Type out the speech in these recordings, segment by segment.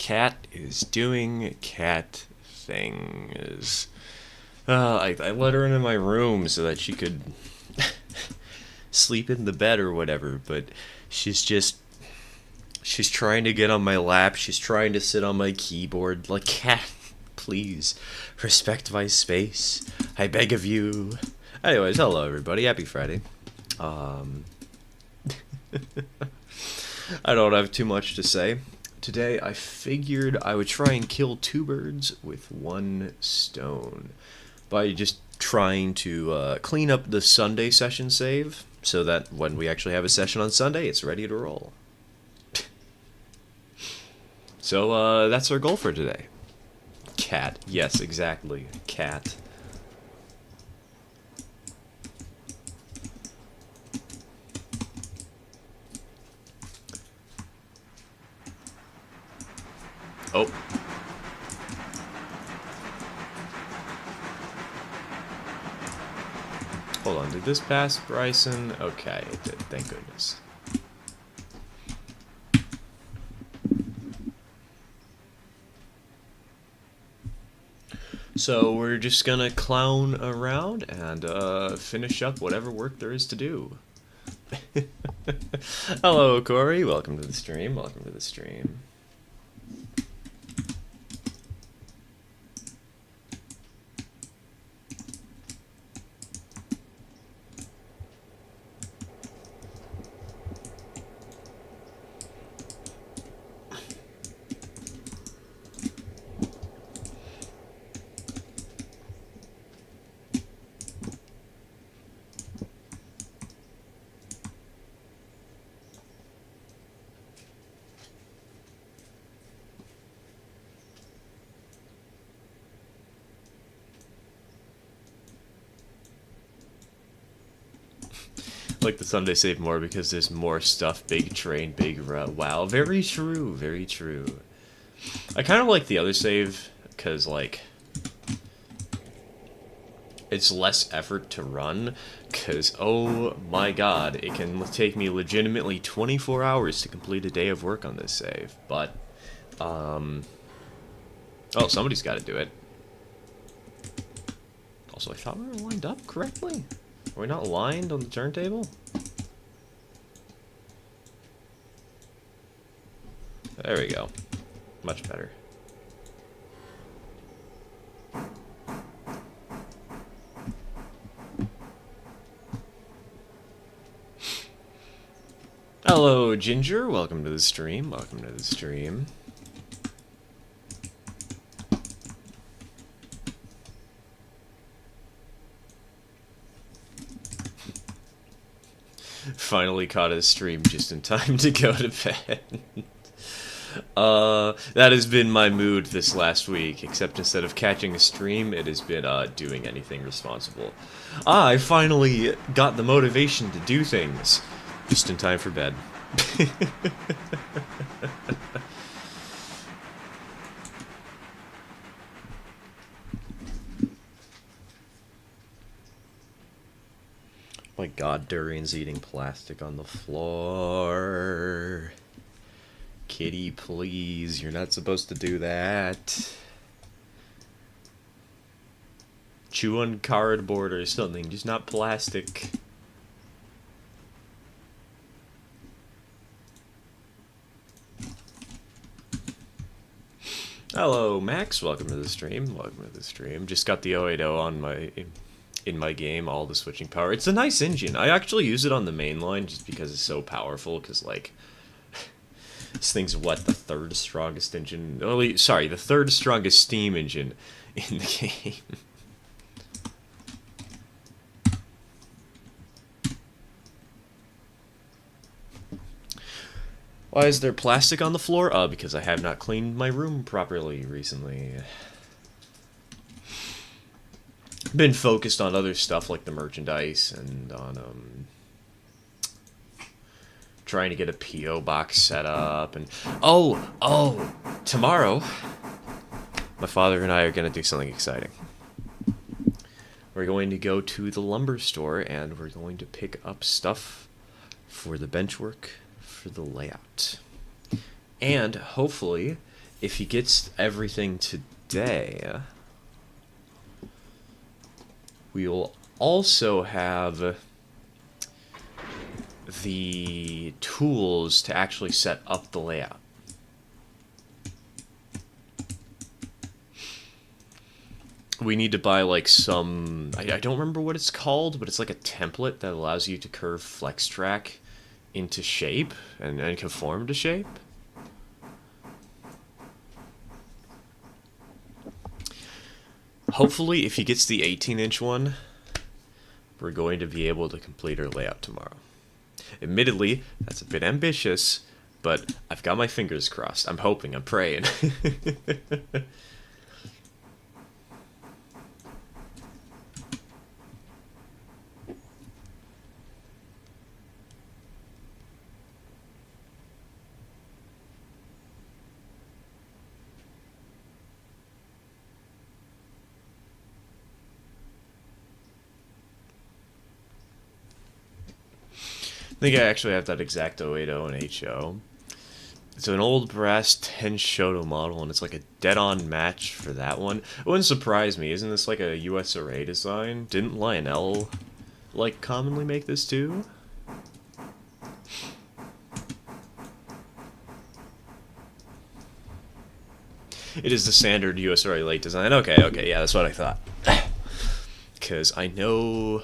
cat is doing cat things. I let her into my room so that she could sleep in the bed or whatever, but she's trying to get on my lap. She's trying to sit on my keyboard. Like, cat, please, respect my space. I beg of you. Anyways, hello everybody. Happy Friday. I don't have too much to say. Today I figured I would try and kill two birds with one stone by just trying to clean up the Sunday session save so that when we actually have a session on Sunday, it's ready to roll. So that's our goal for today. Cat. Yes, exactly. Cat. Oh. Hold on, did this pass Bryson? Okay, it did, thank goodness. So we're just gonna clown around and finish up whatever work there is to do. Hello, Corey. Welcome to the stream. Welcome to the stream. Like the Sunday save more because there's more stuff. Big train, big wow. Very true, very true. I kind of like the other save because, like, it's less effort to run because, oh my god, it can take me legitimately 24 hours to complete a day of work on this save. But, oh, somebody's got to do it. Also, I thought we were lined up correctly. Are we not lined on the turntable? There we go. Much better. Hello, Ginger. Welcome to the stream. Welcome to the stream. Finally caught a stream just in time to go to bed. That has been my mood this last week, except instead of catching a stream, it has been, doing anything responsible. I finally got the motivation to do things just in time for bed. My god, Durian's eating plastic on the floor. Kitty, please, you're not supposed to do that. Chew on cardboard or something, just not plastic. Hello, Max. Welcome to the stream. Welcome to the stream. Just got the 080 on in my game, all the switching power. It's a nice engine. I actually use it on the main line just because it's so powerful, because, like, this thing's, what, the third strongest engine? Oh, sorry, the third strongest steam engine in the game. Why is there plastic on the floor? Because I have not cleaned my room properly recently. Been focused on other stuff like the merchandise and on trying to get a P.O. box set up, and tomorrow my father and I are going to do something exciting. We're going to go to the lumber store and we're going to pick up stuff for the bench work, for the layout, and hopefully if he gets everything today, we will also have the tools to actually set up the layout. We need to buy like some, I don't remember what it's called, but it's like a template that allows you to curve flex track into shape and conform to shape. Hopefully, if he gets the 18-inch one, we're going to be able to complete our layout tomorrow. Admittedly, that's a bit ambitious, but I've got my fingers crossed. I'm hoping, I'm praying. I think I actually have that exact 080 and HO. It's an old brass 10 Shoto model, and it's like a dead-on match for that one. It wouldn't surprise me. Isn't this like a US array design? Didn't Lionel, like, commonly make this too? It is the standard US array late design. Okay, yeah, that's what I thought. Because I know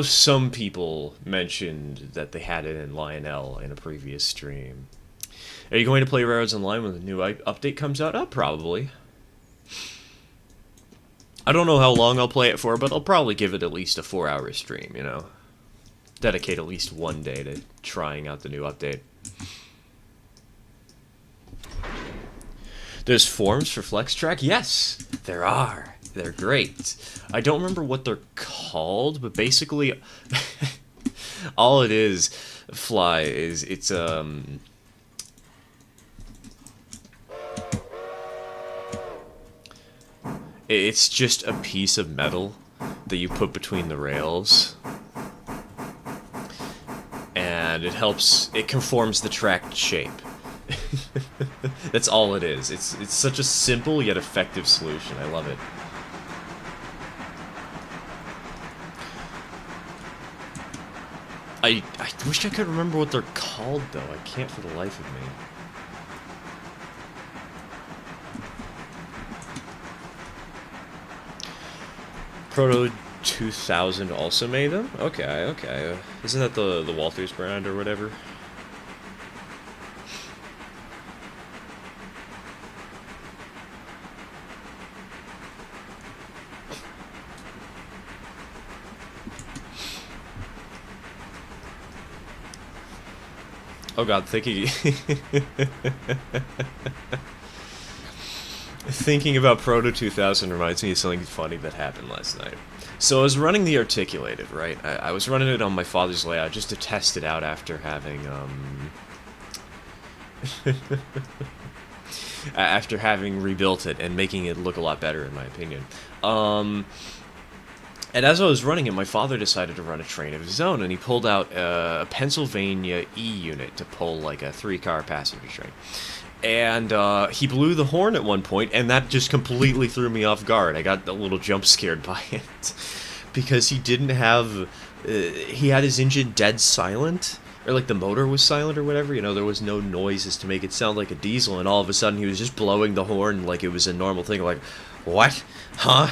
some people mentioned that they had it in Lionel in a previous stream. Are you going to play Railroads Online when the new update comes out? Probably. I don't know how long I'll play it for, but I'll probably give it at least a 4-hour stream, you know? Dedicate at least one day to trying out the new update. There's forms for FlexTrack? Yes, there are. They're great. I don't remember what they're called, but basically, all it is, Fly, is it's just a piece of metal that you put between the rails, and it conforms the track shape. That's all it is. It's such a simple yet effective solution. I love it. I wish I could remember what they're called, though. I can't for the life of me. Proto 2000 also made them? Okay. Isn't that the Walters brand or whatever? Oh god, thinking about Proto 2000 reminds me of something funny that happened last night. So I was running the articulated, right? I was running it on my father's layout just to test it out after having after having rebuilt it and making it look a lot better in my opinion. And as I was running it, my father decided to run a train of his own, and he pulled out a Pennsylvania E unit to pull like a 3-car passenger train. And he blew the horn at one point, and that just completely threw me off guard. I got a little jump scared by it. Because he didn't have... he had his engine dead silent, or like the motor was silent or whatever. You know, there was no noises to make it sound like a diesel, and all of a sudden he was just blowing the horn like it was a normal thing. Like, what? Huh?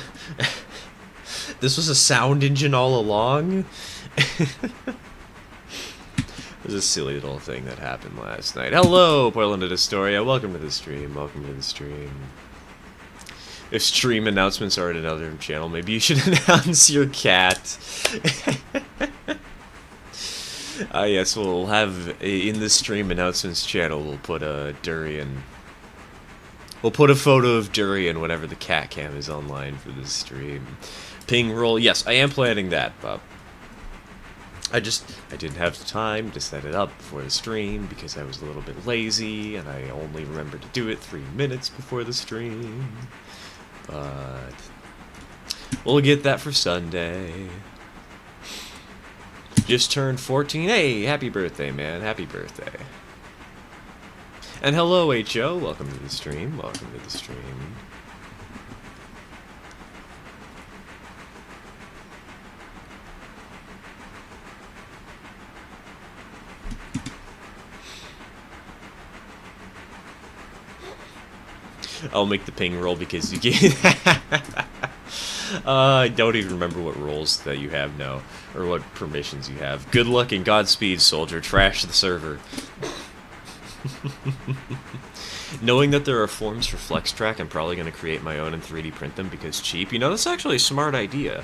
This was a sound engine all along? It was a silly little thing that happened last night. Hello, Portland Astoria. Welcome to the stream. If stream announcements are at another channel, maybe you should announce your cat. Yes, we'll have, in the stream announcements channel, we'll put a Durian. We'll put a photo of Durian whenever the cat cam is online for this stream. Ping roll, yes, I am planning that, Bob. I didn't have the time to set it up before the stream because I was a little bit lazy, and I only remembered to do it 3 minutes before the stream. But we'll get that for Sunday. Just turned 14. Hey, happy birthday, man. Happy birthday. And hello, HO. Welcome to the stream. Welcome to the stream. I'll make the ping roll because you get... I don't even remember what roles that you have now, or what permissions you have. Good luck and Godspeed, soldier. Trash the server. Knowing that there are forms for FlexTrack, I'm probably going to create my own and 3D print them because cheap. You know, that's actually a smart idea.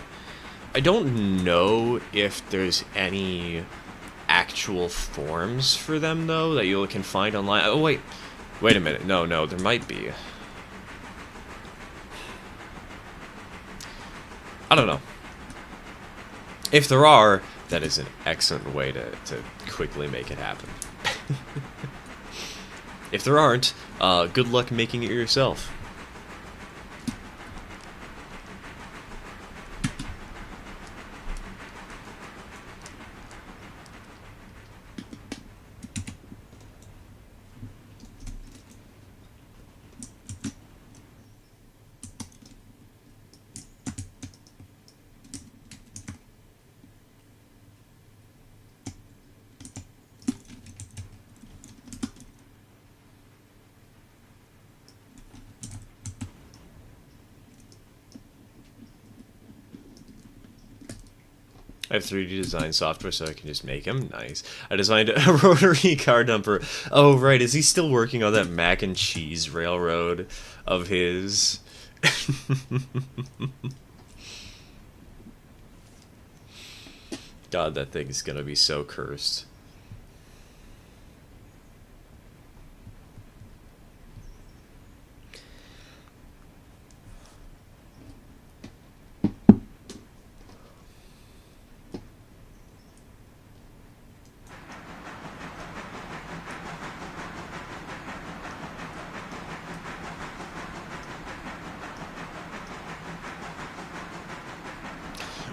I don't know if there's any actual forms for them, though, that you can find online. Oh, wait. Wait a minute. No, there might be. I don't know. If there are, that is an excellent way to quickly make it happen. If there aren't, good luck making it yourself. I have 3D design software so I can just make them. Nice. I designed a rotary car dumper. Oh, right. Is he still working on that mac and cheese railroad of his? God, that thing is going to be so cursed.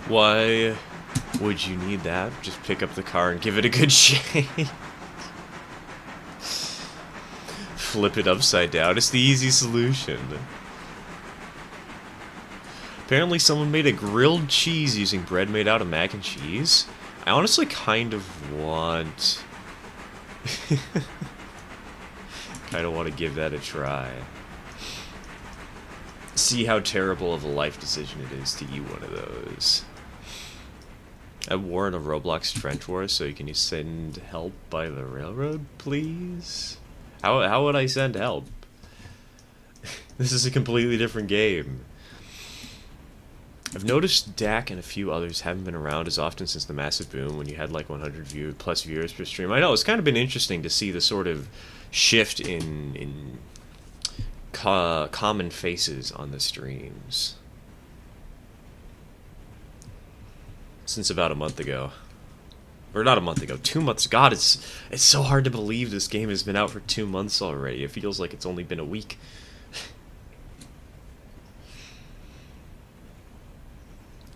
Why would you need that? Just pick up the car and give it a good shake. Flip it upside down. It's the easy solution. Apparently someone made a grilled cheese using bread made out of mac and cheese. I honestly kind of want... kind of want to give that a try. See how terrible of a life decision it is to eat one of those. I wore in a Roblox trench war, so you can send help by the railroad, please? How would I send help? This is a completely different game. I've noticed Dak and a few others haven't been around as often since the massive boom when you had like 100 plus viewers per stream. I know, it's kind of been interesting to see the sort of shift in common faces on the streams. Since about a month ago. Or not a month ago, 2 months. God, it's so hard to believe this game has been out for 2 months already. It feels like it's only been a week.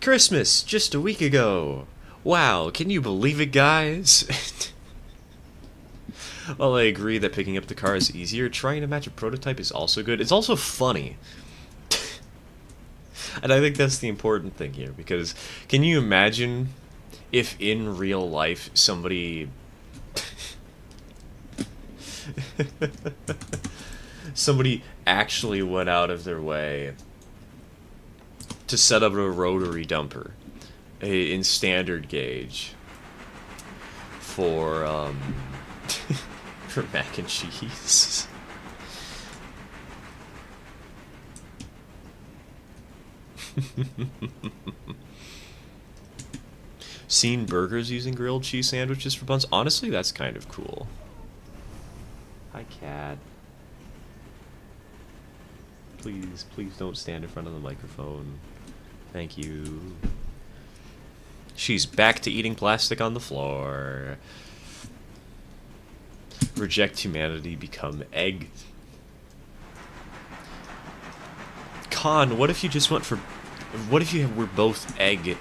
Christmas, just a week ago. Wow, can you believe it, guys? While I agree that picking up the car is easier, trying to match a prototype is also good. It's also funny. And I think that's the important thing here, because can you imagine if in real life somebody... somebody actually went out of their way to set up a rotary dumper in standard gauge for, for mac and cheese. Seen burgers using grilled cheese sandwiches for buns. Honestly, that's kind of cool. Hi, cat. Please don't stand in front of the microphone. Thank you. She's back to eating plastic on the floor. Reject humanity, become egg. Con, what if you just went for... What if you were both egg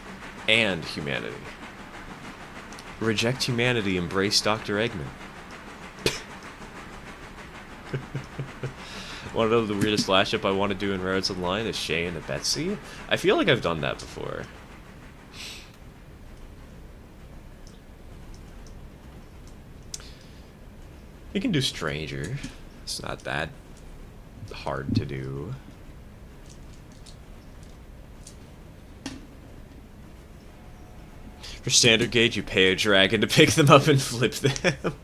and humanity? Reject humanity, embrace Dr. Eggman. Want to know the weirdest lash up I want to do in Rares Online is Shay and a Betsy? I feel like I've done that before. You can do Stranger. It's not that hard to do. For standard gauge, you pay a dragon to pick them up and flip them.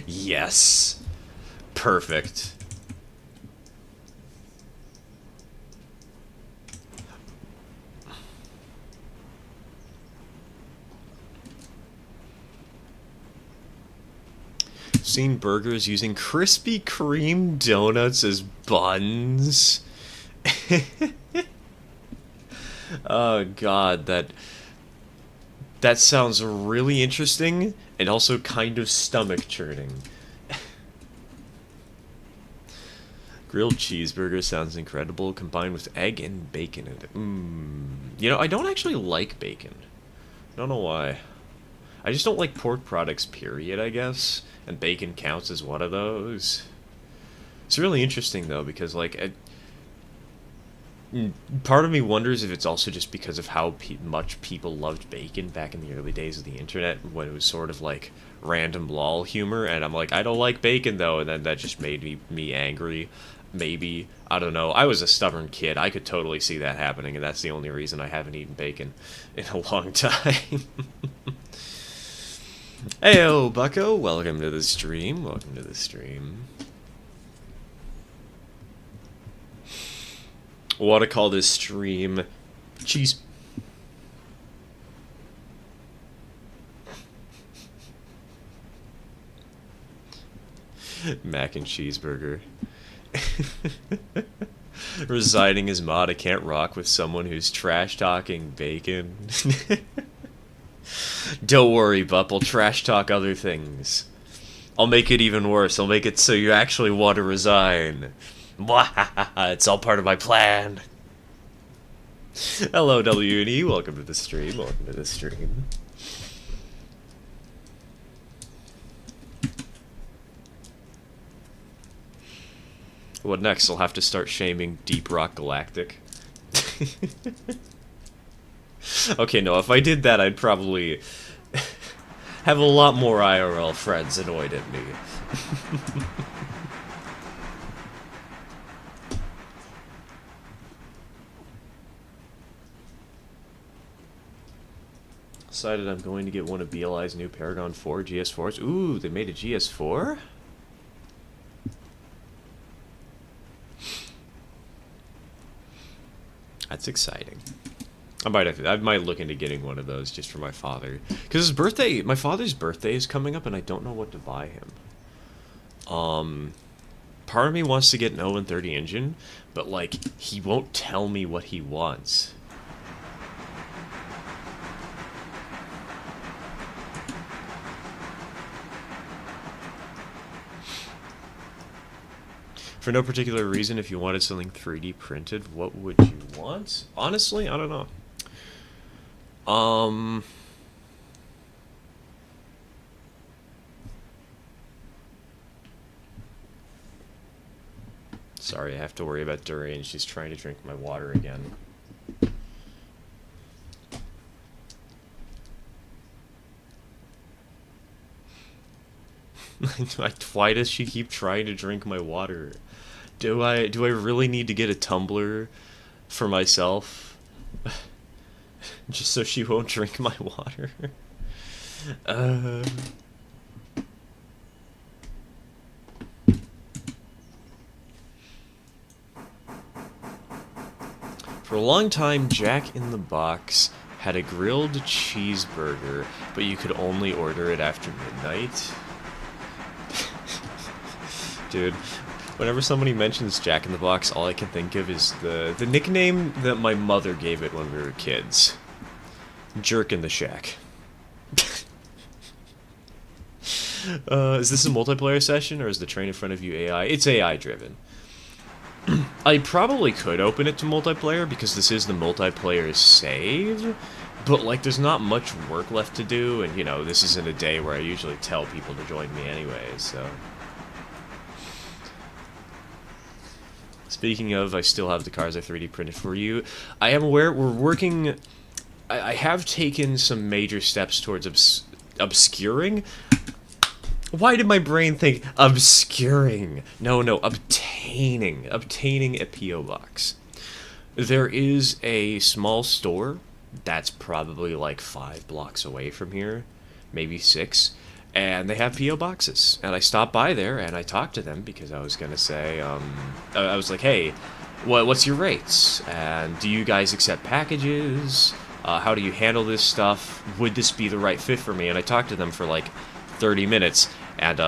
Yes. Perfect. Seen burgers using Krispy Kreme donuts as buns. Oh god, that sounds really interesting and also kind of stomach churning. Grilled cheeseburger sounds incredible, combined with egg and bacon in it. You know, I don't actually like bacon. I don't know why. I just don't like pork products, period, I guess. And bacon counts as one of those. It's really interesting, though, because, like, part of me wonders if it's also just because of how much people loved bacon back in the early days of the internet, when it was sort of, like, random lol humor, and I'm like, I don't like bacon, though, and then that just made me angry. Maybe. I don't know. I was a stubborn kid. I could totally see that happening, and that's the only reason I haven't eaten bacon in a long time. Heyo, bucko, welcome to the stream, welcome to the stream. I want to call this stream cheese... Mac and cheeseburger. Resigning as mod, I can't rock with someone who's trash-talking bacon. Don't worry, Bup, I'll trash-talk other things. I'll make it even worse. I'll make it so you actually want to resign. It's all part of my plan. Hello, W&E. Welcome to the stream. Welcome to the stream. What next? I'll have to start shaming Deep Rock Galactic. Okay, no, if I did that, I'd probably have a lot more IRL friends annoyed at me. Decided I'm going to get one of BLI's new Paragon 4 GS4s. Ooh, they made a GS4? That's exciting. I might look into getting one of those just for my father. Because my father's birthday is coming up and I don't know what to buy him. Part of me wants to get an 0-30 engine, but like, he won't tell me what he wants. For no particular reason, if you wanted something 3D printed, what would you want? Honestly, I don't know. Sorry, I have to worry about Durian. She's trying to drink my water again. Why does she keep trying to drink my water? Do I really need to get a tumbler for myself? Just so she won't drink my water? For a long time, Jack in the Box had a grilled cheeseburger, but you could only order it after midnight. Dude, whenever somebody mentions Jack in the Box, all I can think of is the nickname that my mother gave it when we were kids. Jerk in the Shack. Is this a multiplayer session, or is the train in front of you AI? It's AI driven. I probably could open it to multiplayer, because this is the multiplayer save, but like there's not much work left to do, and you know, this isn't a day where I usually tell people to join me anyway, so... Speaking of, I still have the cars I 3D printed for you. I am aware we're working... I have taken some major steps towards obscuring. Why did my brain think obscuring? No, obtaining. Obtaining a P.O. box. There is a small store that's probably like 5 blocks away from here, maybe 6, and they have P.O. boxes. And I stopped by there and I talked to them because I was gonna say, I was like, hey, what's your rates? And do you guys accept packages? How do you handle this stuff? Would this be the right fit for me? And I talked to them for like 30 minutes, and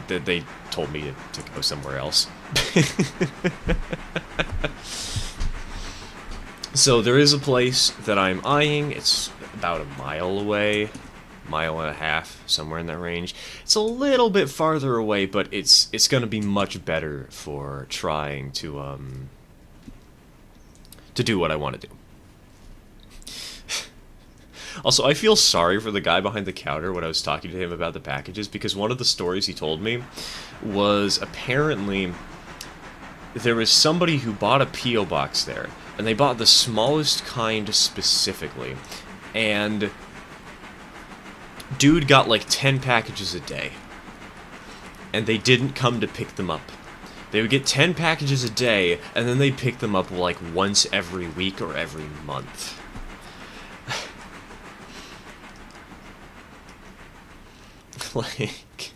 they told me to go somewhere else. So there is a place that I'm eyeing. It's about a mile away, mile and a half, somewhere in that range. It's a little bit farther away, but it's going to be much better for trying to do what I want to do. Also, I feel sorry for the guy behind the counter when I was talking to him about the packages, because one of the stories he told me was apparently there was somebody who bought a P.O. box there, and they bought the smallest kind specifically, and dude got like 10 packages a day, and they didn't come to pick them up. They would get 10 packages a day, and then they'd pick them up like once every week or every month. Like,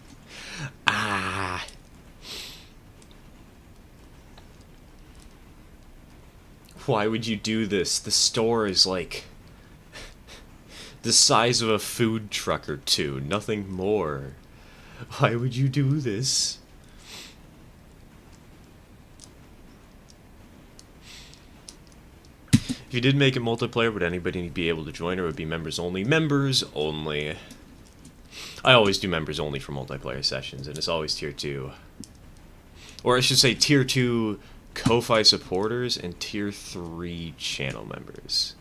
why would you do this? The store is like the size of a food truck or two, nothing more. Why would you do this? If you did make it multiplayer, would anybody be able to join, or would it be members only? Members only. I always do members only for multiplayer sessions, and it's always tier 2. Or I should say tier 2 Ko-Fi supporters and tier 3 channel members.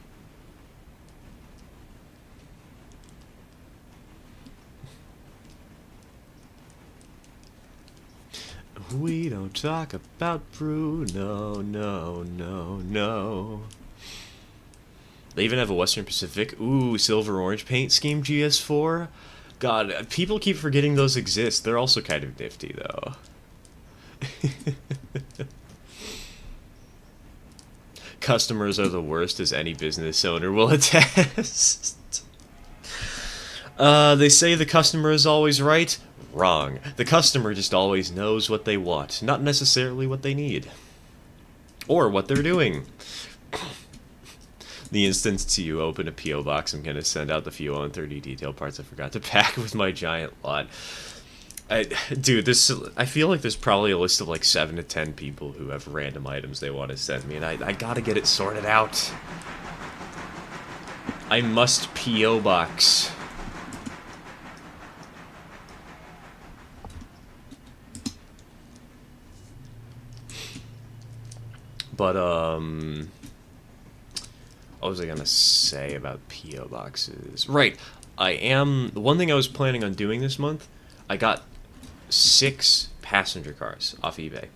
We don't talk about Bruno, no. They even have a Western Pacific. Ooh, silver orange paint scheme GS4. God, people keep forgetting those exist. They're also kind of nifty, though. Customers are the worst, as any business owner will attest. They say the customer is always right. Wrong. The customer just always knows what they want, not necessarily what they need. Or what they're doing. The instant you open a P.O. box, I'm gonna send out the few 130 detail parts I forgot to pack with my giant lot. Dude, I feel like there's probably a list of like 7 to 10 people who have random items they want to send me, and I gotta get it sorted out. I must P.O. box. But, what was I gonna say about P.O. boxes? Right, the one thing I was planning on doing this month, I got 6 passenger cars off eBay.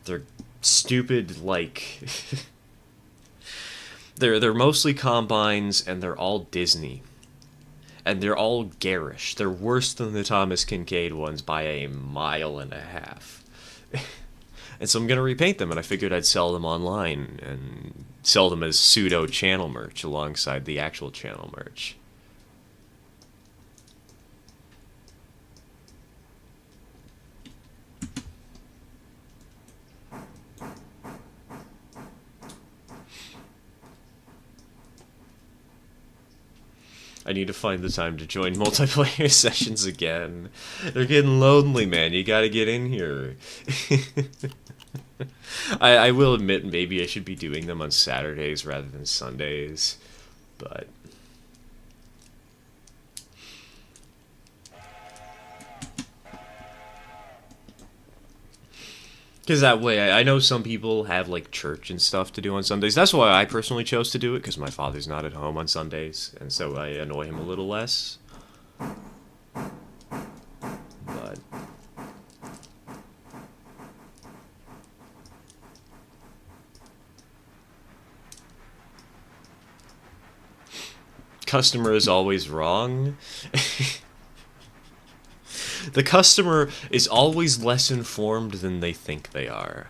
They're stupid, like... they're mostly combines, and they're all Disney. And they're all garish. They're worse than the Thomas Kincaid ones by a mile and a half. And so I'm going to repaint them, and I figured I'd sell them online and sell them as pseudo channel merch alongside the actual channel merch. I need to find the time to join multiplayer sessions again. They're getting lonely, man. You gotta get in here. I will admit, maybe I should be doing them on Saturdays rather than Sundays, but... Because that way, I know some people have, like, church and stuff to do on Sundays. That's why I personally chose to do it, because my father's not at home on Sundays, and so I annoy him a little less. But... Customer is always wrong. The customer is always less informed than they think they are.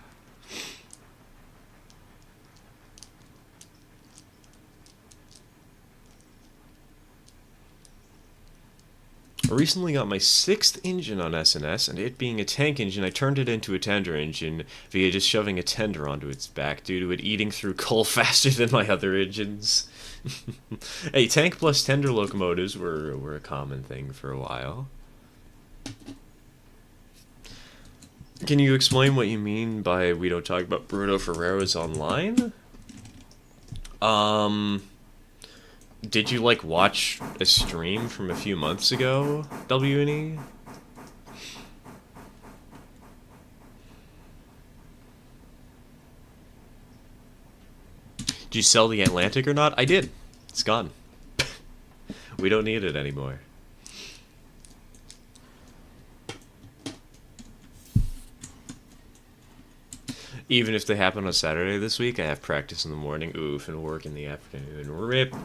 I recently got my 6th engine on SNS, and it being a tank engine, I turned it into a tender engine via just shoving a tender onto its back due to it eating through coal faster than my other engines. Hey, tank plus tender locomotives were a common thing for a while. Can you explain what you mean by we don't talk about Bruno Ferrero's online? Did you, like, watch a stream from a few months ago, WNE? Did you sell the Atlantic or not? I did. It's gone. We don't need it anymore. Even if they happen on Saturday this week, I have practice in the morning, oof, and work in the afternoon, rip.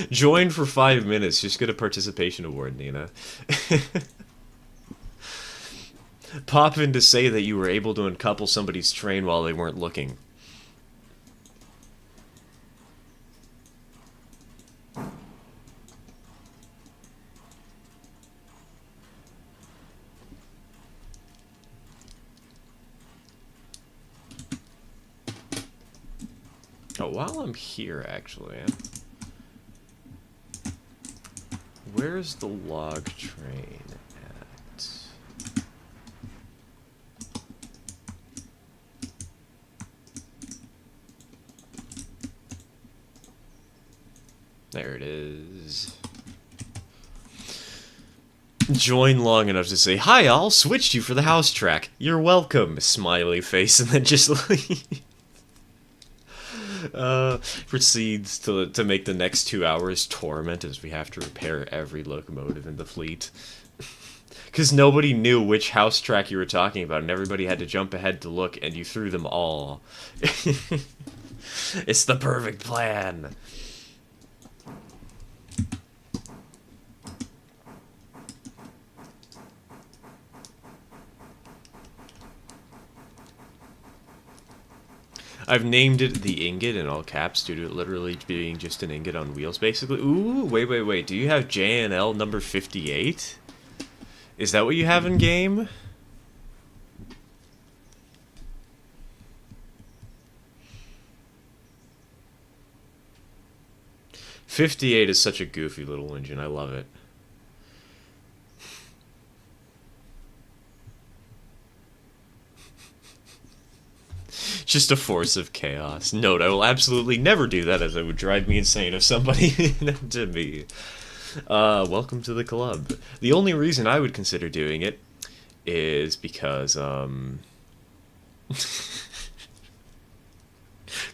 Join for 5 minutes, just get a participation award, Nina. Pop in to say that you were able to uncouple somebody's train while they weren't looking. Oh, while I'm here, actually, where's the log train at? There it is. Join long enough to say, "Hi, I'll switch you for the house track. You're welcome," smiley face, and then just leave. Proceeds to make the next 2 hours torment as we have to repair every locomotive in the fleet. Because nobody knew which house track you were talking about, and everybody had to jump ahead to look, and you threw them all. It's the perfect plan. I've named it the Ingot in all caps due to it literally being just an ingot on wheels, basically. Ooh, wait. Do you have JNL number 58? Is that what you have in game? .58 is such a goofy little engine. I love it. Just a force of chaos. Note, I will absolutely never do that, as it would drive me insane if somebody to me. Welcome to the club. The only reason I would consider doing it is because,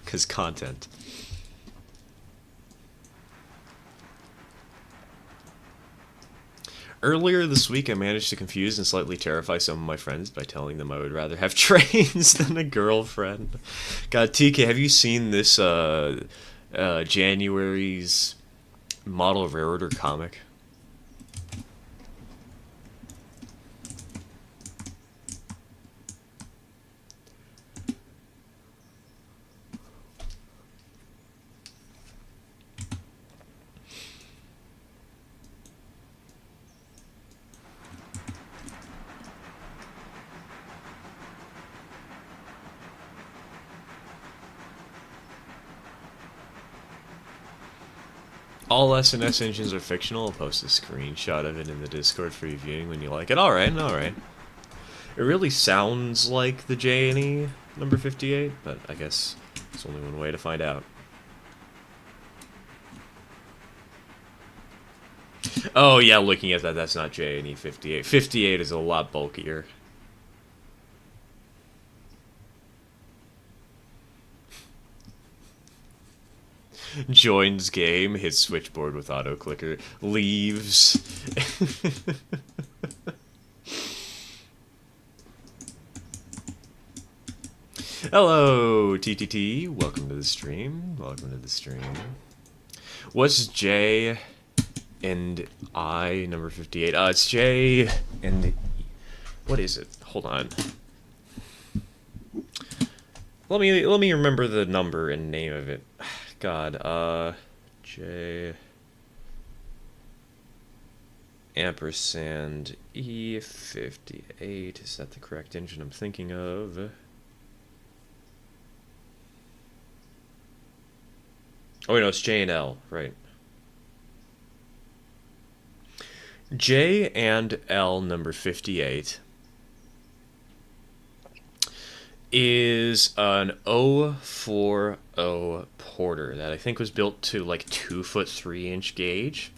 because content. Earlier this week, I managed to confuse and slightly terrify some of my friends by telling them I would rather have trains than a girlfriend. God, TK, have you seen this January's Model Railroader comic? All SNS engines are fictional. I'll post a screenshot of it in the Discord for you viewing when you like it. Alright. It really sounds like the J&E number 58, but I guess there's only one way to find out. Oh yeah, looking at that, that's not J&E 58. 58 is a lot bulkier. Joins game, hits switchboard with auto clicker, leaves. Hello, TTT. Welcome to the stream. Welcome to the stream. What's J and I, number 58? It's J and... What is it? Hold on. Let me remember the number and name of it. God, J... ampersand E58. Is that the correct engine I'm thinking of? Oh, wait, no, it's J and L, right. J and L number 58 is an 040 Porter that I think was built to like 2-foot 3-inch gauge.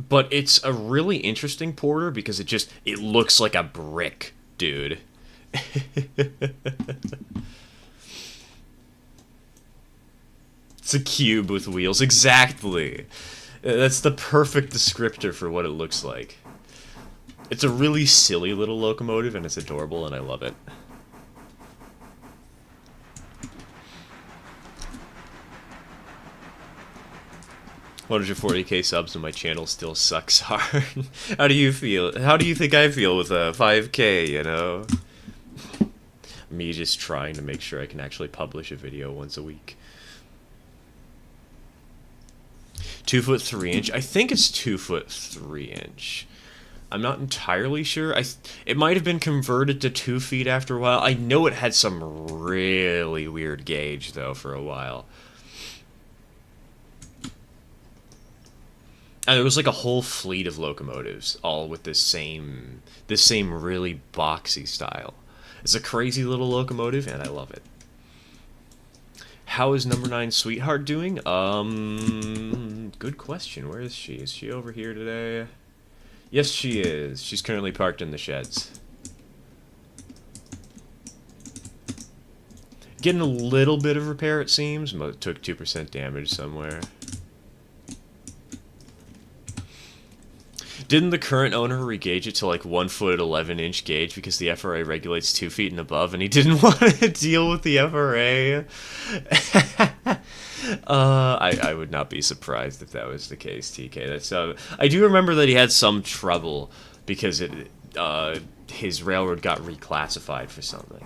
But it's a really interesting Porter because it looks like a brick, dude. It's a cube with wheels. Exactly. That's the perfect descriptor for what it looks like. It's a really silly little locomotive, and it's adorable, and I love it. 140k subs and my channel still sucks hard. How do you feel? How do you think I feel with 5k, you know? Me just trying to make sure I can actually publish a video once a week. 2-foot 3-inch. I think it's 2-foot 3-inch. I'm not entirely sure. It might have been converted to 2 feet after a while. I know it had some really weird gauge though for a while. And there was like a whole fleet of locomotives, all with this same really boxy style. It's a crazy little locomotive, and I love it. How is number 9 Sweetheart doing? Good question. Where is she? Is she over here today? Yes, she is. She's currently parked in the sheds. Getting a little bit of repair, it seems. Took 2% damage somewhere. Didn't the current owner regauge it to like 1-foot 11-inch gauge because the FRA regulates 2 feet and above, and he didn't want to deal with the FRA? I would not be surprised if that was the case, TK. That's I do remember that he had some trouble because his railroad got reclassified for something.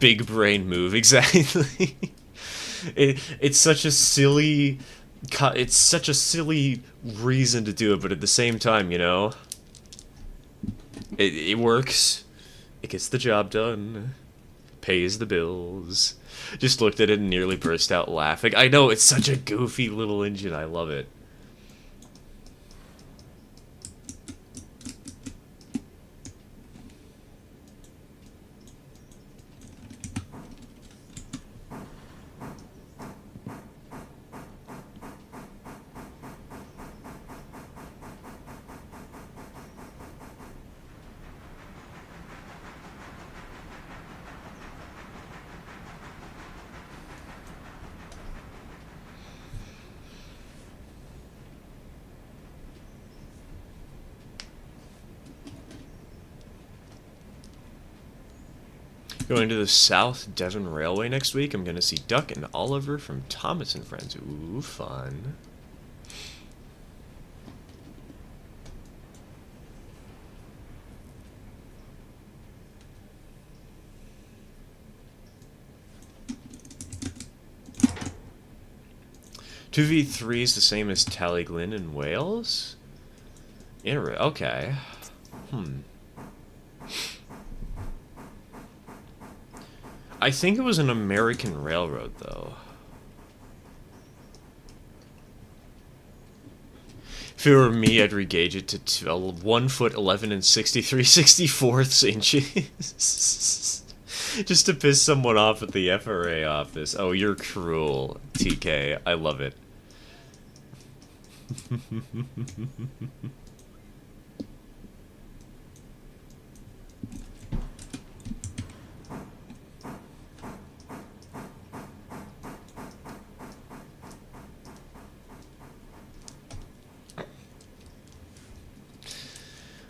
Big brain move, exactly. It's such a silly reason to do it, but at the same time, you know, it works. It gets the job done. Pays the bills. Just looked at it and nearly burst out laughing. I know, it's such a goofy little engine. I love it. Going to the South Devon Railway next week. I'm going to see Duck and Oliver from Thomas and Friends. Ooh, fun. Two V3 is the same as Tallyglyn in Wales? Okay. I think it was an American railroad, though. If it were me, I'd regauge it to 1-foot 11 and 63/64 inches. Just to piss someone off at the FRA office. Oh, you're cruel, TK. I love it.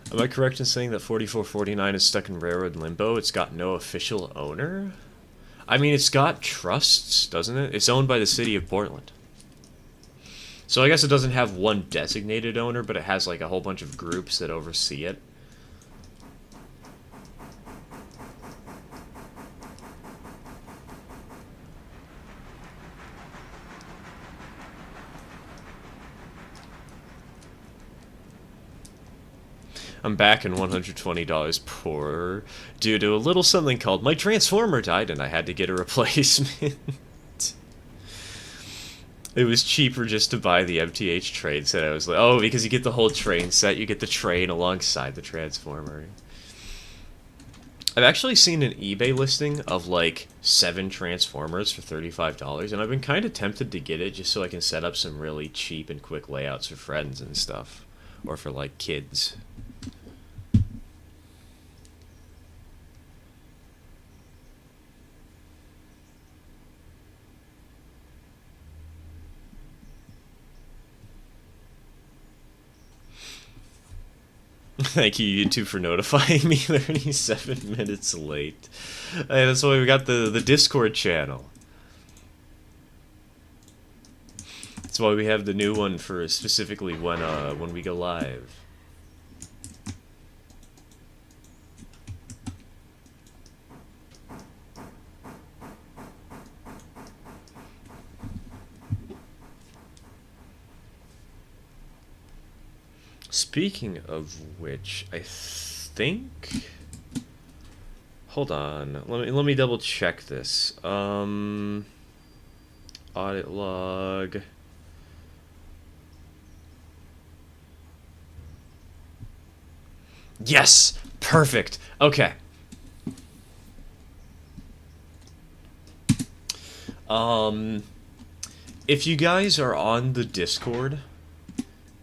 Am I correct in saying that 4449 is stuck in railroad limbo? It's got no official owner? I mean, it's got trusts, doesn't it? It's owned by the city of Portland. So I guess it doesn't have one designated owner, but it has like a whole bunch of groups that oversee it. I'm back in $120 poor due to a little something called my transformer died and I had to get a replacement. It was cheaper just to buy the MTH train set. I was like, oh, because you get the whole train set, you get the train alongside the transformer. I've actually seen an eBay listing of like 7 transformers for $35, and I've been kind of tempted to get it just so I can set up some really cheap and quick layouts for friends and stuff, or for like kids. Thank you, YouTube, for notifying me 37 minutes late. Hey, that's why we got the Discord channel. That's why we have the new one for specifically when we go live. Speaking of which, I think... Hold on. Let me double check this. Audit log. Yes! Perfect! Okay. If you guys are on the Discord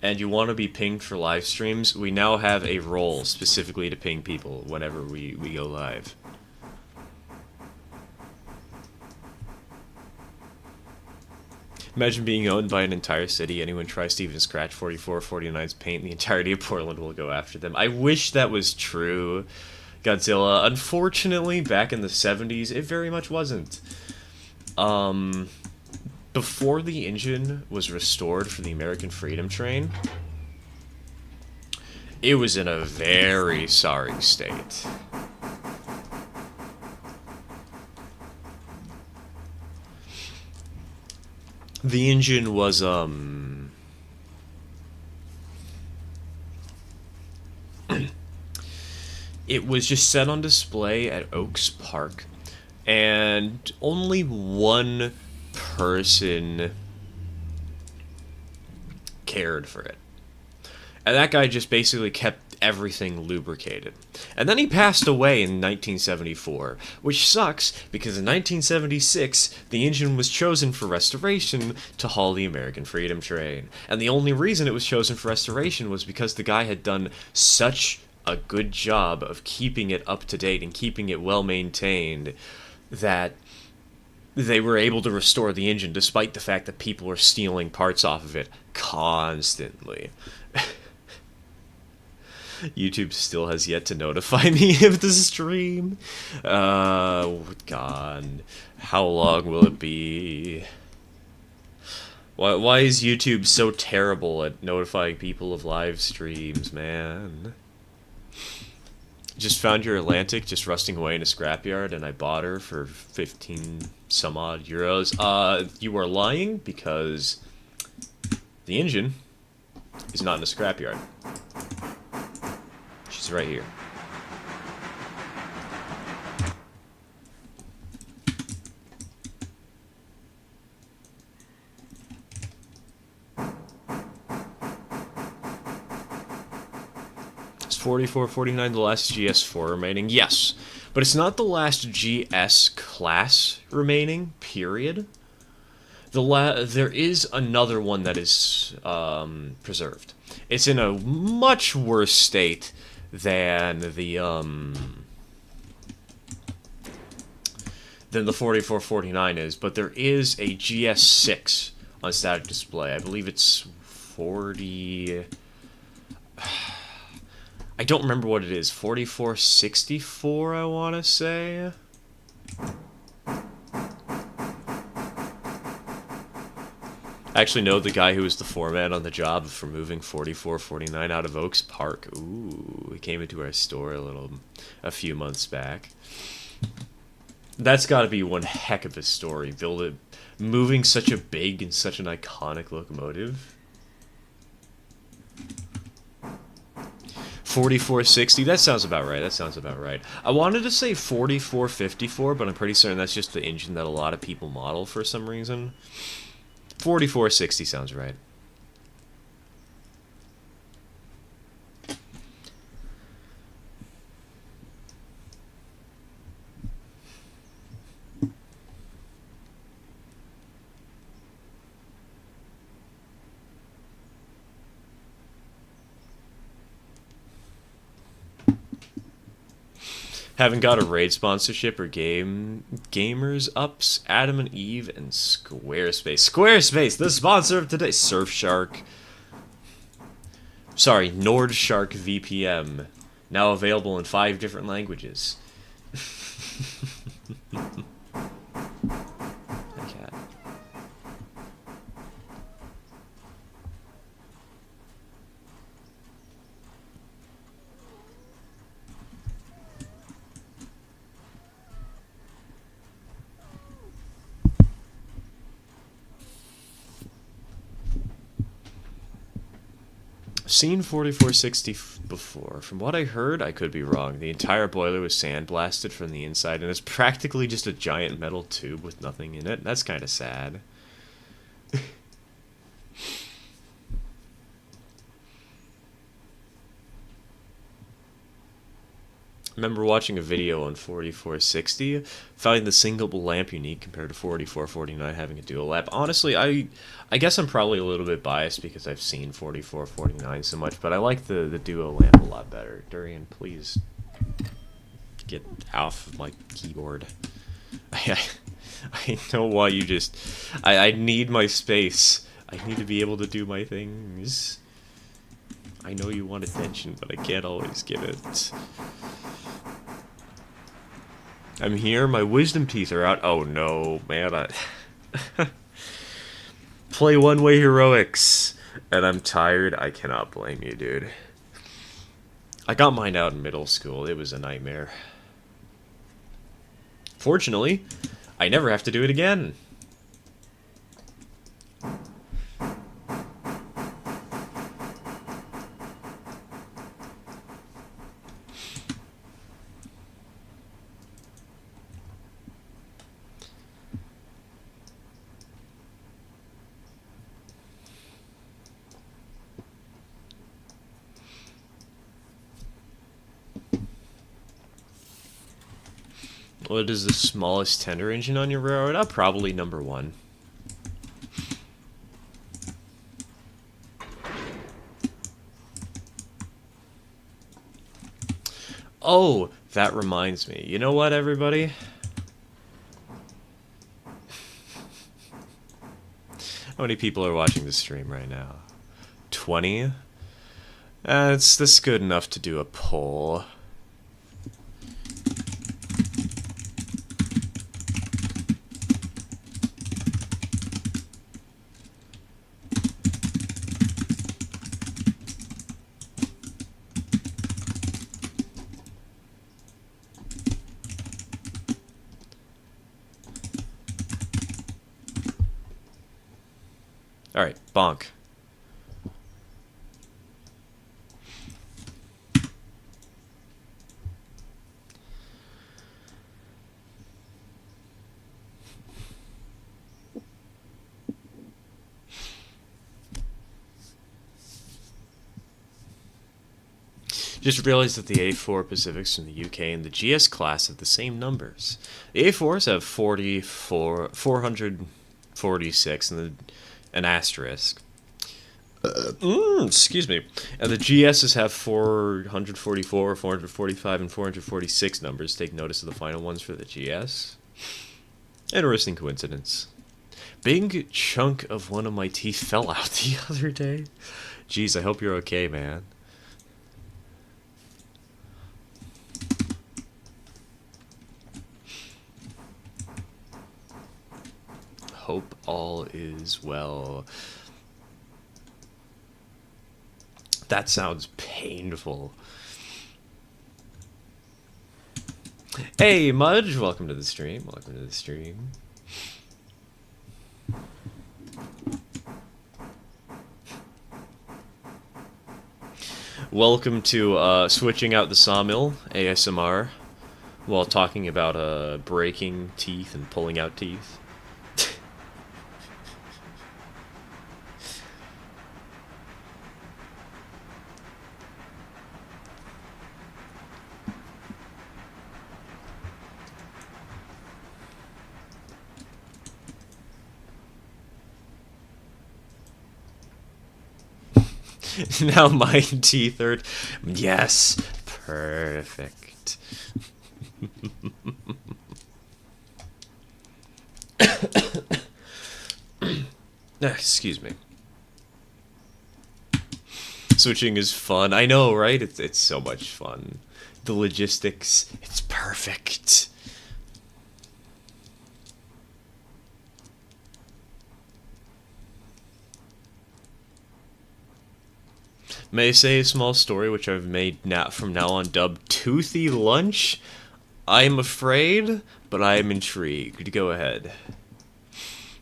and you want to be pinged for live streams, we now have a role specifically to ping people whenever we go live. Imagine being owned by an entire city. Anyone tries to even scratch 4449's paint, the entirety of Portland will go after them. I wish that was true, Godzilla. Unfortunately, back in the 70s, it very much wasn't. Before the engine was restored for the American Freedom Train, it was in a very sorry state. The engine was, it was just set on display at Oaks Park, and only one person cared for it. And that guy just basically kept everything lubricated. And then he passed away in 1974, which sucks because in 1976, the engine was chosen for restoration to haul the American Freedom Train. And the only reason it was chosen for restoration was because the guy had done such a good job of keeping it up to date and keeping it well maintained that they were able to restore the engine despite the fact that people were stealing parts off of it constantly. YouTube still has yet to notify me of the stream. God, how long will it be? Why is YouTube so terrible at notifying people of live streams, man? Just found your Atlantic just rusting away in a scrapyard, and I bought her for 15 some odd euros. You are lying, because the engine is not in a scrapyard. She's right here. Is 4449 the last GS4 remaining? Yes, but it's not the last GS class remaining, period. There is another one that is preserved. It's in a much worse state than the 4449 is, but there is a GS6 on static display. I believe it's 40... I I don't remember what it is. 4464, I want to say. I actually know the guy who was the foreman on the job for moving 4449 out of Oaks Park. Ooh, he came into our store a few months back. That's got to be one heck of a story. Moving such a big and such an iconic locomotive. 4460, that sounds about right. I wanted to say 4454, but I'm pretty certain that's just the engine that a lot of people model for some reason. 4460 sounds right. Haven't got a raid sponsorship or gamers ups. Adam and Eve and Squarespace. Squarespace, the sponsor of today. Surfshark. Sorry, Nordshark VPN. Now available in 5 different languages. Okay. Seen 4460 before. From what I heard, I could be wrong. The entire boiler was sandblasted from the inside, and it's practically just a giant metal tube with nothing in it. That's kind of sad. I remember watching a video on 4460, finding the single lamp unique compared to 4449 having a dual lamp. Honestly, I guess I'm probably a little bit biased because I've seen 4449 so much, but I like the duo lamp a lot better. Durian, please get off of my keyboard. I know why you just... I need my space. I need to be able to do my things. I know you want attention, but I can't always give it. I'm here, my wisdom teeth are out. Oh no, man, play one-way heroics, and I'm tired. I cannot blame you, dude. I got mine out in middle school. It was a nightmare. Fortunately, I never have to do it again. What is the smallest tender engine on your railroad? Probably number 1. Oh, that reminds me. You know what, everybody? How many people are watching the stream right now? 20? It's this good enough to do a poll. Alright, bonk. Just realized that the A4 Pacifics from the UK and the GS class have the same numbers. The A4s have 446 and an asterisk. Excuse me. And the GSs have 444, 445, and 446 numbers. Take notice of the final ones for the GS. Interesting coincidence. Big chunk of one of my teeth fell out the other day. Jeez, I hope you're okay, man. hope all is well. That sounds painful. Hey, Mudge, welcome to the stream. Welcome to the stream. Welcome to switching out the sawmill ASMR while talking about breaking teeth and pulling out teeth. Now my teeth hurt. Yes, perfect. Excuse me. Switching is fun. I know, right? It's so much fun. The logistics, it's perfect. May I say a small story which I've made from now on dubbed Toothy Lunch? I am afraid, but I am intrigued. Go ahead.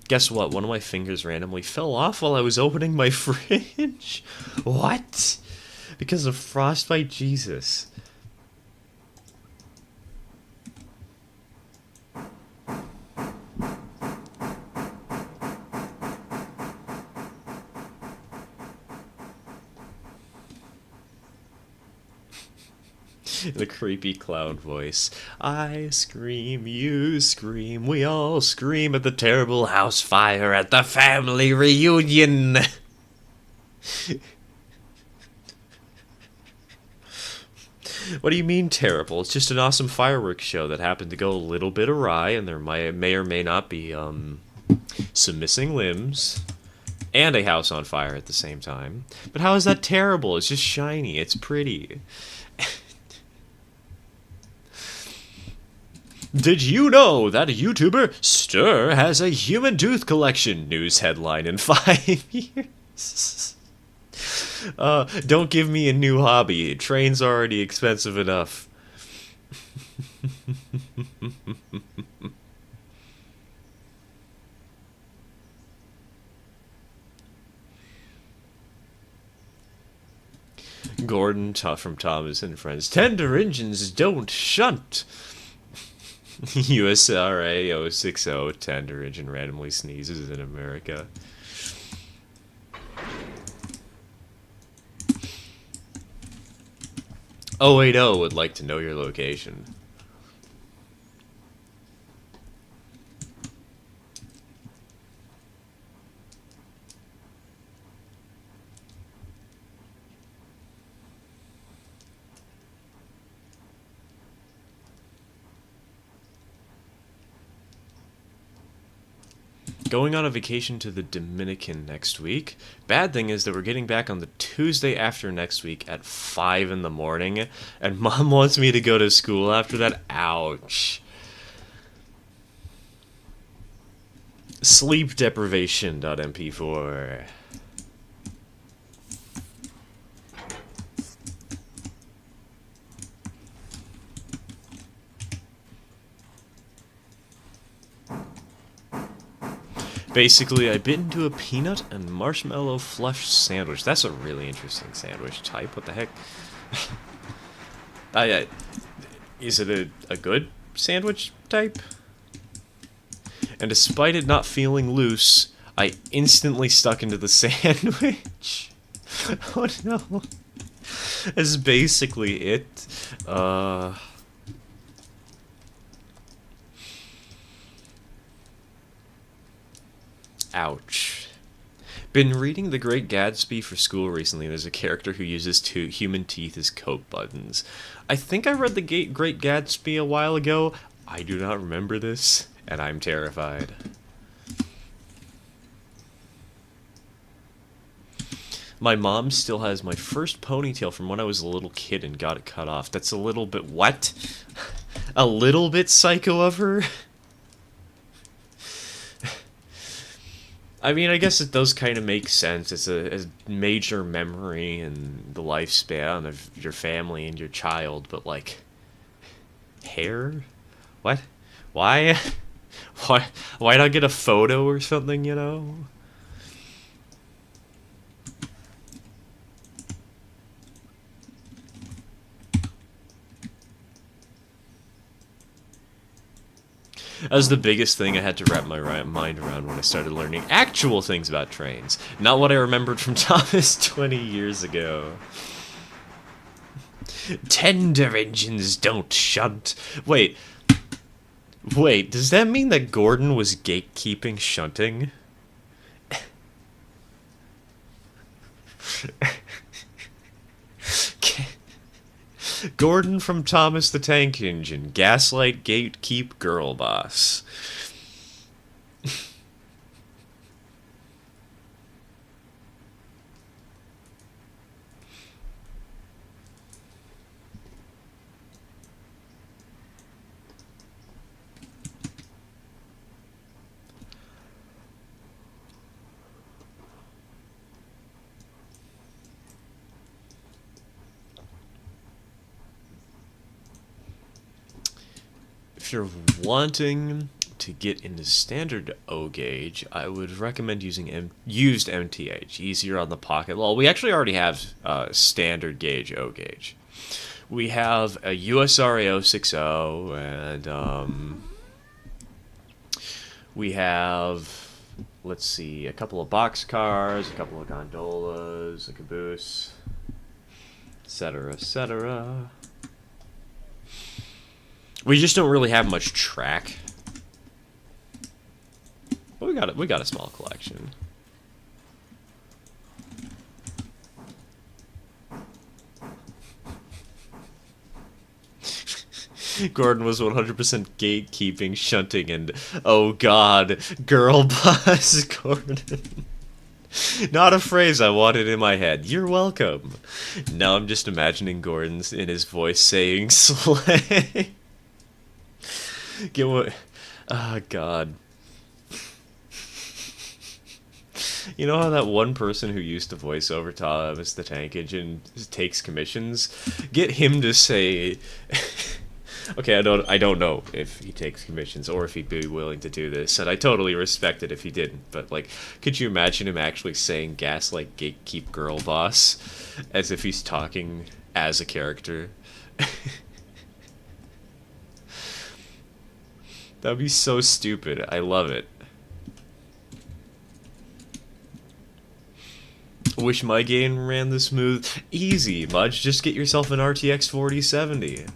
Guess what? One of my fingers randomly fell off while I was opening my fridge. What? Because of frostbite? Jesus. The creepy clown voice. I scream, you scream, we all scream at the terrible house fire at the family reunion. What do you mean terrible? It's just an awesome fireworks show that happened to go a little bit awry, and there may or may not be some missing limbs and a house on fire at the same time. But how is that terrible? It's just shiny. It's pretty. Did you know that a YouTuber, Stir, has a human tooth collection? News headline in 5 years. Don't give me a new hobby. Train's already expensive enough. Gordon from Thomas and Friends. Tender engines don't shunt. USRA 060, tender engine randomly sneezes in America. Oh would like to know your location. Going on a vacation to the Dominican next week. Bad thing is that we're getting back on the Tuesday after next week at 5 in the morning, and Mom wants me to go to school after that. Ouch. Sleep deprivation.mp4. Basically, I bit into a peanut and marshmallow flush sandwich. That's a really interesting sandwich type. What the heck? Is it a good sandwich type? And despite it not feeling loose, I instantly stuck into the sandwich. Oh no. That's basically it. Ouch. Been reading The Great Gatsby for school recently, and there's a character who uses human teeth as coat buttons. I think I read The Great Gatsby a while ago. I do not remember this, and I'm terrified. My mom still has my first ponytail from when I was a little kid and got it cut off. That's a little bit... what? A little bit psycho of her? I mean, I guess it does kind of make sense. It's a major memory in the lifespan of your family and your child, but like, hair? What? Why? Why not get a photo or something, you know? That was the biggest thing I had to wrap my mind around when I started learning actual things about trains. Not what I remembered from Thomas 20 years ago. Tender engines don't shunt. Wait, does that mean that Gordon was gatekeeping shunting? Gordon from Thomas the Tank Engine. Gaslight, gatekeep, girl boss. If you're wanting to get into standard O gauge, I would recommend using used MTH. Easier on the pocket. Well, we actually already have standard gauge O gauge. We have a USRA 060 and we have, let's see, a couple of boxcars, a couple of gondolas, a caboose, etc., etc. We just don't really have much track. But we got a small collection. Gordon was 100% gatekeeping, shunting, and oh god, girl boss Gordon. Not a phrase I wanted in my head. You're welcome. Now I'm just imagining Gordon's in his voice saying slay. Get what? Oh god. You know how that one person who used to voice over Thomas the Tank Engine takes commissions? Get him to say. Okay, I don't know if he takes commissions or if he'd be willing to do this, and I totally respect it if he didn't. But like, could you imagine him actually saying "gaslight, gatekeep, girl boss" as if he's talking as a character? That'd be so stupid. I love it. Wish my game ran this smooth. Easy, Mudge. Just get yourself an RTX 4070.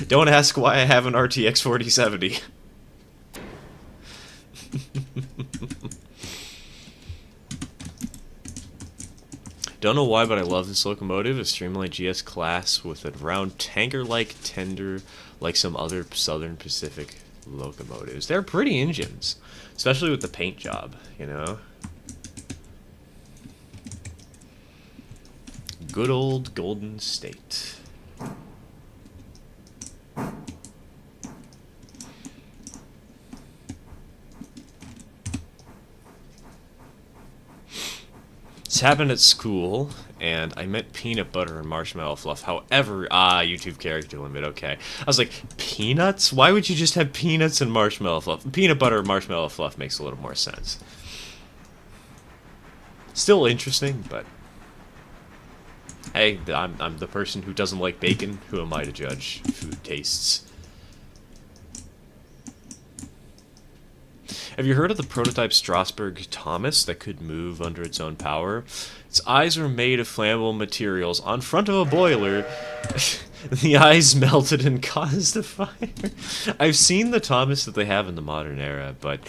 Don't ask why I have an RTX 4070. Don't know why, but I love this locomotive. A Streamline GS class with a round tanker-like tender like some other Southern Pacific locomotives. They're pretty engines, especially with the paint job, you know? Good old Golden State. This happened at school, and I meant peanut butter and marshmallow fluff. However, YouTube character limit, okay. I was like, peanuts? Why would you just have peanuts and marshmallow fluff? Peanut butter and marshmallow fluff makes a little more sense. Still interesting, but... Hey, I'm the person who doesn't like bacon. Who am I to judge food tastes? Have you heard of the prototype Strasbourg Thomas that could move under its own power? Its eyes were made of flammable materials. On front of a boiler, the eyes melted and caused a fire. I've seen the Thomas that they have in the modern era, but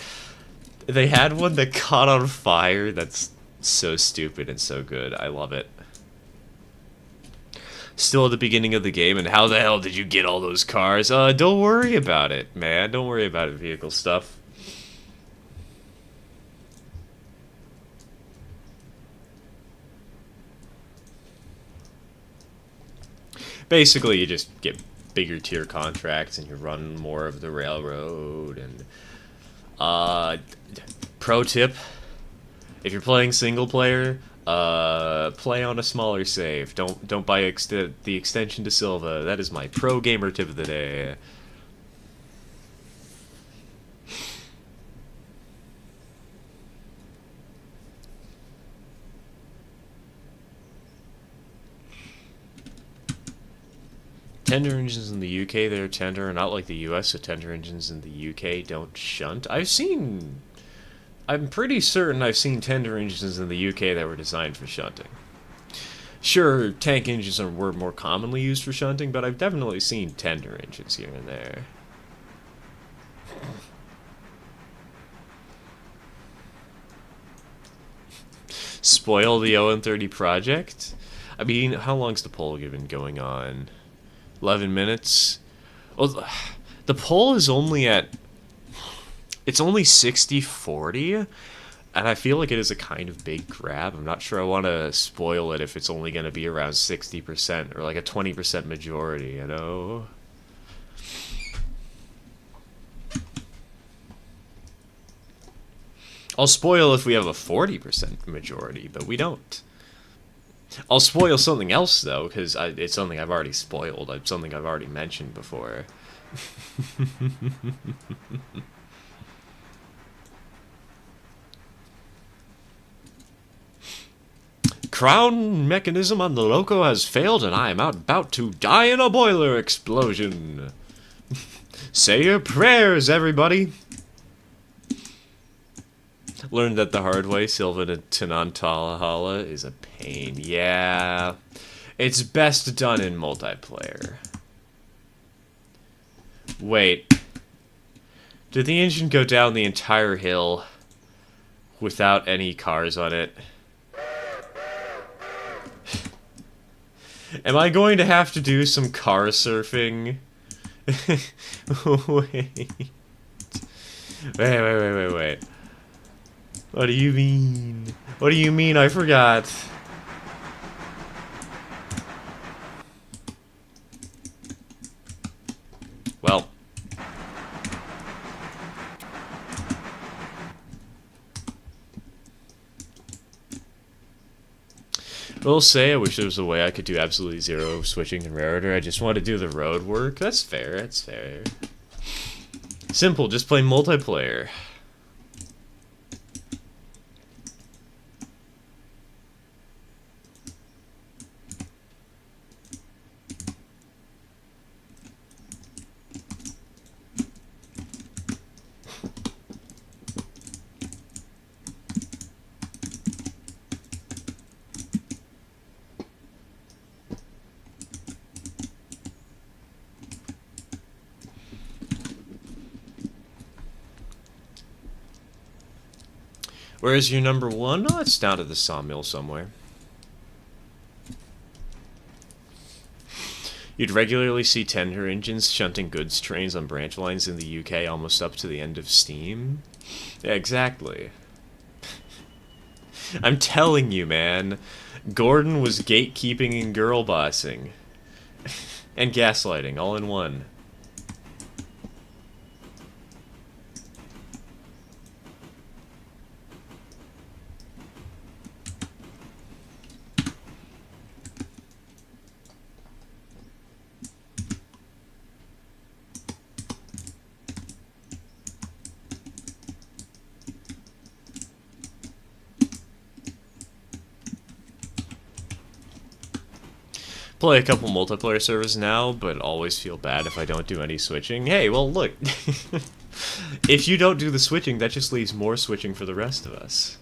they had one that caught on fire. That's so stupid and so good. I love it. Still at the beginning of the game, and how the hell did you get all those cars? Don't worry about it, man. Don't worry about it, vehicle stuff. Basically, you just get bigger tier contracts and you run more of the railroad, and Pro tip: if you're playing single player, play on a smaller save. Don't buy the extension to Silva. That is my pro gamer tip of the day. Tender engines in the UK, they're tender, not like the US, so tender engines in the UK don't shunt. I'm pretty certain I've seen tender engines in the UK that were designed for shunting. Sure, tank engines were more commonly used for shunting, but I've definitely seen tender engines here and there. Spoil the ON30 project? I mean, how long's the poll been going on? 11 minutes? Well, the poll is only at... It's only 60-40, and I feel like it is a kind of big grab. I'm not sure I want to spoil it if it's only going to be around 60%, or like a 20% majority, you know? I'll spoil if we have a 40% majority, but we don't. I'll spoil something else, though, because it's something I've already spoiled. It's something I've already mentioned before. Crown mechanism on the loco has failed, and I am about to die in a boiler explosion. Say your prayers, everybody. Learned that the hard way. Silva to Tanantala is a pain. Yeah. It's best done in multiplayer. Wait. Did the engine go down the entire hill without any cars on it? Am I going to have to do some car surfing? Wait. What do you mean? What do you mean I forgot? Well. Will say I wish there was a way I could do absolutely zero switching in rare order. I just want to do the road work. That's fair, that's fair. Simple, just play multiplayer. Where's your number one? Oh, it's down at the sawmill somewhere. You'd regularly see tender engines shunting goods trains on branch lines in the UK almost up to the end of Steam. Yeah, exactly. I'm telling you, man. Gordon was gatekeeping and girl bossing. And gaslighting, all in one. Play a couple multiplayer servers now, but always feel bad if I don't do any switching. Hey, well, look. If you don't do the switching, that just leaves more switching for the rest of us.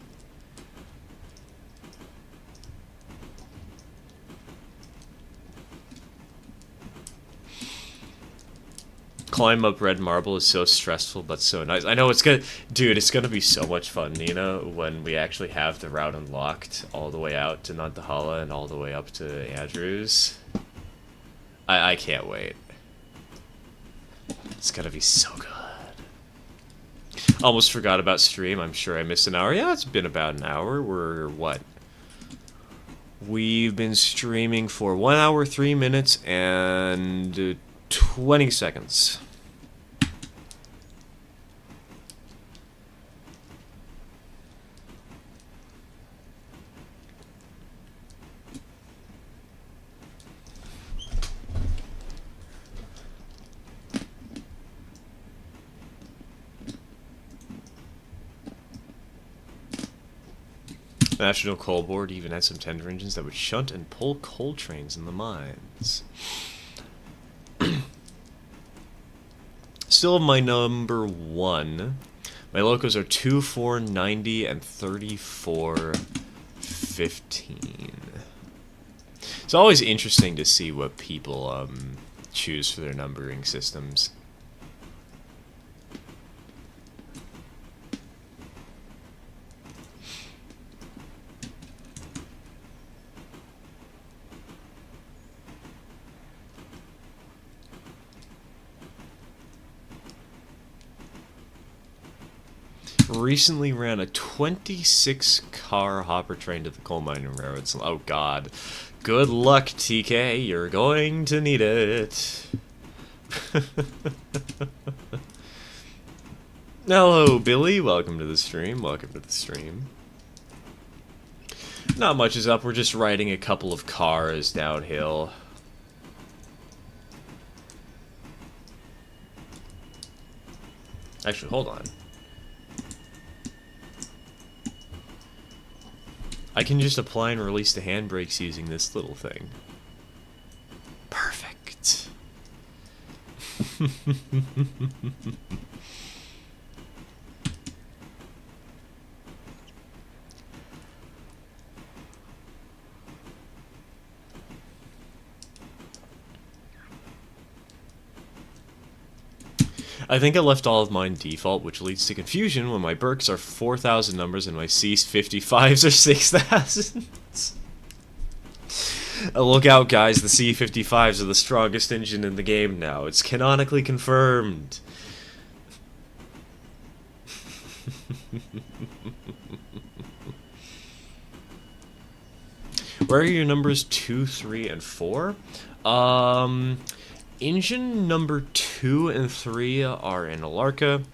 Climb up red marble is so stressful, but so nice. I know it's gonna... Dude, it's gonna be so much fun, Nina, when we actually have the route unlocked all the way out to Nantahala and all the way up to Andrews. I can't wait. It's gonna be so good. Almost forgot about stream. I'm sure I missed an hour. Yeah, it's been about an hour. We're, what? We've been streaming for 1 hour, 3 minutes, and 20 seconds. National Coal Board even had some tender engines that would shunt and pull coal trains in the mines. Still my number one. My locos are 2490 and 3415. It's always interesting to see what people choose for their numbering systems. Recently ran a 26-car hopper train to the coal mine and railroads. Oh god. Good luck, TK. You're going to need it. Hello, Billy. Welcome to the stream. Welcome to the stream. Not much is up. We're just riding a couple of cars downhill. Actually, hold on. I can just apply and release the handbrakes using this little thing. Perfect. I think I left all of mine default, which leads to confusion when my Berks are 4,000 numbers and my C's 55s are 6,000. Look out, guys, the C55s are the strongest engine in the game now. It's canonically confirmed. Where are your numbers 2, 3, and 4? Engine number 2 and 3 are in Alarka,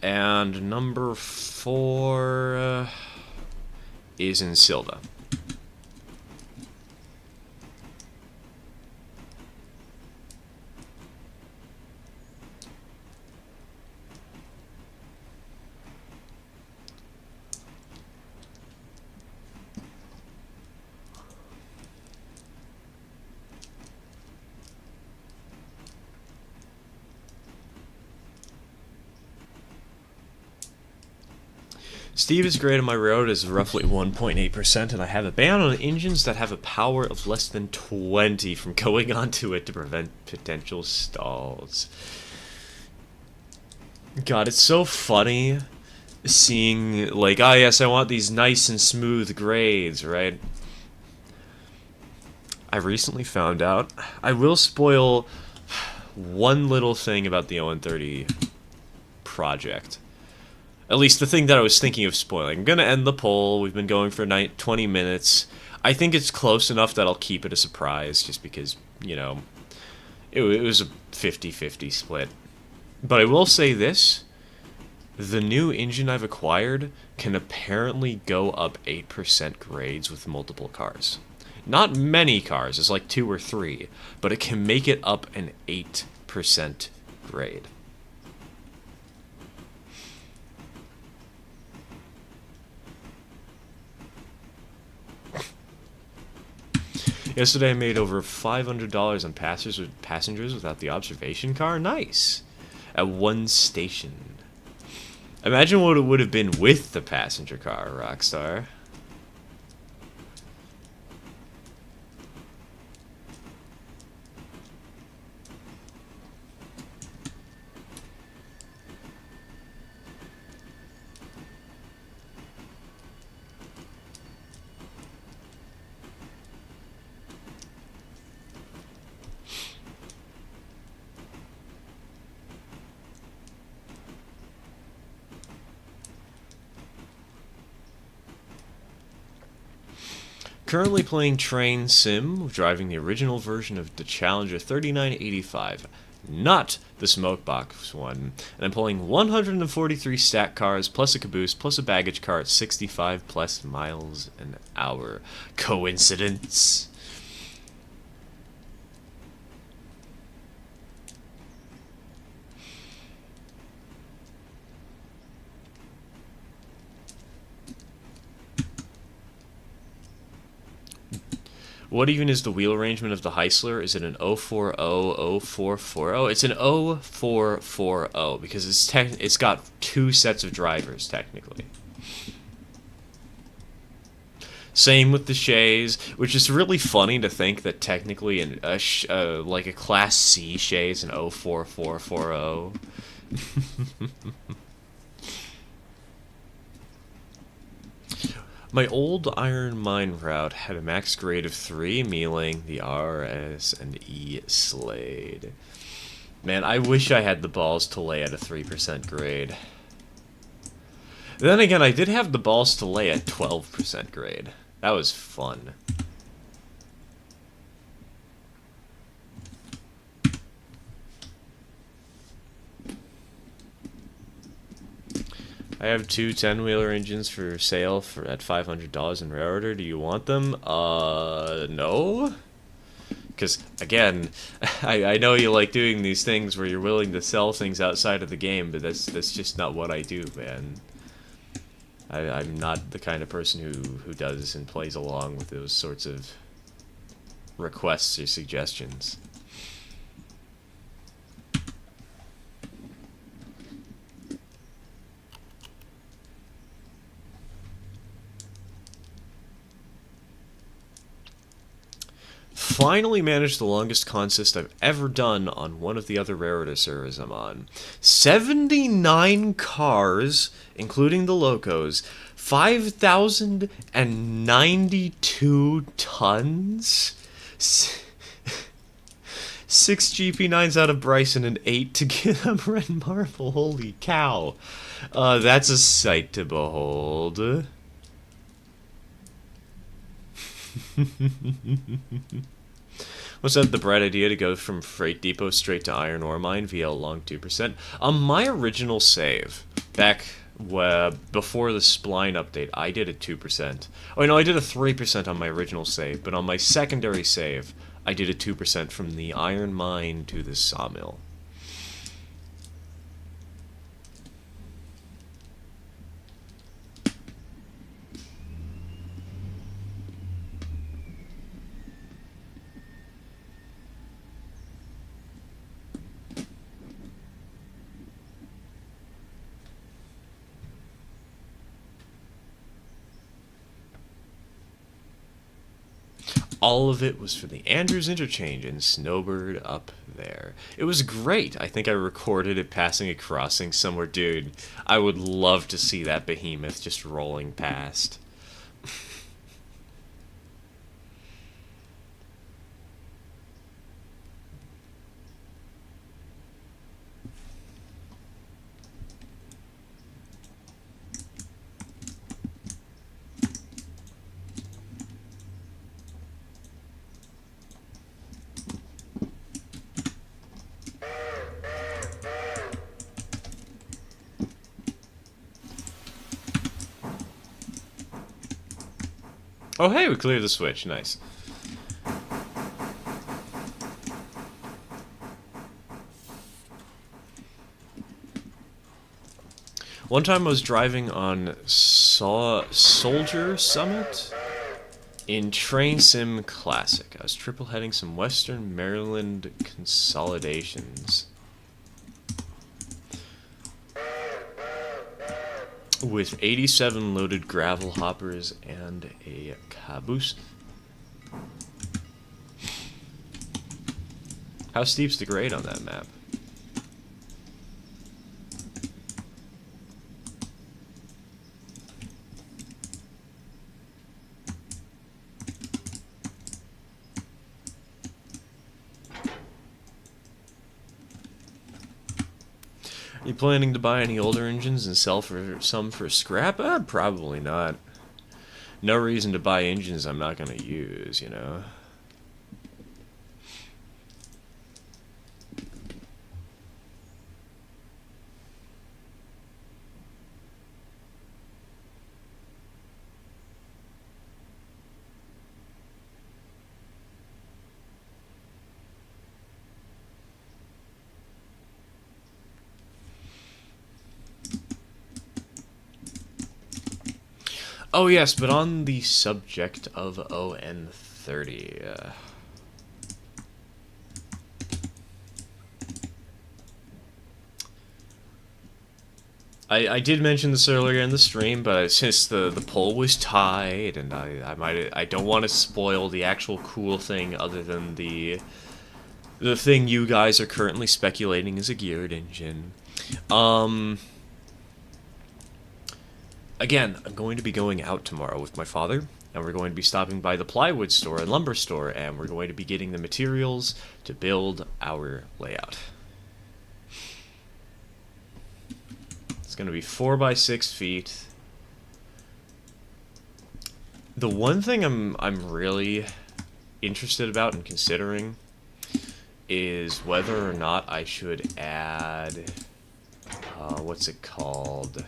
and number 4 is in Silva. Steve is great on my road is roughly 1.8%, and I have a ban on engines that have a power of less than 20 from going onto it to prevent potential stalls. God, it's so funny seeing, like, ah, yes, I want these nice and smooth grades, right? I recently found out, I will spoil one little thing about the 0-30 project. At least the thing that I was thinking of spoiling. I'm gonna end the poll. We've been going for 20 minutes. I think it's close enough that I'll keep it a surprise, just because, you know, it was a 50-50 split. But I will say this. The new engine I've acquired can apparently go up 8% grades with multiple cars. Not many cars, it's like 2 or 3, but it can make it up an 8% grade. Yesterday I made over $500 on passengers without the observation car. Nice. At one station. Imagine what it would have been with the passenger car, Rockstar. Currently playing Train Sim, driving the original version of the Challenger 3985, not the Smokebox one, and I'm pulling 143 stack cars, plus a caboose, plus a baggage car at 65 plus miles an hour. Coincidence? What even is the wheel arrangement of the Heisler? Is it an 040, 0440? It's an 0440 because it's got two sets of drivers technically. Same with the Shays, which is really funny to think that technically like a Class C Shay is an 04440. My old Iron Mine route had a max grade of 3, mealing the R, S, and E Slade. Man, I wish I had the balls to lay at a 3% grade. Then again, I did have the balls to lay at 12% grade. That was fun. I have two 10-wheeler engines for sale at $500 in rare order. Do you want them? No. Because, again, I know you like doing these things where you're willing to sell things outside of the game, but that's just not what I do, man. I'm not the kind of person who does and plays along with those sorts of requests or suggestions. Finally managed the longest consist I've ever done on one of the other rarity servers I'm on. 79 cars, including the locos, 5,092 tons, 6 GP9s out of Bryson and 8 to get a red marble. Holy cow. That's a sight to behold. Was that the bright idea to go from Freight Depot straight to Iron Ore Mine via a long 2%? My original save, back before the Spline update, I did a 2%. Oh, no, I did a 3% on my original save, but on my secondary save, I did a 2% from the Iron Mine to the Sawmill. All of it was for the Andrews Interchange in Snowbird up there. It was great. I think I recorded it passing a crossing somewhere. Dude, I would love to see that behemoth just rolling past. Oh, hey, we cleared the switch. Nice. One time I was driving on Soldier Summit in Train Sim Classic. I was triple heading some Western Maryland consolidations with 87 loaded gravel hoppers and a caboose. How steep's the grade on that map? You planning to buy any older engines and sell some for scrap? Probably not. No reason to buy engines I'm not going to use, you know? Oh yes, but on the subject of ON3, 30. I did mention this earlier in the stream, but since the poll was tied, and I don't want to spoil the actual cool thing other than the thing you guys are currently speculating is a geared engine. Again, I'm going to be going out tomorrow with my father, and we're going to be stopping by the plywood store and lumber store, and we're going to be getting the materials to build our layout. It's going to be 4 by 6 feet. The one thing I'm really interested about and considering is whether or not I should add, what's it called?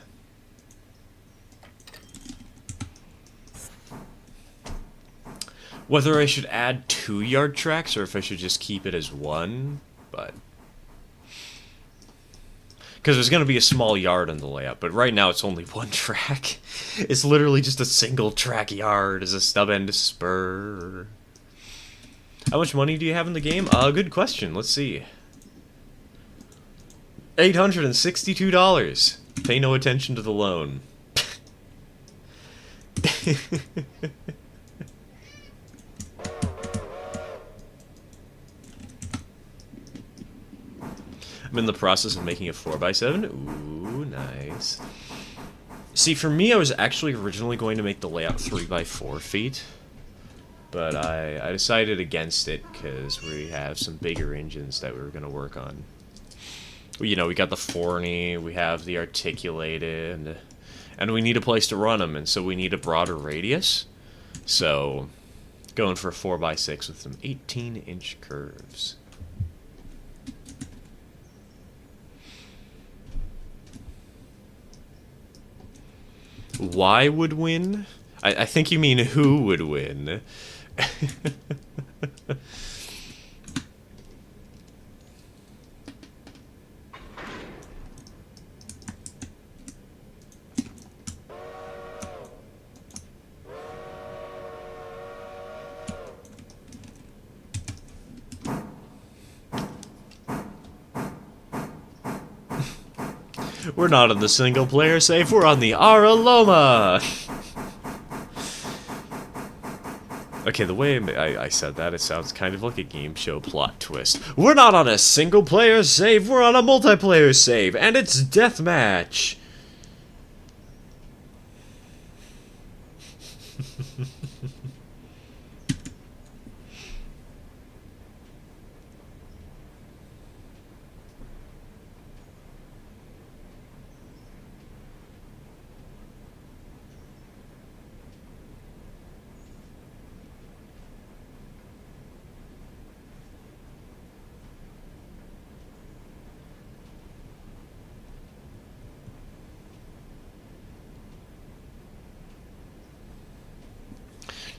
Whether I should add 2 yard tracks or if I should just keep it as 1, but... Because there's going to be a small yard in the layout, but right now it's only 1 track. It's literally just a single track yard as a stub end spur. How much money do you have in the game? Good question. Let's see. $862. Pay no attention to the loan. I'm in the process of making a 4x7. Ooh, nice. See, for me, I was actually originally going to make the layout 3x4 feet. But I decided against it because we have some bigger engines that we were going to work on. You know, we got the Forney, we have the Articulated, and we need a place to run them, and so we need a broader radius. So, going for a 4x6 with some 18-inch curves. Why would win? I think you mean who would win. We're not on the single player save, we're on the Araloma! Okay, the way I said that, it sounds kind of like a game show plot twist. We're not on a single player save, we're on a multiplayer save, and it's deathmatch!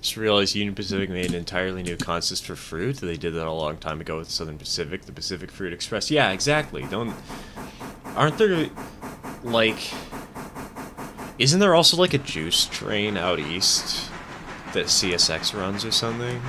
Just realized Union Pacific made an entirely new consist for fruit. They did that a long time ago with Southern Pacific, the Pacific Fruit Express. Yeah, exactly. Aren't there, like... Isn't there also, like, a juice train out east that CSX runs or something?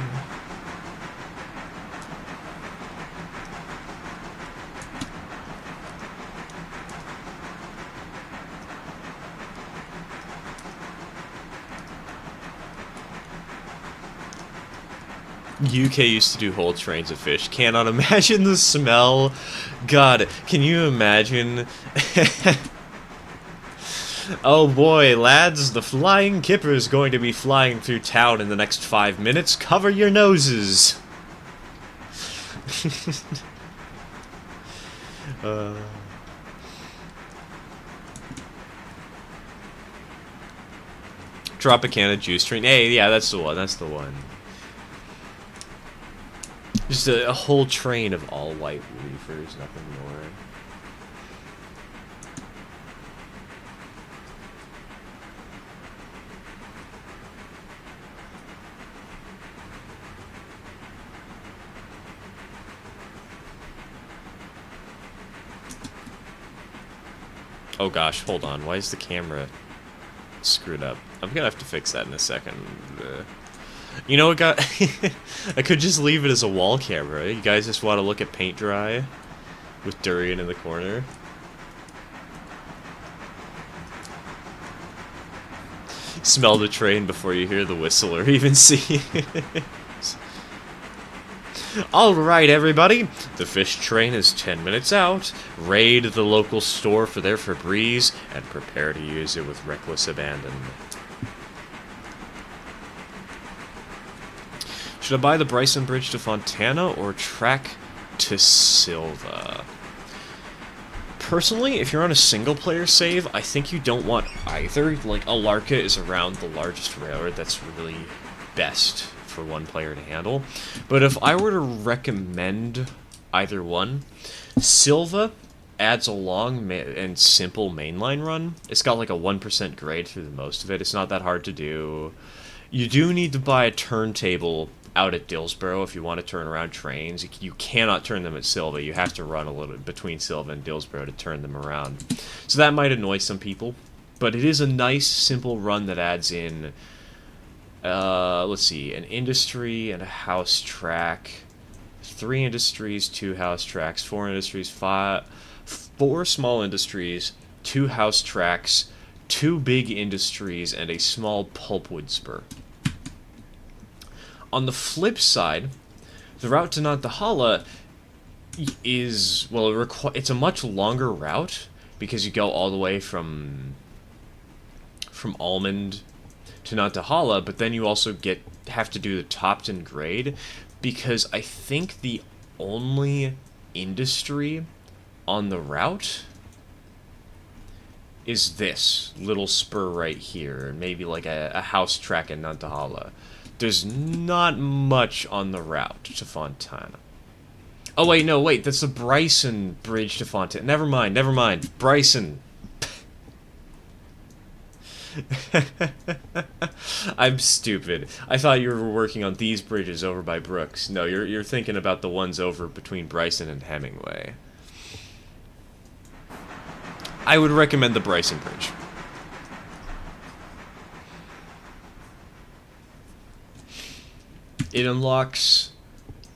UK used to do whole trains of fish. Cannot imagine the smell. God, can you imagine? Oh boy, lads, the flying kipper is going to be flying through town in the next 5 minutes. Cover your noses. Tropicana juice train. Hey, yeah, that's the one. That's the one. Just a whole train of all white reefers, nothing more. Oh gosh, hold on. Why is the camera screwed up? I'm gonna have to fix that in a second. You know what, guy? I could just leave it as a wall camera. You guys just want to look at paint dry with Durian in the corner. Smell the train before you hear the whistle or even see it. Alright, everybody. The fish train is 10 minutes out. Raid the local store for their Febreze and prepare to use it with reckless abandon. Should I buy the Bryson Bridge to Fontana or track to Silva? Personally, if you're on a single-player save, I think you don't want either. Like, Alarka is around the largest railroad that's really best for one player to handle. But if I were to recommend either one, Silva adds a long and simple mainline run. It's got like a 1% grade through the most of it. It's not that hard to do. You do need to buy a turntable out at Dillsborough if you want to turn around trains. You cannot turn them at Silva. You have to run a little between Silva and Dillsborough to turn them around. So that might annoy some people, but it is a nice, simple run that adds in, let's see, an industry and a house track, 3 industries, 2 house tracks, 4 industries, 4 small industries, 2 house tracks, 2 big industries, and a small pulpwood spur. On the flip side, the route to Nantahala is, well, it's a much longer route because you go all the way from Almond to Nantahala, but then you also have to do the Topton grade because I think the only industry on the route is this little spur right here, and maybe like a house track in Nantahala. There's not much on the route to Fontana. Oh, wait, no, wait, that's the Bryson Bridge to Fontana. Never mind. Bryson. I'm stupid. I thought you were working on these bridges over by Brooks. No, you're thinking about the ones over between Bryson and Hemingway. I would recommend the Bryson Bridge. It unlocks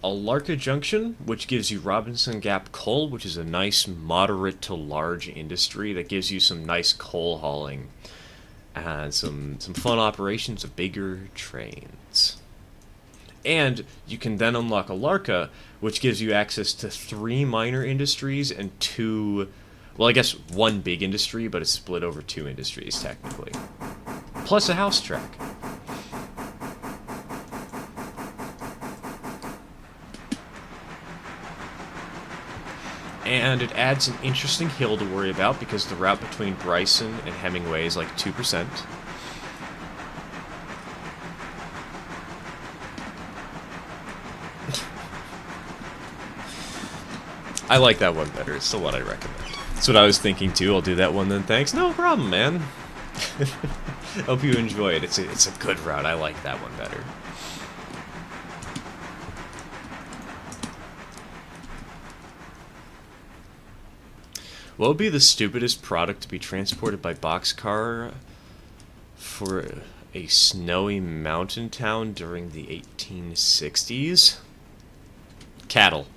Alarka Junction, which gives you Robinson Gap Coal, which is a nice moderate to large industry that gives you some nice coal hauling and some fun operations of bigger trains. And you can then unlock Alarka, which gives you access to 3 minor industries and 2, well, I guess 1 big industry, but it's split over 2 industries technically, plus a house track. And it adds an interesting hill to worry about because the route between Bryson and Hemingway is like 2%. I like that one better. It's the one I recommend. That's what I was thinking too. I'll do that one then. Thanks. No problem, man. Hope you enjoy it. It's a good route. I like that one better. What would be the stupidest product to be transported by boxcar for a snowy mountain town during the 1860s? Cattle.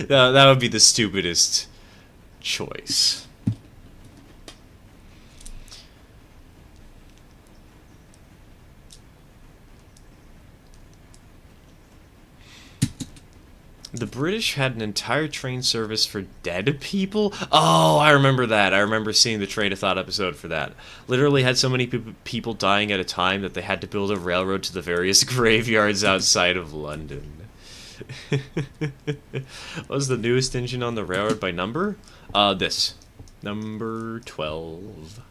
That would be the stupidest choice. The British had an entire train service for dead people? Oh, I remember that. I remember seeing the Train of Thought episode for that. Literally had so many people dying at a time that they had to build a railroad to the various graveyards outside of London. What was the newest engine on the railroad by number? This. Number 12.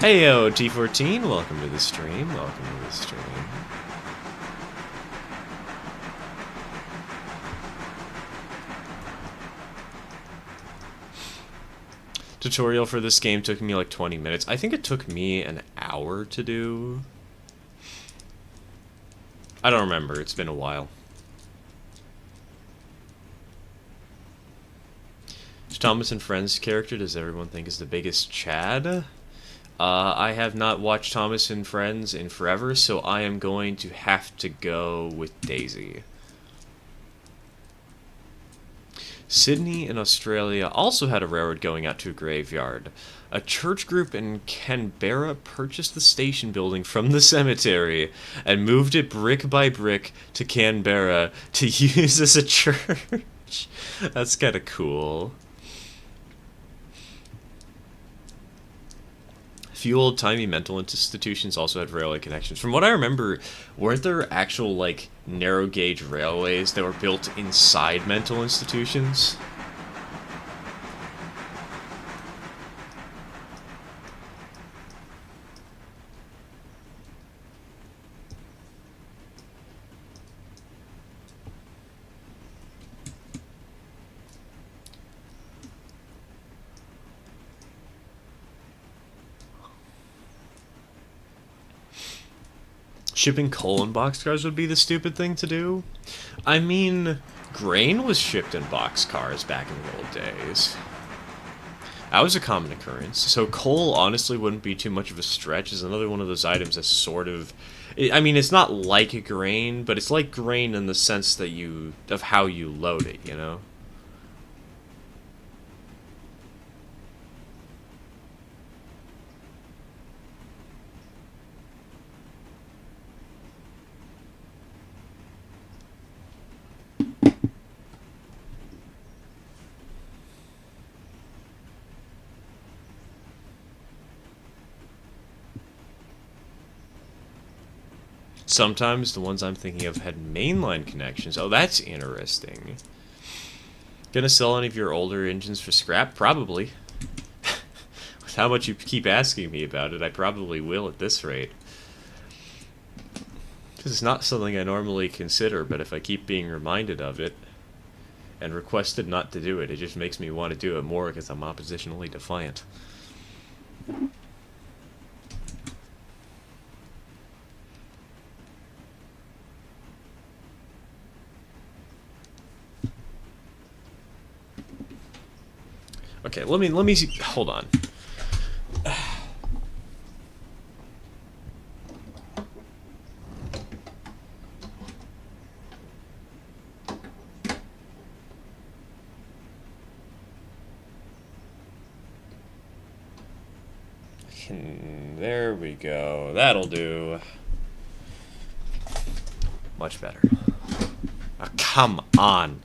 Heyo, T14, welcome to the stream, Tutorial for this game took me like 20 minutes. I think it took me an hour to do. I don't remember. It's been a while. Thomas and Friends character does everyone think is the biggest Chad? I have not watched Thomas and Friends in forever, so I am going to have to go with Daisy. Sydney in Australia also had a railroad going out to a graveyard. A church group in Canberra purchased the station building from the cemetery and moved it brick by brick to Canberra to use as a church. That's kind of cool. Few old-timey mental institutions also had railway connections. From what I remember, weren't there actual, like, narrow-gauge railways that were built inside mental institutions? Shipping coal in boxcars would be the stupid thing to do. I mean, grain was shipped in boxcars back in the old days. That was a common occurrence. So coal honestly wouldn't be too much of a stretch. It's another one of those items that's sort of... I mean, it's not like a grain, but it's like grain in the sense that of how you load it, you know? Sometimes the ones I'm thinking of had mainline connections. Oh, that's interesting. Gonna sell any of your older engines for scrap? Probably. With how much you keep asking me about it, I probably will at this rate. Because it's not something I normally consider, but if I keep being reminded of it and requested not to do it, it just makes me want to do it more because I'm oppositionally defiant. Okay, let me see. Hold on. There we go. That'll do. Much better. Oh, come on.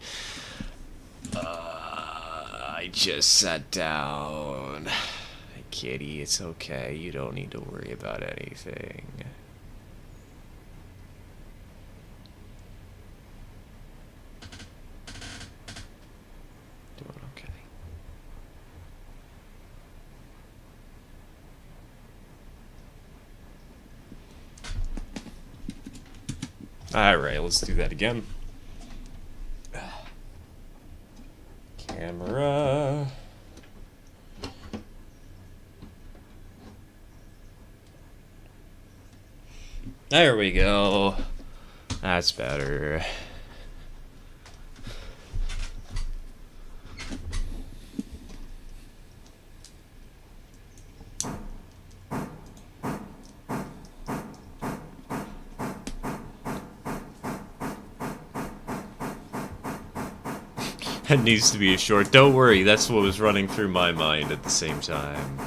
I just sat down. Hey, kitty, it's okay. You don't need to worry about anything. Doing okay. Alright, let's do that again. Camera. There we go. That's better. That needs to be a short. Don't worry, that's what was running through my mind at the same time.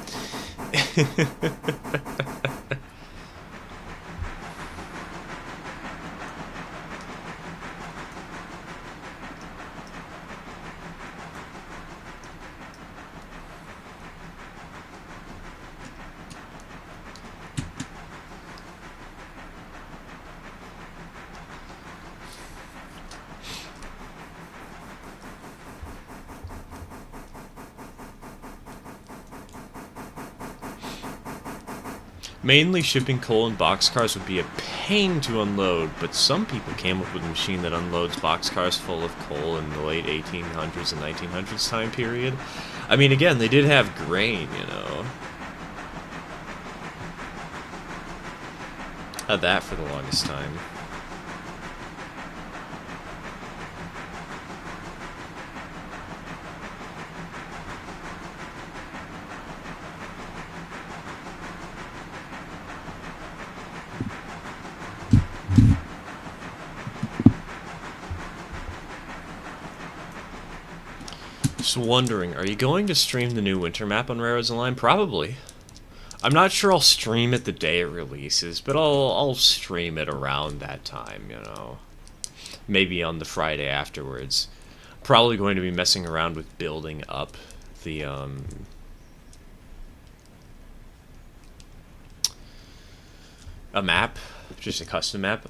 Mainly shipping coal in boxcars would be a pain to unload, but some people came up with a machine that unloads boxcars full of coal in the late 1800s and 1900s time period. I mean, again, they did have grain, you know. Had that for the longest time. Just wondering, are you going to stream the new winter map on Railroads Online? Probably. I'm not sure I'll stream it the day it releases, but I'll stream it around that time, you know. Maybe on the Friday afterwards. Probably going to be messing around with building up the a map, just a custom map.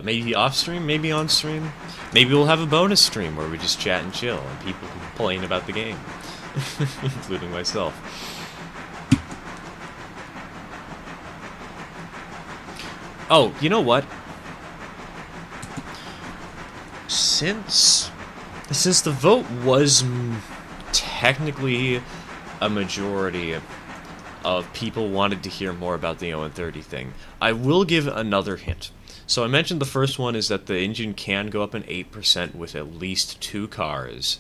Maybe off stream, maybe on stream. Maybe we'll have a bonus stream where we just chat and chill and people complain about the game, including myself. Oh, you know what? Since the vote was technically a majority of people wanted to hear more about the 0-30 thing, I will give another hint. So I mentioned the first one is that the engine can go up in 8% with at least 2 cars.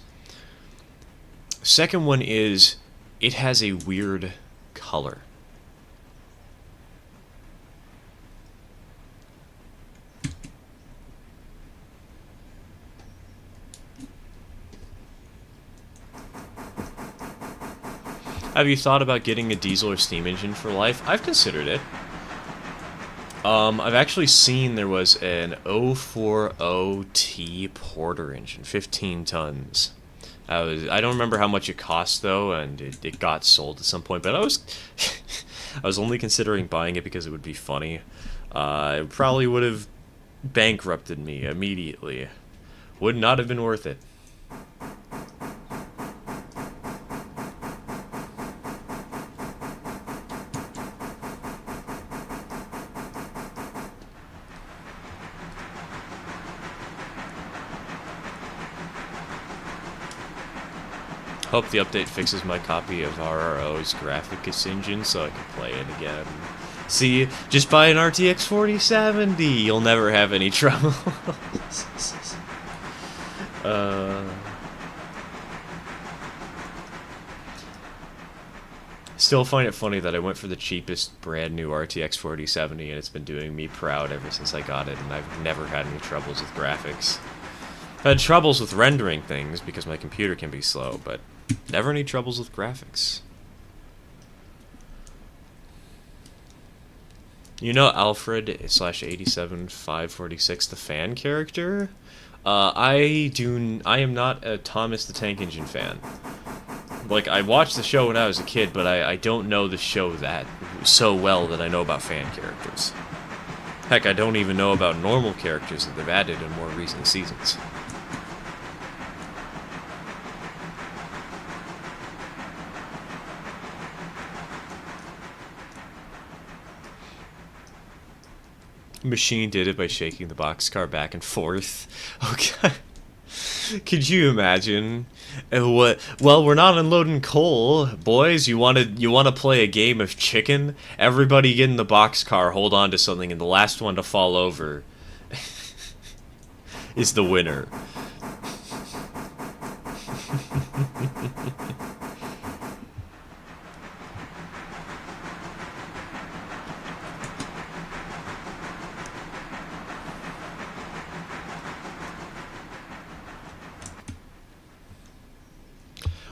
Second one is it has a weird color. Have you thought about getting a diesel or steam engine for life? I've considered it. I've actually seen there was an 040T Porter engine, 15 tons. I don't remember how much it cost though, and it got sold at some point. But I was I was only considering buying it because it would be funny. It probably would have bankrupted me immediately. Would not have been worth it. Hope the update fixes my copy of RRO's graphics engine so I can play it again. See, just buy an RTX 4070, you'll never have any trouble. Still find it funny that I went for the cheapest brand new RTX 4070 and it's been doing me proud ever since I got it, and I've never had any troubles with graphics. I've had troubles with rendering things because my computer can be slow, but never any troubles with graphics. You know Alfred/87546, the fan character? I am not a Thomas the Tank Engine fan. Like, I watched the show when I was a kid, but I don't know the show that so well that I know about fan characters. Heck, I don't even know about normal characters that they've added in more recent seasons. Machine did it by shaking the boxcar back and forth. Okay. Could you imagine? What? Well, we're not unloading coal, boys. You want to play a game of chicken? Everybody get in the boxcar, hold on to something, and the last one to fall over is the winner.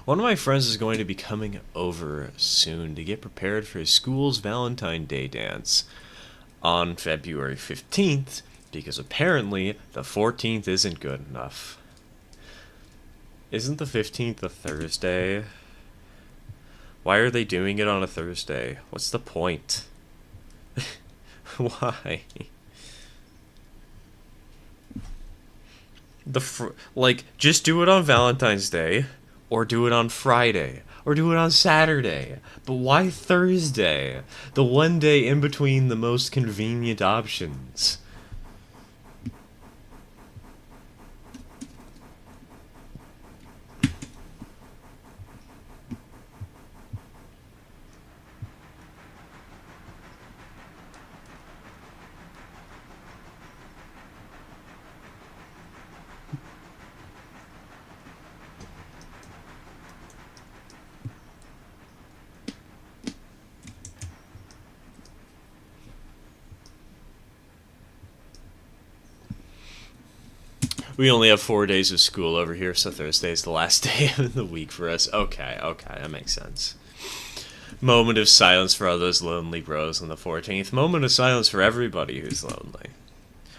One of my friends is going to be coming over soon to get prepared for his school's Valentine's Day dance on February 15th, because apparently the 14th isn't good enough. Isn't the 15th a Thursday? Why are they doing it on a Thursday? What's the point? Why? Just do it on Valentine's Day. Or do it on Friday. Or do it on Saturday. But why Thursday? The one day in between the most convenient options. We only have 4 days of school over here, so Thursday is the last day of the week for us. Okay, that makes sense. Moment of silence for all those lonely bros on the 14th. Moment of silence for everybody who's lonely.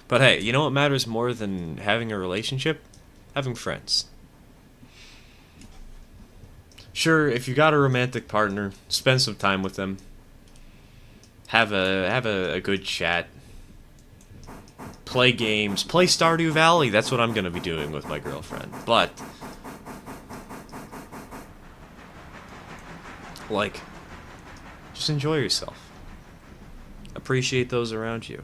But hey, you know what matters more than having a relationship? Having friends. Sure, if you got a romantic partner, spend some time with them. Have a good chat. Play games. Play Stardew Valley. That's what I'm going to be doing with my girlfriend. But, like, just enjoy yourself. Appreciate those around you.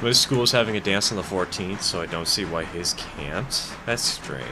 My school's having a dance on the 14th, so I don't see why his can't. That's strange.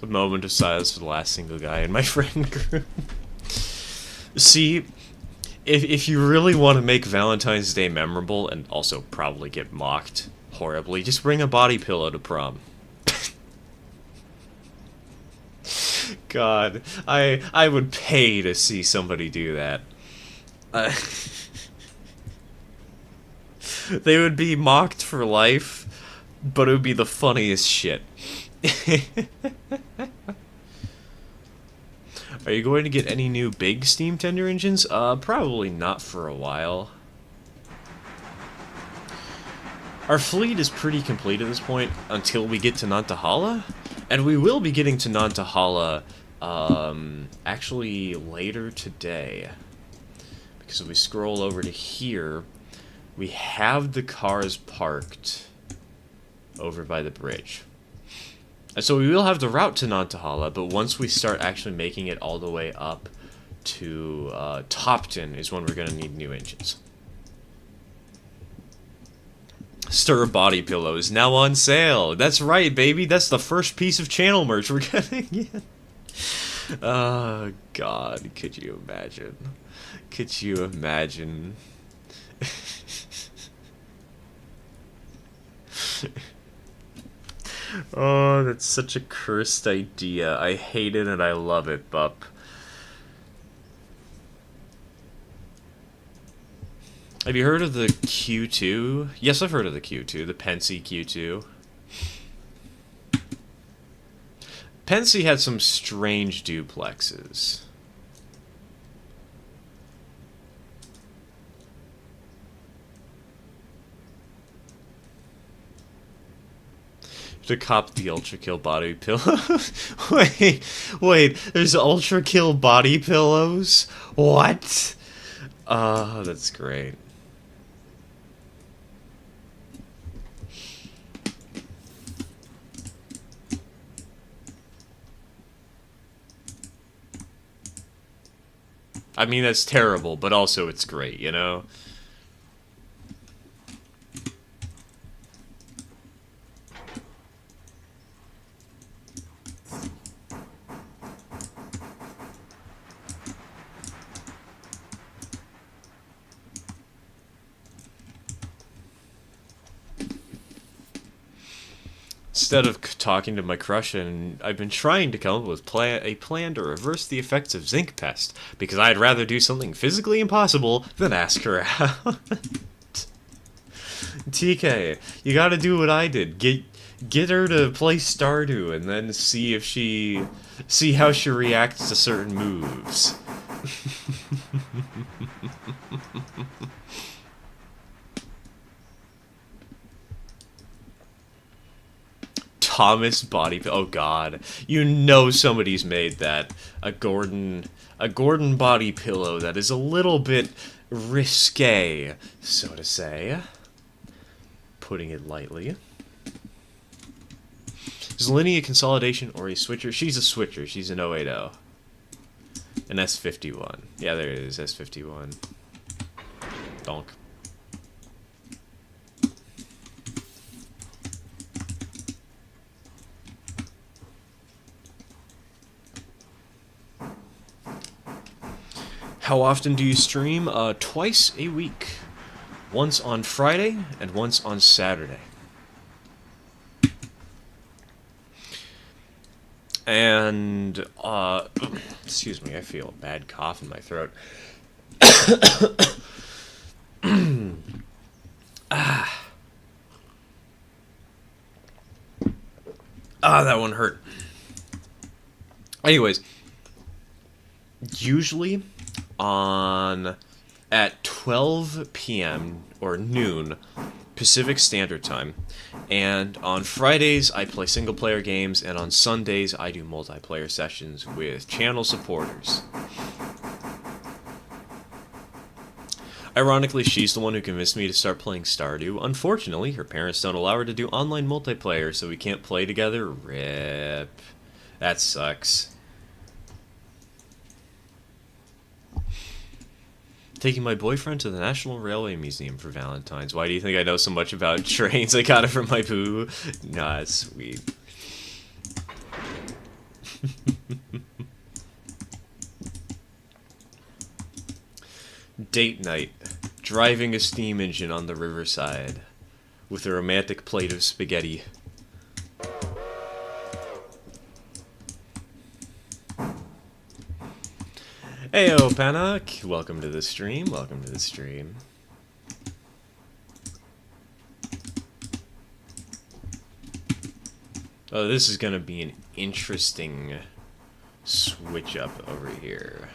A moment of silence for the last single guy in my friend group. See, if you really want to make Valentine's Day memorable and also probably get mocked horribly, just bring a body pillow to prom. God, I would pay to see somebody do that. They would be mocked for life, but it would be the funniest shit. Are you going to get any new big steam tender engines? Probably not for a while. Our fleet is pretty complete at this point until we get to Nantahala, and we will be getting to Nantahala actually later today. Because if we scroll over to here, we have the cars parked over by the bridge. And so we will have the route to Nantahala, but once we start actually making it all the way up to Topton is when we're going to need new engines. Stir Body Pillow is now on sale. That's right, baby. That's the first piece of channel merch we're going to get. Oh, God. Could you imagine? Could you imagine? Oh, that's such a cursed idea. I hate it and I love it, Bup. Have you heard of the Q2? Yes, I've heard of the Q2, the Pensy Q2. Pensy had some strange duplexes. To cop the Ultra Kill body pillow. wait, there's Ultra Kill body pillows? What? Oh, that's great. I mean, that's terrible, but also it's great, you know? instead of talking to my crush, and I've been trying to come up with a plan to reverse the effects of zinc pest, because I'd rather do something physically impossible than ask her out. TK, you gotta do what I did. Get her to play Stardew, and then see how she reacts to certain moves. Thomas body. Oh God, you know somebody's made that a Gordon body pillow that is a little bit risque, so to say. Putting it lightly. Is Linny a consolidation or a switcher? She's a switcher. She's an 080. An S51. Yeah, there it is. S51. Donk. How often do you stream? Twice a week. Once on Friday and once on Saturday. And, excuse me, I feel a bad cough in my throat. That one hurt. Anyways, usually at 12 p.m. or noon Pacific Standard Time, and on Fridays I play single player games, and on Sundays I do multiplayer sessions with channel supporters. Ironically, she's the one who convinced me to start playing Stardew. Unfortunately, her parents don't allow her to do online multiplayer, so we can't play together. RIP. That sucks. Taking my boyfriend to the National Railway Museum for Valentine's. Why do you think I know so much about trains? I got it from my boo. Nah, it's sweet. Date night. Driving a steam engine on the riverside. With a romantic plate of spaghetti. Heyo, Panak! Welcome to the stream. Welcome to the stream. Oh, this is gonna be an interesting switch up over here.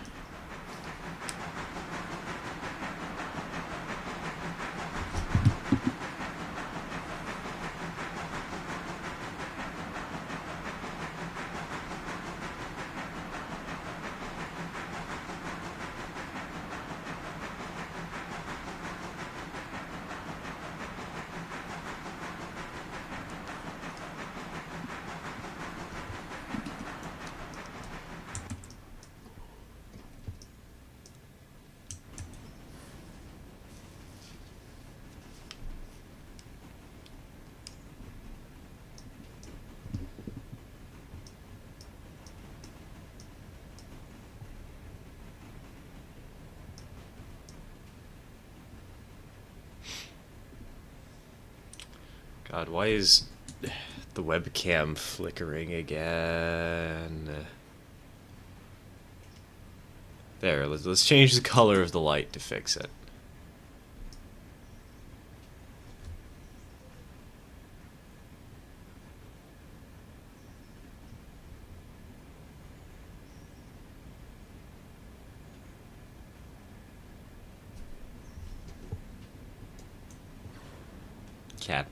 God, why is the webcam flickering again? There, let's change the color of the light to fix it. Cat.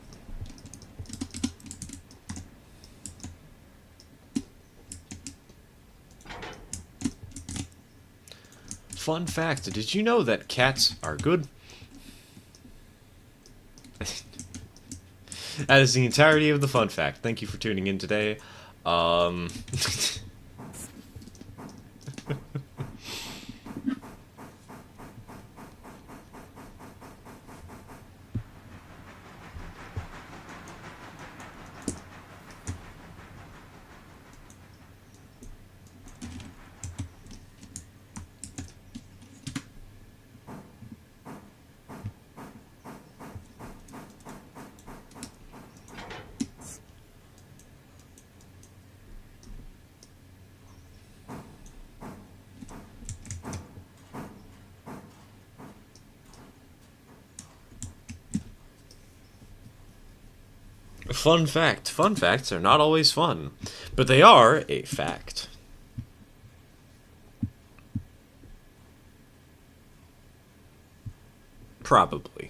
Fun fact, did you know that cats are good? That is the entirety of the fun fact. Thank you for tuning in today. Fun fact. Fun facts are not always fun, but they are a fact. Probably.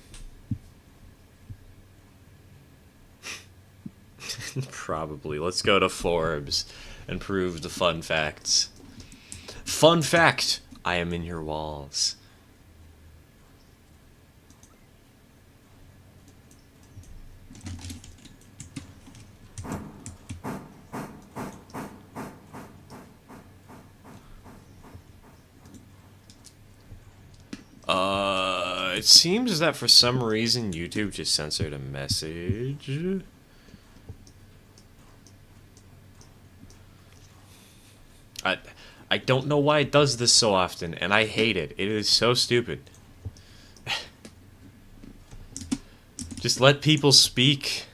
Probably. Let's go to Forbes and prove the fun facts. Fun fact! I am in your walls. It seems that for some reason YouTube just censored a message. I don't know why it does this so often, and I hate it. It is so stupid. Just let people speak.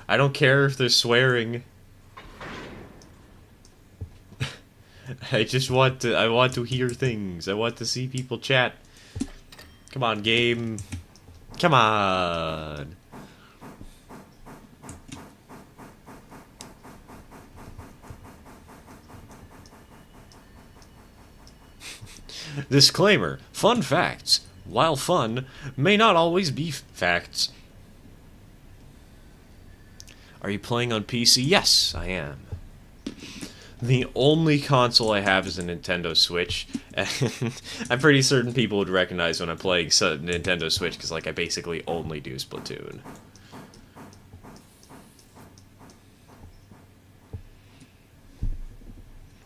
I don't care if they're swearing. I want to hear things. I want to see people chat. Come on, game. Come on. Disclaimer. Fun facts, while fun, may not always be facts. Are you playing on PC? Yes, I am. The only console I have is a Nintendo Switch, and I'm pretty certain people would recognize when I'm playing Nintendo Switch, because like I basically only do Splatoon.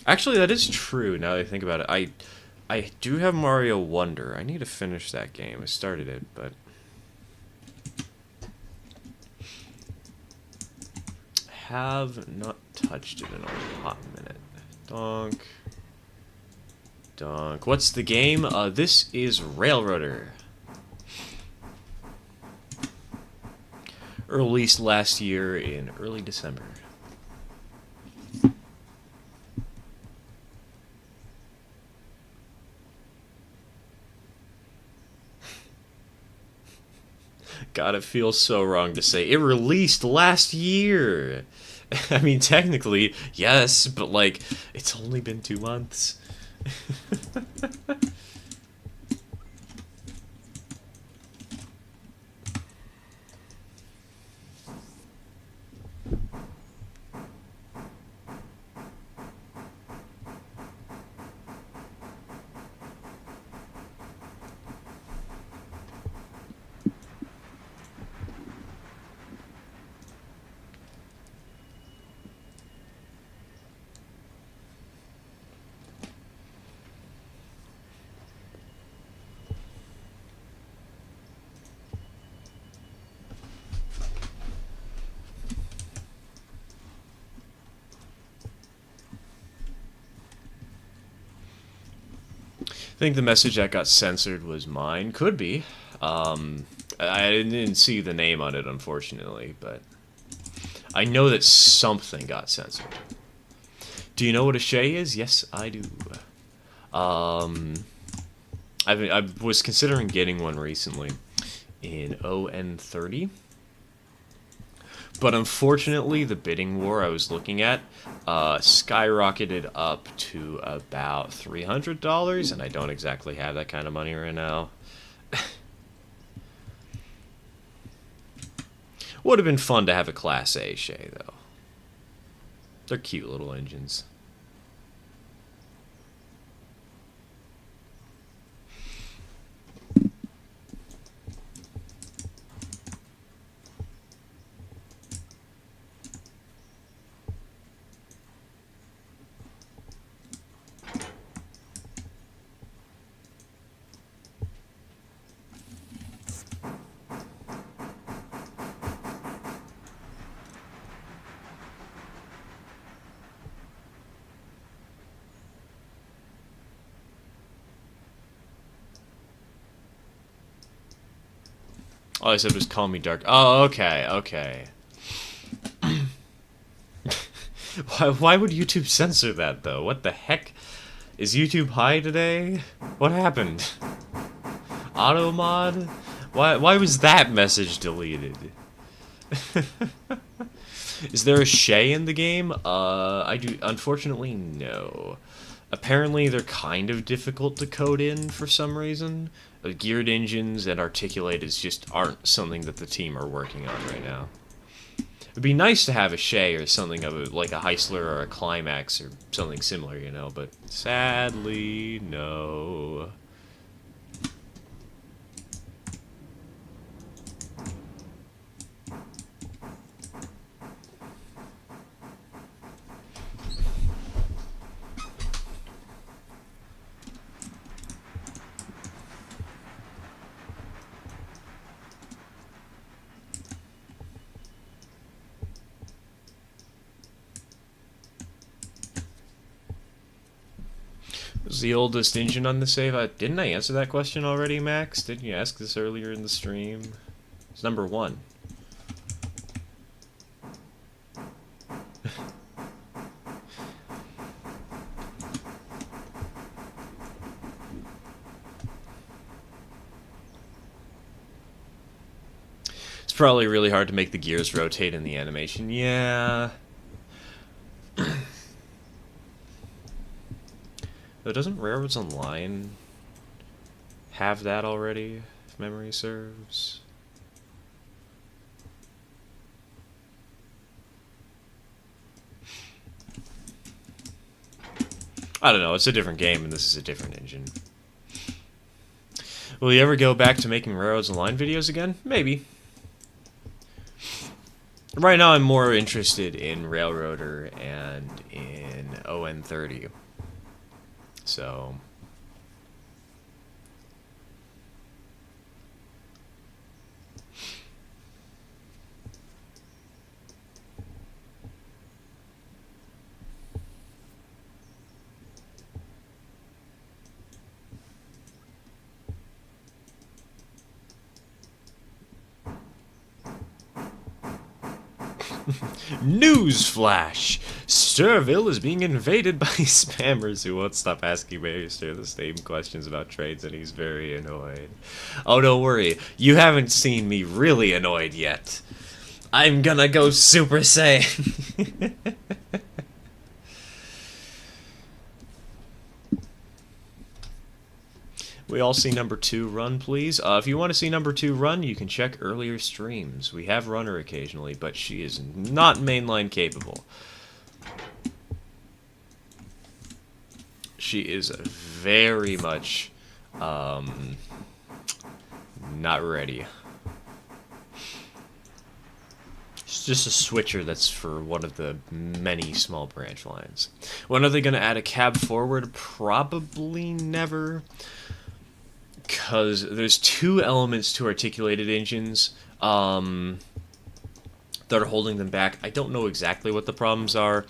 Actually, that is true, now that I think about it. I do have Mario Wonder. I need to finish that game. I started it, but have not touched it in a hot minute. Donk. Donk. What's the game? This is Railroader. Released last year in early December. God, it feels so wrong to say. It released last year! I mean, technically, yes, but, like, it's only been 2 months. I think the message that got censored was mine. Could be. I didn't see the name on it, unfortunately, but I know that something got censored. Do you know what a Shay is? Yes, I do. I was considering getting one recently in ON30. But unfortunately, the bidding war I was looking at skyrocketed up to about $300, and I don't exactly have that kind of money right now. Would have been fun to have a Class A Shay, though. They're cute little engines. All I said was call me dark. Oh, okay, okay. Why would YouTube censor that, though? What the heck? Is YouTube high today? What happened? Auto mod? Why was that message deleted? Is there a Shay in the game? I do. Unfortunately, no. Apparently, they're kind of difficult to code in for some reason. Geared engines and articulators just aren't something that the team are working on right now. It'd be nice to have a Shay or something of like a Heisler or a Climax or something similar, you know, but sadly, no. Was the oldest engine on the save? Didn't I answer that question already, Max? Didn't you ask this earlier in the stream? It's number 1. It's probably really hard to make the gears rotate in the animation. Yeah. Though doesn't Railroads Online have that already, if memory serves? I don't know, it's a different game and this is a different engine. Will you ever go back to making Railroads Online videos again? Maybe. Right now I'm more interested in Railroader and in ON30. So... Newsflash! Sturville is being invaded by spammers who won't stop asking Maester the same questions about trades, and he's very annoyed. Oh, don't worry. You haven't seen me really annoyed yet. I'm gonna go Super Saiyan. We all see number 2 run, please. If you want to see number 2 run, you can check earlier streams. We have run her occasionally, but she is not mainline capable. She is very much not ready. She's just a switcher that's for one of the many small branch lines. When are they going to add a cab forward? Probably never. Because there's 2 elements to articulated engines that are holding them back. I don't know exactly what the problems are,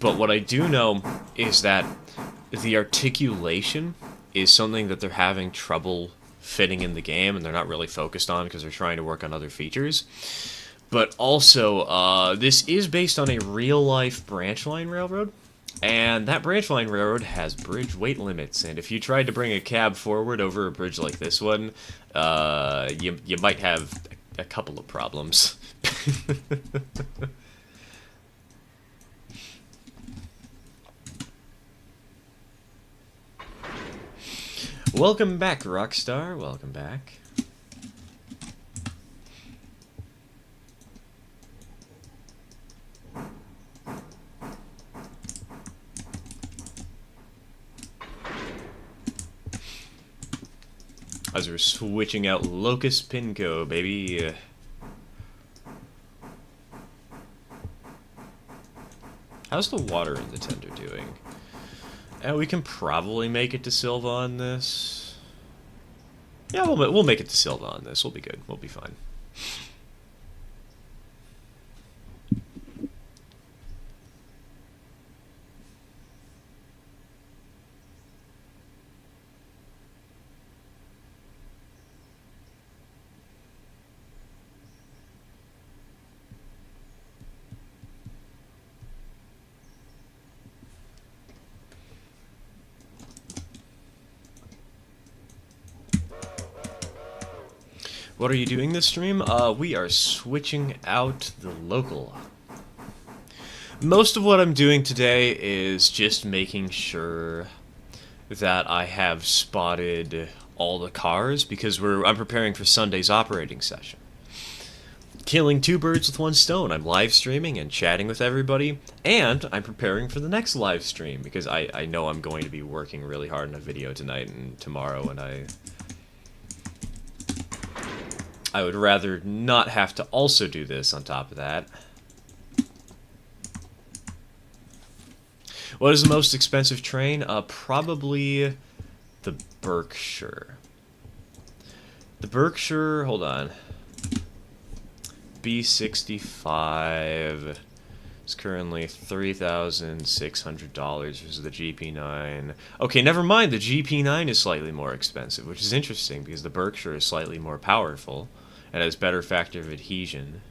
but what I do know is that the articulation is something that they're having trouble fitting in the game, and they're not really focused on because they're trying to work on other features. But also, this is based on a real-life branch line railroad. And that branch line railroad has bridge weight limits, and if you tried to bring a cab forward over a bridge like this one, you might have a couple of problems. Welcome back, Rockstar. Welcome back. As we're switching out Locust Pinco, baby. How's the water in the tender doing? We can probably make it to Silva on this. Yeah, we'll make it to Silva on this. We'll be good. We'll be fine. What are you doing this stream? We are switching out the local. Most of what I'm doing today is just making sure that I have spotted all the cars, because I'm preparing for Sunday's operating session. Killing two birds with one stone. I'm live streaming and chatting with everybody, and I'm preparing for the next live stream, because I know I'm going to be working really hard on a video tonight and tomorrow, and I would rather not have to also do this on top of that. What is the most expensive train? Probably the Berkshire. The Berkshire, hold on. B65 is currently $3,600 versus the GP9. Okay, never mind, the GP9 is slightly more expensive, which is interesting because the Berkshire is slightly more powerful and has better factor of adhesion.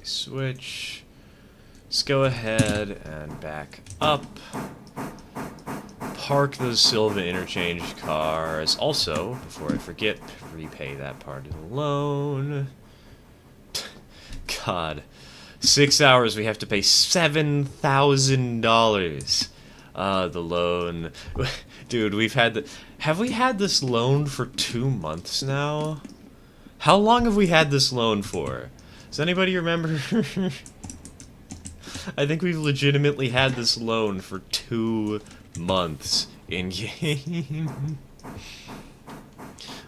Switch. Let's go ahead and back up. Park those Silva interchange cars. Also, before I forget, repay that part of the loan. God. 6 hours, we have to pay $7,000. The loan. Dude, have we had this loan for 2 months now? How long have we had this loan for? Does anybody remember? I think we've legitimately had this loan for 2 months in-game.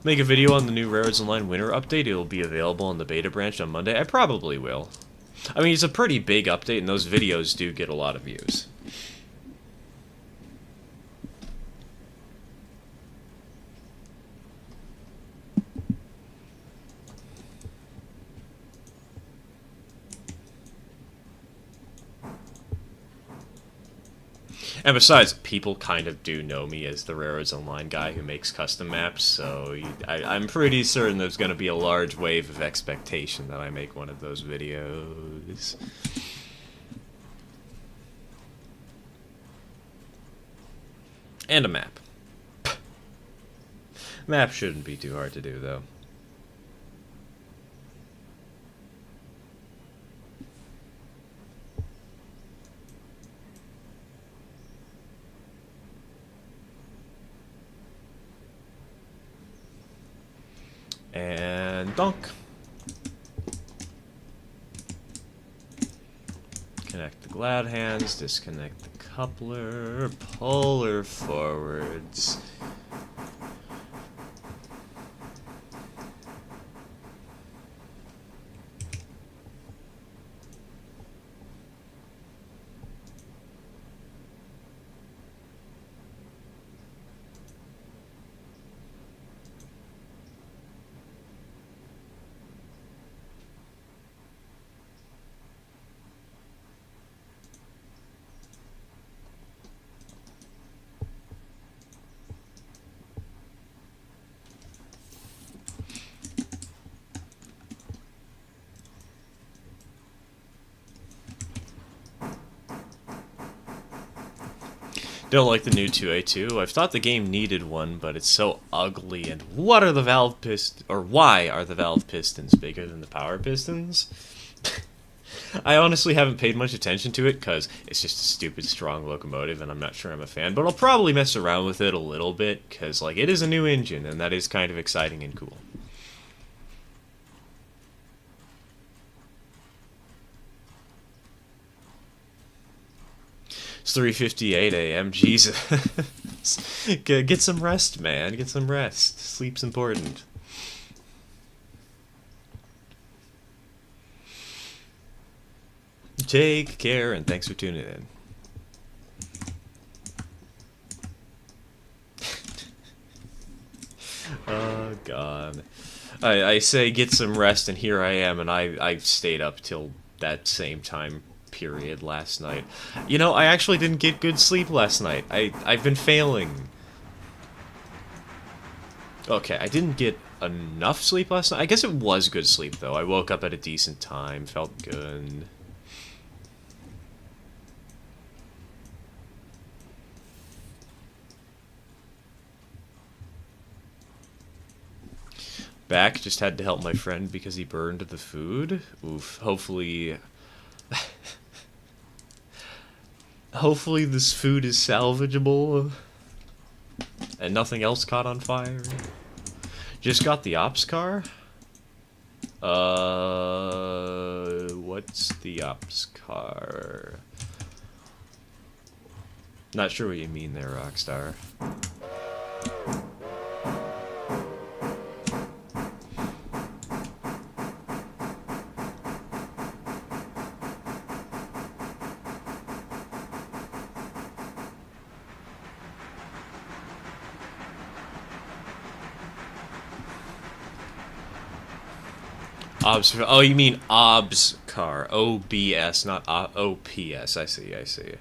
Make a video on the new Railroads Online winter update. It'll be available on the beta branch on Monday. I probably will. I mean, it's a pretty big update, and those videos do get a lot of views. And besides, people kind of do know me as the Railroads Online guy who makes custom maps, so I'm pretty certain there's going to be a large wave of expectation that I make one of those videos. And a map. Map shouldn't be too hard to do, though. And donk. Connect the glad hands, disconnect the coupler, puller forwards. Don't like the new 2A2. I've thought the game needed one, but it's so ugly. And what are the valve pistons, or why are the valve pistons bigger than the power pistons? I honestly haven't paid much attention to it because it's just a stupid strong locomotive, and I'm not sure I'm a fan. But I'll probably mess around with it a little bit because, like, it is a new engine, and that is kind of exciting and cool. It's 3:58 a.m. Jesus. Get some rest, man. Get some rest. Sleep's important. Take care, and thanks for tuning in. Oh, God. I say get some rest, and here I am, and I stayed up till that same time period last night. You know, I actually didn't get good sleep last night. I've been failing. Okay, I didn't get enough sleep last night. I guess it was good sleep, though. I woke up at a decent time, felt good. Back, just had to help my friend because he burned the food. Oof, hopefully... hopefully this food is salvageable. And nothing else caught on fire. Just got the ops car? What's the ops car? Not sure what you mean there, Rockstar. Oh, you mean OBS car. OBS, not OPS. I see, I see.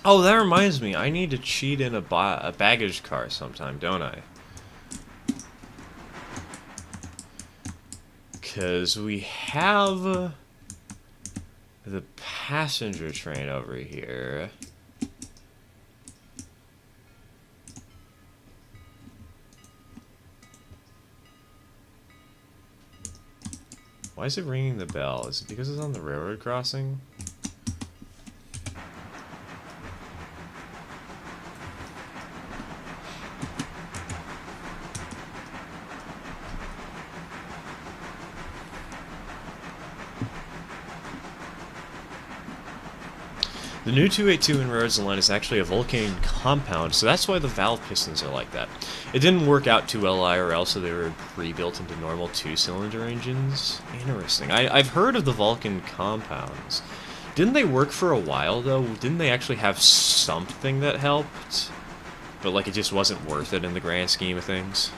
Oh, that reminds me. I need to cheat in a baggage car sometime, don't I? Because we have the passenger train over here. Why is it ringing the bell? Is it because it's on the railroad crossing? The new 282 in Roads line is actually a Vulcan compound, so that's why the valve pistons are like that. It didn't work out too well IRL, so they were pre-built into normal two-cylinder engines. Interesting. I've heard of the Vulcan compounds. Didn't they work for a while, though? Didn't they actually have something that helped? But, like, it just wasn't worth it in the grand scheme of things?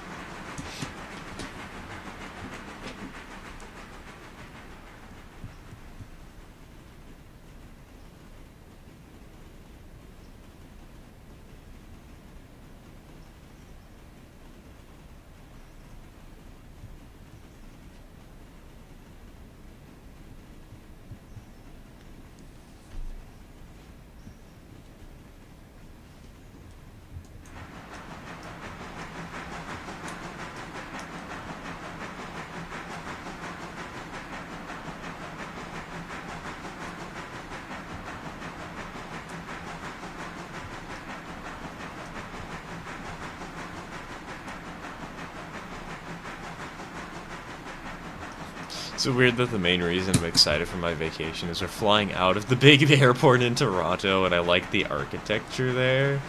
It's so weird that the main reason I'm excited for my vacation is we're flying out of the big airport in Toronto, and I like the architecture there.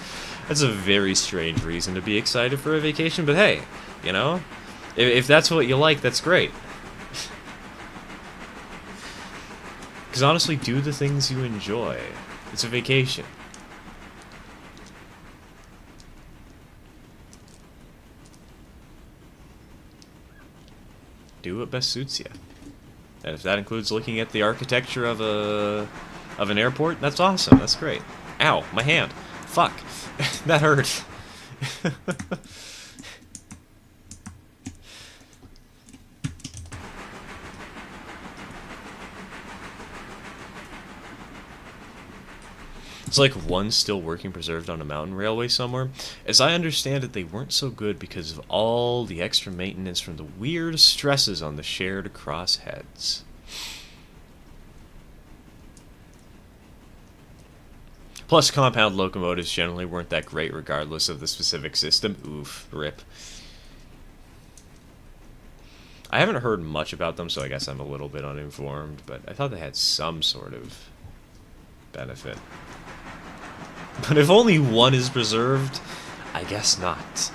That's a very strange reason to be excited for a vacation, but hey, you know, if that's what you like, that's great. Because honestly, do the things you enjoy. It's a vacation. Do what best suits you. And if that includes looking at the architecture of an airport, that's awesome. That's great. Ow, my hand. Fuck. That hurt. It's like one still working preserved on a mountain railway somewhere. As I understand it, they weren't so good because of all the extra maintenance from the weird stresses on the shared crossheads. Plus, compound locomotives generally weren't that great regardless of the specific system. Oof, rip. I haven't heard much about them, so I guess I'm a little bit uninformed, but I thought they had some sort of benefit. But if only one is preserved, I guess not.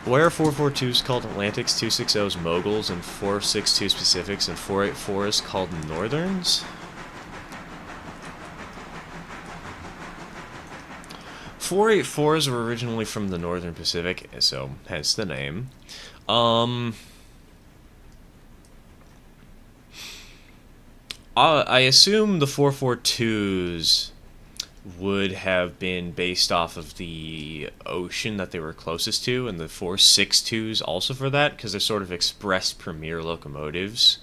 Why are 442s called Atlantics, 260s Moguls, and 462 Pacifics, and 484s called Northerns? 484s were originally from the Northern Pacific, so hence the name. I assume the 442s would have been based off of the ocean that they were closest to, and the 462s also for that, because they're sort of express premier locomotives.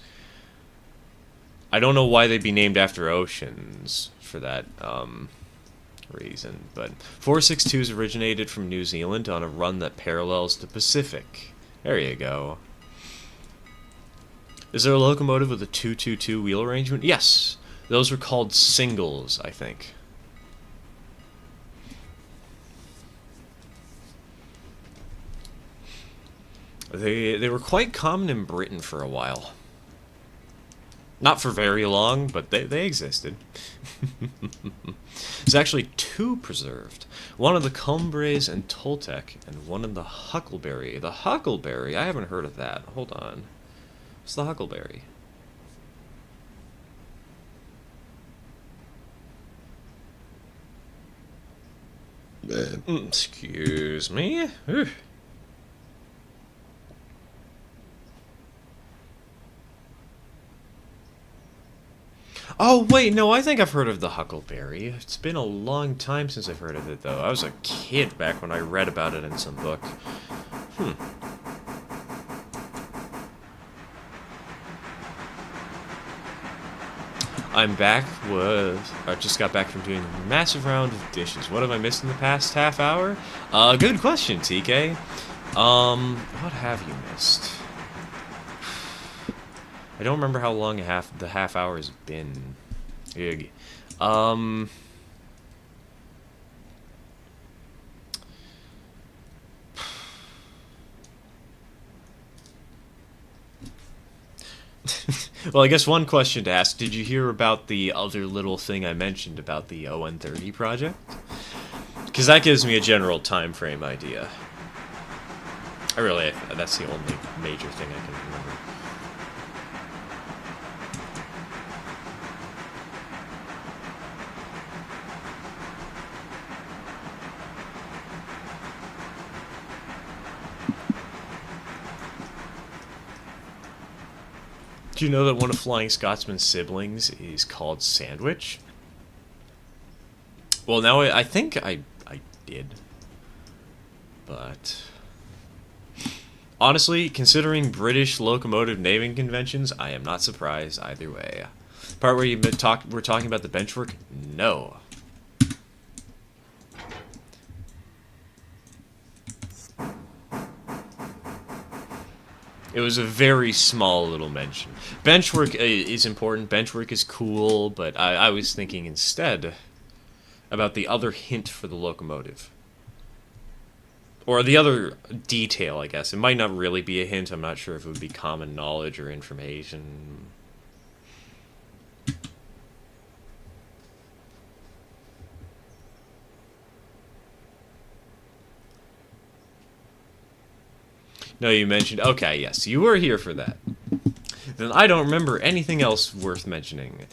I don't know why they'd be named after oceans for that reason, but 462s originated from New Zealand on a run that parallels the Pacific. There you go. Is there a locomotive with a 222 wheel arrangement? Yes. Those were called singles, I think. They were quite common in Britain for a while. Not for very long, but they existed. There's actually two preserved. One in the Cumbres and Toltec, and one in the Huckleberry. The Huckleberry? I haven't heard of that. Hold on. What's the Huckleberry? Excuse me. Ooh. Oh, wait, no, I think I've heard of the Huckleberry. It's been a long time since I've heard of it, though. I was a kid back when I read about it in some book. I'm back I just got back from doing a massive round of dishes. What have I missed in the past half hour? Good question, TK. What have you missed? I don't remember how long the half hour has been. Ugh. Well, I guess one question to ask, did you hear about the other little thing I mentioned about the ON30 project? Because that gives me a general time frame idea. That's the only major thing I can remember. Do you know that one of Flying Scotsman's siblings is called Sandwich? Well, now I think I did. But honestly, considering British locomotive naming conventions, I am not surprised either way. Part where we're talking about the benchwork? No. It was a very small little mention. Benchwork is important, benchwork is cool, but I was thinking instead about the other hint for the locomotive. Or the other detail, I guess. It might not really be a hint, I'm not sure if it would be common knowledge or information. No, you mentioned... Okay, yes, you were here for that. Then I don't remember anything else worth mentioning.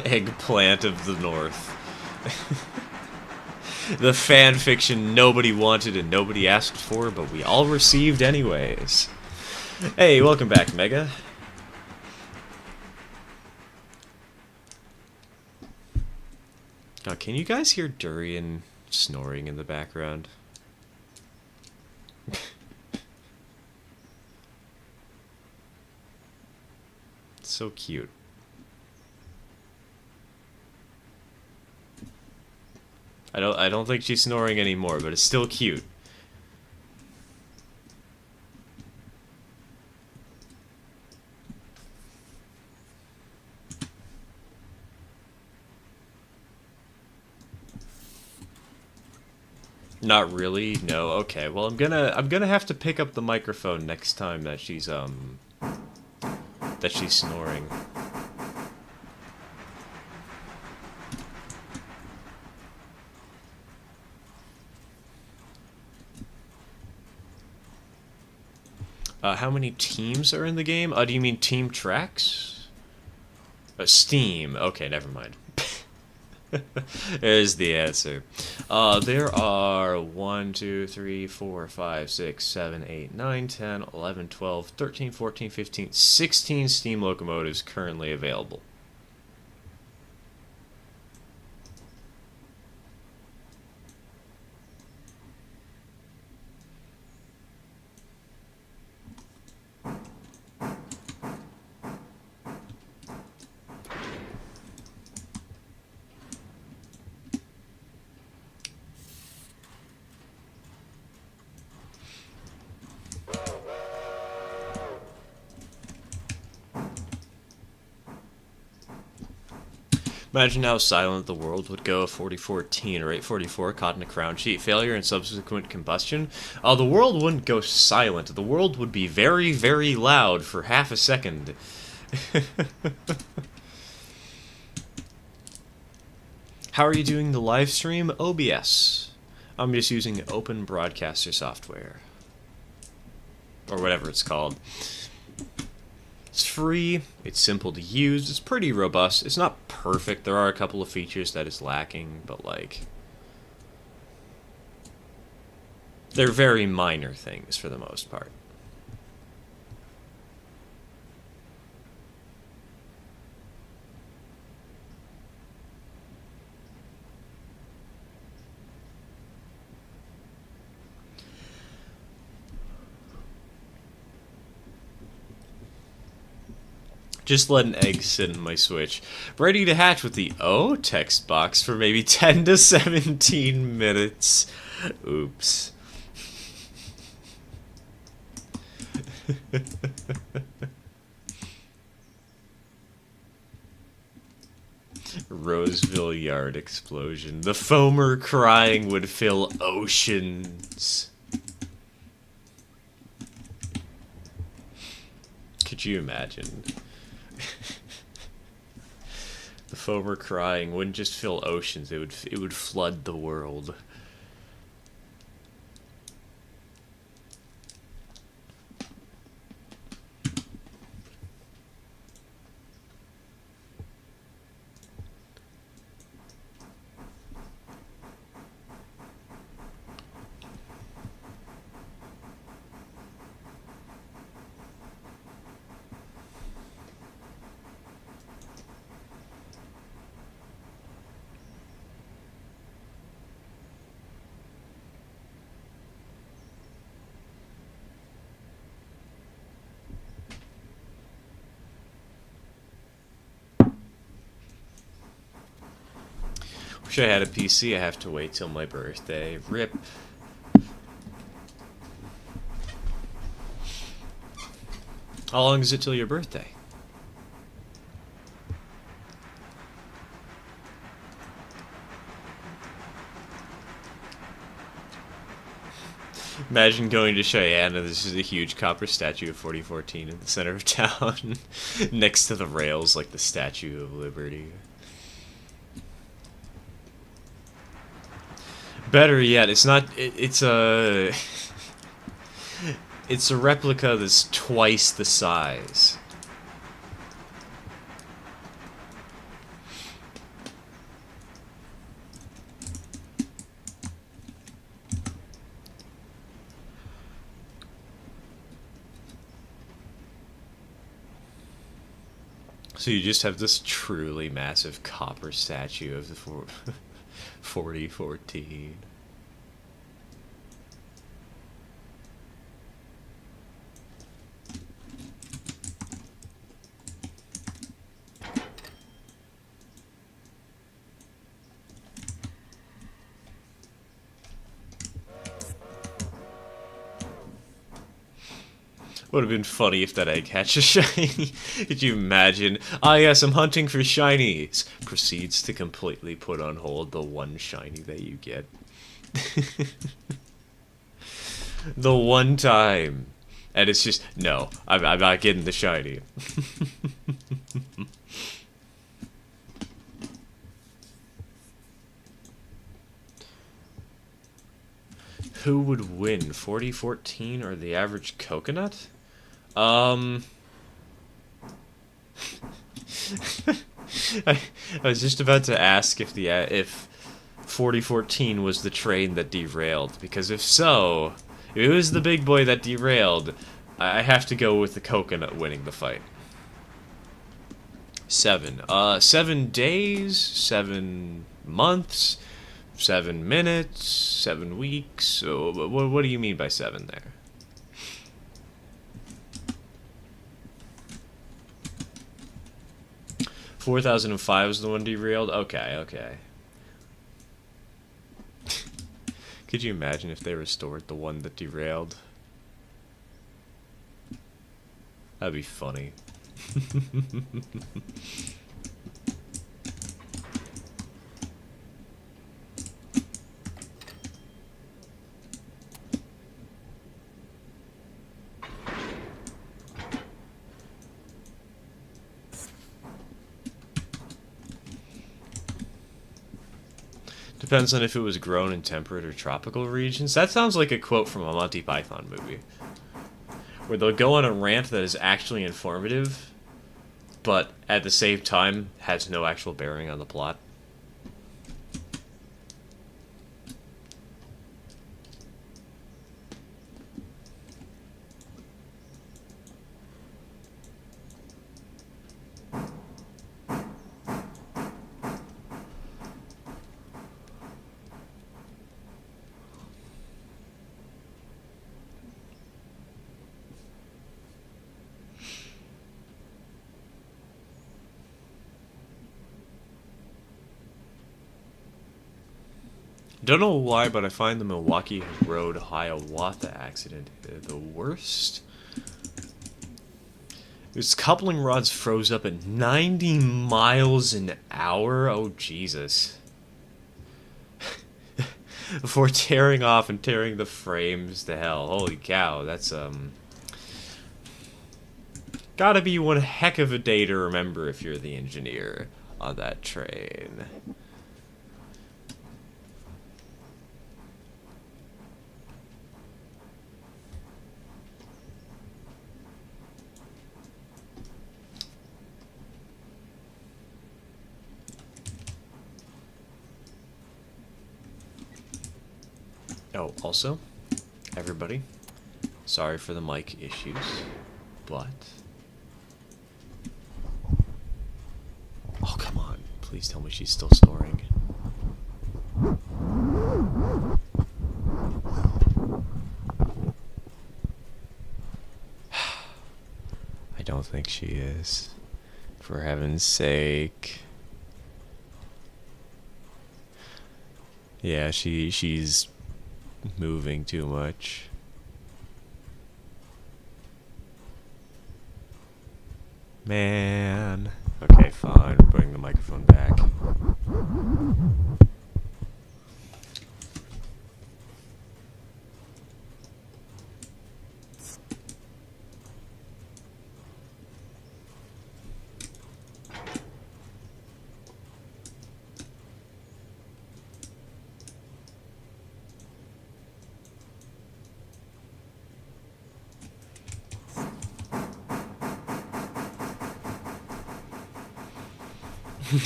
Eggplant of the North. The fan fiction nobody wanted and nobody asked for, but we all received anyways. Hey, welcome back, Mega. God, can you guys hear Durian snoring in the background? It's so cute. I don't think she's snoring anymore, but it's still cute. Not really. No. Okay. Well, I'm gonna have to pick up the microphone next time that she's snoring. How many teams are in the game? Do you mean team tracks? Steam. Okay, never mind. There's the answer. There are 1, 2, 3, 4, 5, 6, 7, 8, 9, 10, 11, 12, 13, 14, 15, 16 steam locomotives currently available. Imagine how silent the world would go if 4014 or 844 caught in a crown sheet failure and subsequent combustion. The world wouldn't go silent. The world would be very, very loud for half a second. How are you doing the live stream? OBS. I'm just using Open Broadcaster software. Or whatever it's called. It's free, it's simple to use, it's pretty robust. It's not perfect, there are a couple of features that it's lacking, but like... they're very minor things for the most part. Just let an egg sit in my Switch. Ready to hatch with the O text box for maybe 10 to 17 minutes. Oops. Roseville Yard explosion. The foamer crying would fill oceans. Could you imagine? The foamer crying wouldn't just fill oceans, it would flood the world. Wish I had a PC, I have to wait till my birthday. RIP. How long is it till your birthday? Imagine going to Cheyenne and this is a huge copper statue of 4014 in the center of town. Next to the rails like the Statue of Liberty. Better yet, it's not. It's a. It's a replica that's twice the size. So you just have this truly massive copper statue of the 4014. Would have been funny if that egg hatched a shiny. Could you imagine? Ah yes, I'm hunting for shinies. Proceeds to completely put on hold the one shiny that you get. The one time. And it's just, no, I'm not getting the shiny. Who would win, 4014 or the average coconut? I was just about to ask if 4014 was the train that derailed, because if so, if it was the big boy that derailed, I have to go with the coconut winning the fight. 7. 7 days, 7 months, 7 minutes, 7 weeks. So, what do you mean by 7 there? $4,005 was the one derailed? Okay, okay. Could you imagine if they restored the one that derailed? That'd be funny. Depends on if it was grown in temperate or tropical regions. That sounds like a quote from a Monty Python movie, where they'll go on a rant that is actually informative, but at the same time has no actual bearing on the plot. Don't know why, but I find the Milwaukee Road Hiawatha accident the worst. Its coupling rods froze up at 90 miles an hour. Oh, Jesus. Before tearing off and tearing the frames to hell. Holy cow, that's, gotta be one heck of a day to remember if you're the engineer on that train. Oh, also, everybody, sorry for the mic issues, but... Oh, come on. Please tell me she's still snoring. I don't think she is. For heaven's sake. Yeah, she's moving too much. Man. Okay, fine. Bring the microphone back.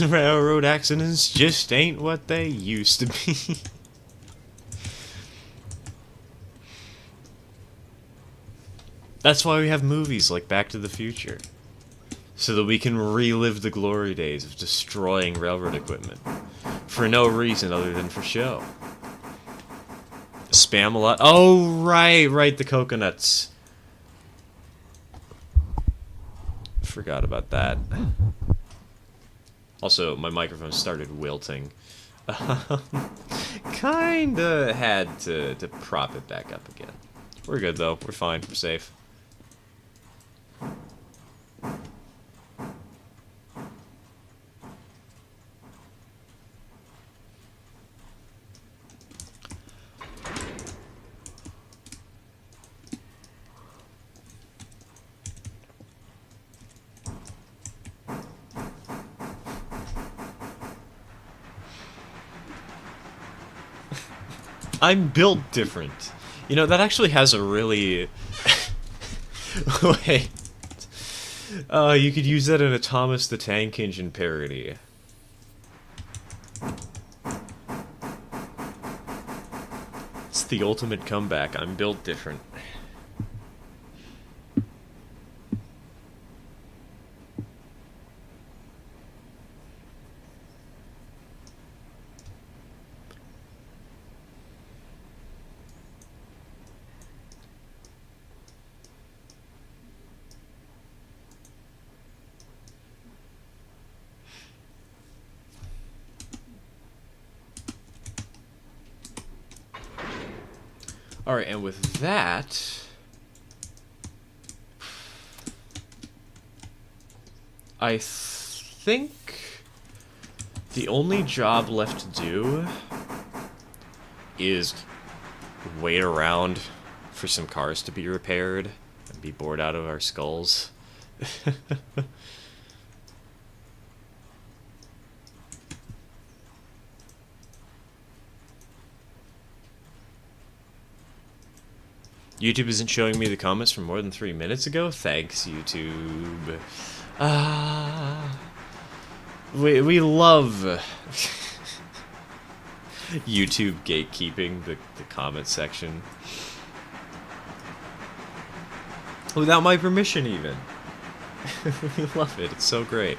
Railroad accidents just ain't what they used to be. That's why we have movies like Back to the Future. So that we can relive the glory days of destroying railroad equipment. For no reason other than for show. Spam a lot. Oh, right, the coconuts. Forgot about that. Also, my microphone started wilting. Kinda had to prop it back up again. We're good though. We're fine. We're safe. I'm built different. You know, that actually has a really... Wait. You could use that in a Thomas the Tank Engine parody. It's the ultimate comeback. I'm built different. Alright, and with that... I think the only job left to do is wait around for some cars to be repaired and be bored out of our skulls. YouTube isn't showing me the comments from more than 3 minutes ago? Thanks, YouTube. We love YouTube gatekeeping the comment section. Without my permission, even. We love it. It's so great.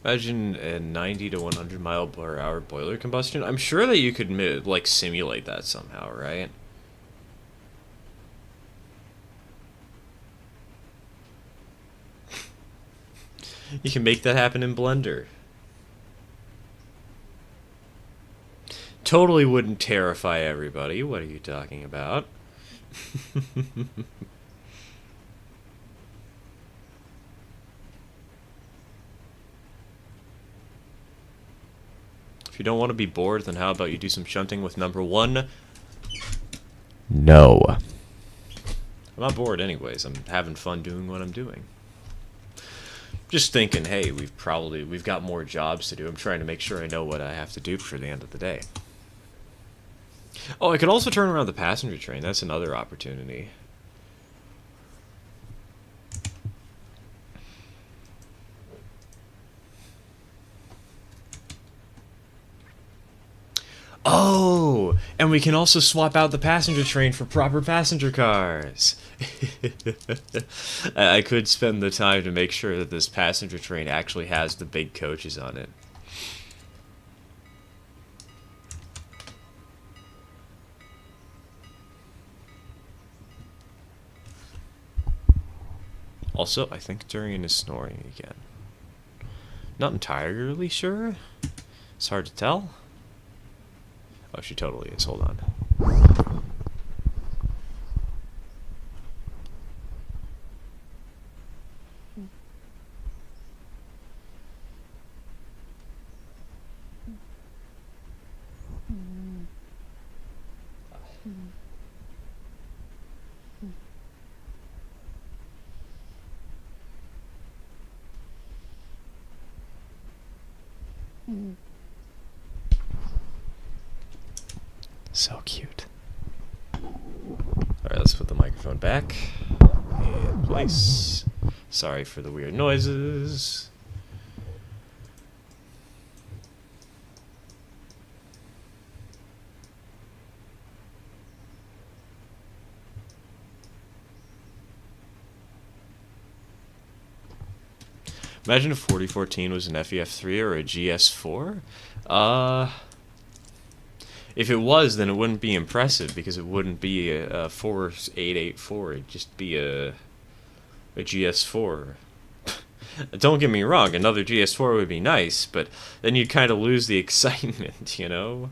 Imagine a 90 to 100 mile per hour boiler combustion. I'm sure that you could like simulate that somehow, right? You can make that happen in Blender. Totally wouldn't terrify everybody. What are you talking about? If you don't want to be bored, then how about you do some shunting with number 1? No. I'm not bored anyways. I'm having fun doing what I'm doing. Just thinking, hey, we've got more jobs to do. I'm trying to make sure I know what I have to do for the end of the day. Oh, I could also turn around the passenger train. That's another opportunity. Oh, and we can also swap out the passenger train for proper passenger cars. I could spend the time to make sure that this passenger train actually has the big coaches on it. Also, I think Durian is snoring again. Not entirely sure. It's hard to tell. Oh, she totally is. Hold on. So cute. Alright, let's put the microphone back in place. Sorry for the weird noises. Imagine if 4014 was an FEF3 or a GS4. If it was, then it wouldn't be impressive because it wouldn't be a 4884. It'd just be a GS4. Don't get me wrong, another GS4 would be nice, but then you'd kind of lose the excitement, you know?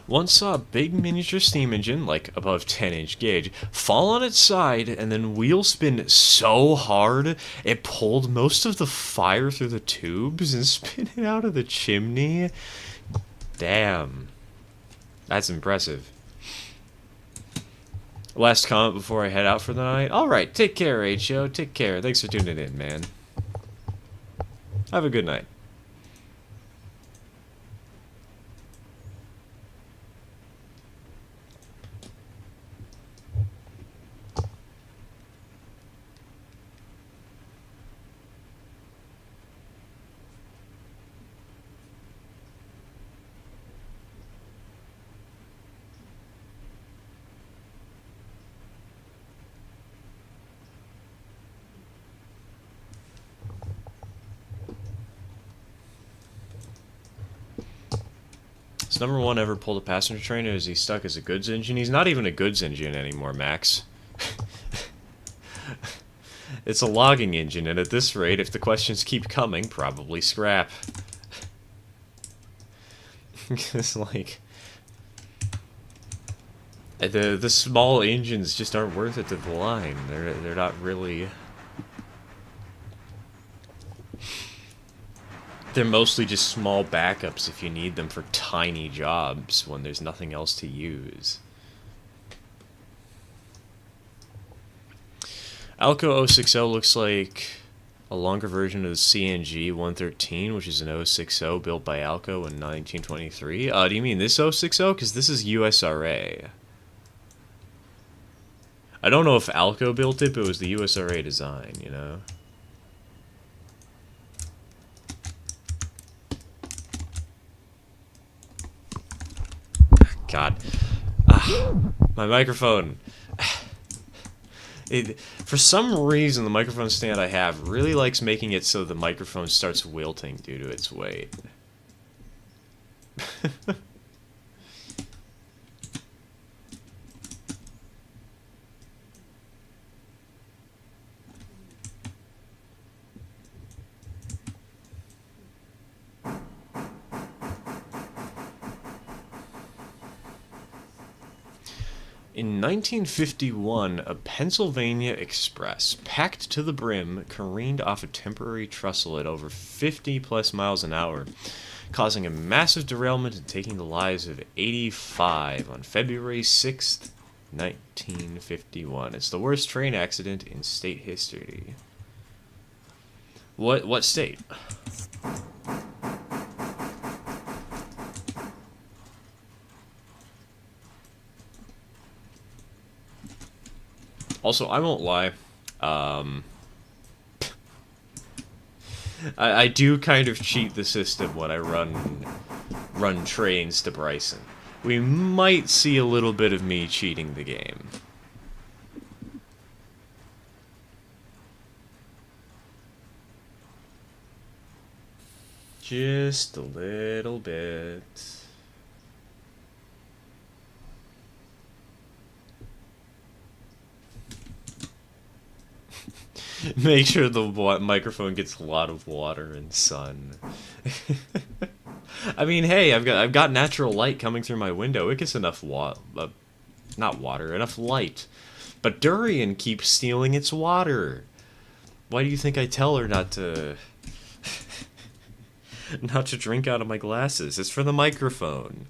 Once saw a big miniature steam engine, like above 10-inch gauge, fall on its side and then wheel spin so hard it pulled most of the fire through the tubes and spit it out of the chimney. Damn. That's impressive. Last comment before I head out for the night. Alright, take care, H.O. Take care. Thanks for tuning in, man. Have a good night. Has number one ever pulled a passenger train, or is he stuck as a goods engine? He's not even a goods engine anymore, Max. It's a logging engine, and at this rate, if the questions keep coming, probably scrap. It's like... The small engines just aren't worth it to the line. They're not really... They're mostly just small backups if you need them for tiny jobs when there's nothing else to use. Alco 060 looks like a longer version of the CNG 113, which is an 060 built by Alco in 1923. Do you mean this 060? Because this is USRA. I don't know if Alco built it, but it was the USRA design, you know? God. My microphone. For some reason, the microphone stand I have really likes making it so the microphone starts wilting due to its weight. In 1951, a Pennsylvania Express, packed to the brim, careened off a temporary trestle at over 50+ miles an hour, causing a massive derailment and taking the lives of 85 on February 6th, 1951. It's the worst train accident in state history. What state? Also, I won't lie, I do kind of cheat the system when I run trains to Bryson. We might see a little bit of me cheating the game. Just a little bit. Make sure the microphone gets a lot of water and sun. I mean, hey, I've got natural light coming through my window. It gets enough not water, enough light. But Durian keeps stealing its water. Why do you think I tell her not to... not to drink out of my glasses? It's for the microphone.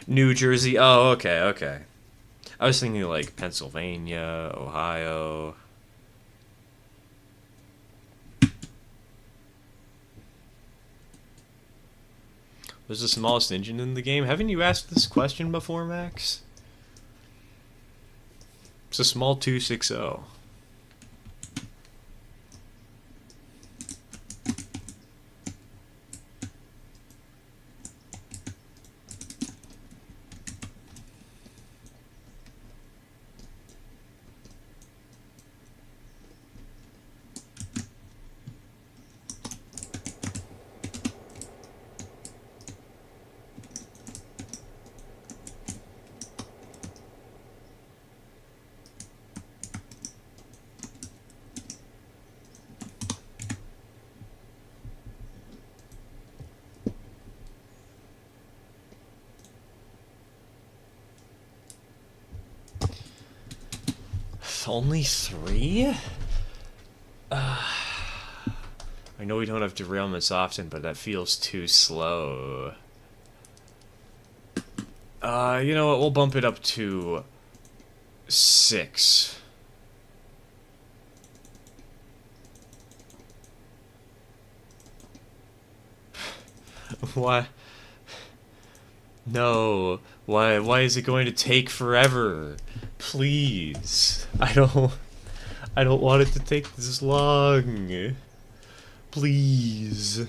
New Jersey. Oh, okay, okay. I was thinking like Pennsylvania, Ohio. What's the smallest engine in the game? Haven't you asked this question before, Max? It's a small 260. Only 3? I know we don't have derailments often, but that feels too slow. You know what? We'll bump it up to 6. Why? No. Why is it going to take forever? Please. I don't want it to take this long. Please.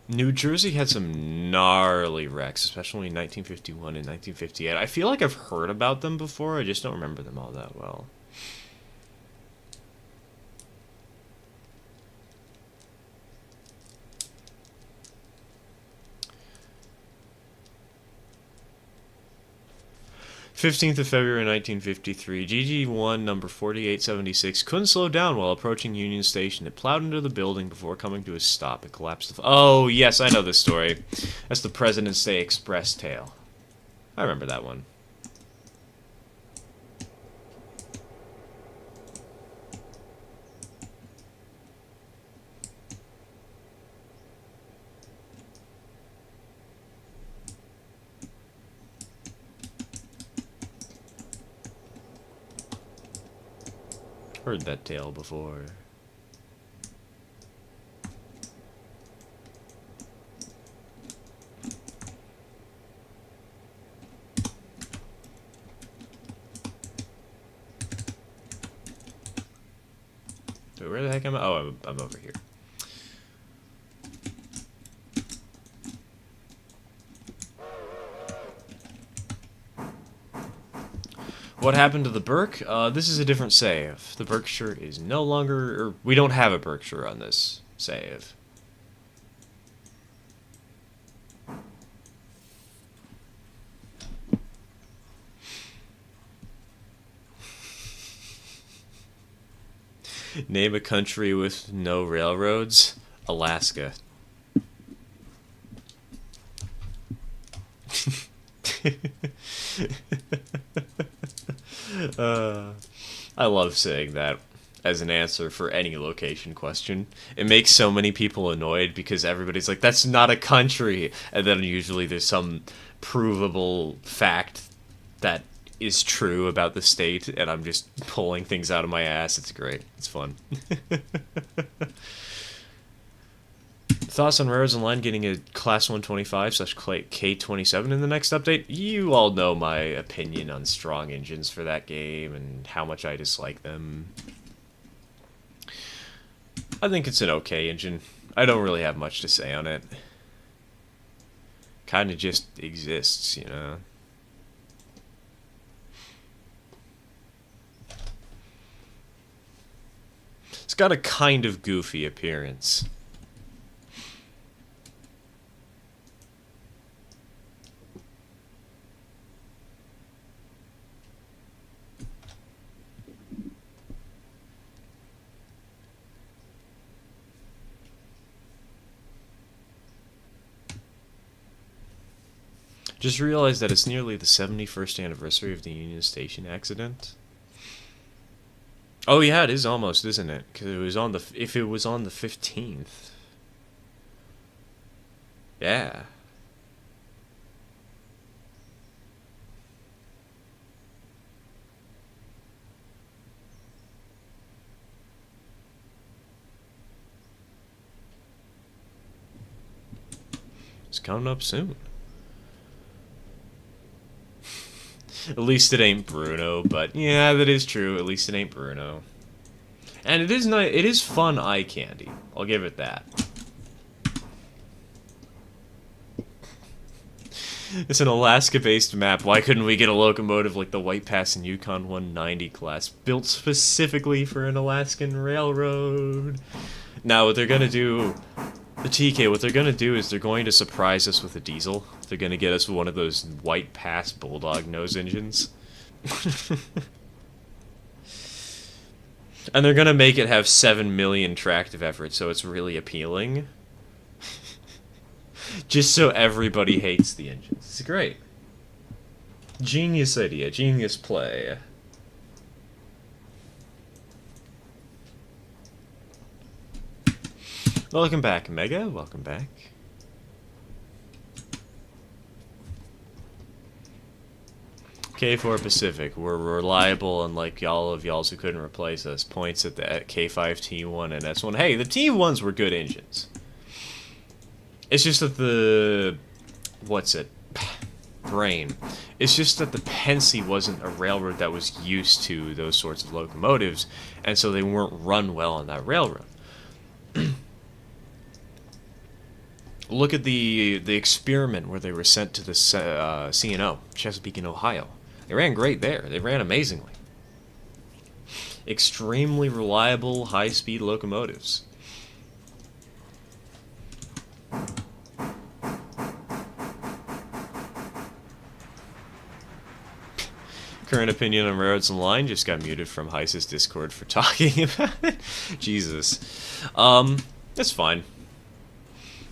New Jersey had some gnarly wrecks, especially in 1951 and 1958. I feel like I've heard about them before, I just don't remember them all that well. 15th of February 1953, GG1 number 4876 couldn't slow down while approaching Union Station. It plowed into the building before coming to a stop. It collapsed. Oh, yes, I know this story. That's the President's Day Express tale. I remember that one. Heard that tale before. So where the heck am I? Oh, I'm over here. What happened to the Berk? This is a different save. The Berkshire is no longer... Or we don't have a Berkshire on this save. Name a country with no railroads. Alaska. I love saying that as an answer for any location question. It makes so many people annoyed because everybody's like, that's not a country. And then usually there's some provable fact that is true about the state, and I'm just pulling things out of my ass. It's great. It's fun. Thoughts on Railroads Online getting a Class 125/K27 in the next update? You all know my opinion on strong engines for that game and how much I dislike them. I think it's an okay engine. I don't really have much to say on it. Kind of just exists, you know. It's got a kind of goofy appearance. Just realized that it's nearly the 71st anniversary of the Union Station accident. Oh yeah, it is almost, isn't it? Because it was on the if it was on the 15th. Yeah. It's coming up soon. At least it ain't Bruno, but yeah, that is true. At least it ain't Bruno. And it is nice. It is fun eye candy. I'll give it that. It's an Alaska-based map. Why couldn't we get a locomotive like the White Pass and Yukon 190 class, built specifically for an Alaskan railroad? Now, what they're gonna do, the TK, what they're gonna do is they're going to surprise us with a diesel. They're gonna get us one of those White Pass Bulldog nose engines. And they're gonna make it have 7 million tractive effort, so it's really appealing. Just so everybody hates the engines. It's great. Genius idea, genius play. Welcome back, Mega. Welcome back. K4 Pacific. We're reliable, unlike all of y'all who couldn't replace us. Points at the K5 T1 and S1. Hey, the T1s were good engines. It's just that the... what's it? Brain. It's just that the Pensy wasn't a railroad that was used to those sorts of locomotives, and so they weren't run well on that railroad. Look at the experiment where they were sent to the C&O, Chesapeake in Ohio. They ran great there. They ran amazingly. Extremely reliable, high-speed locomotives. Current opinion on Railroads Online just got muted from Heiss's Discord for talking about it. Jesus. That's fine.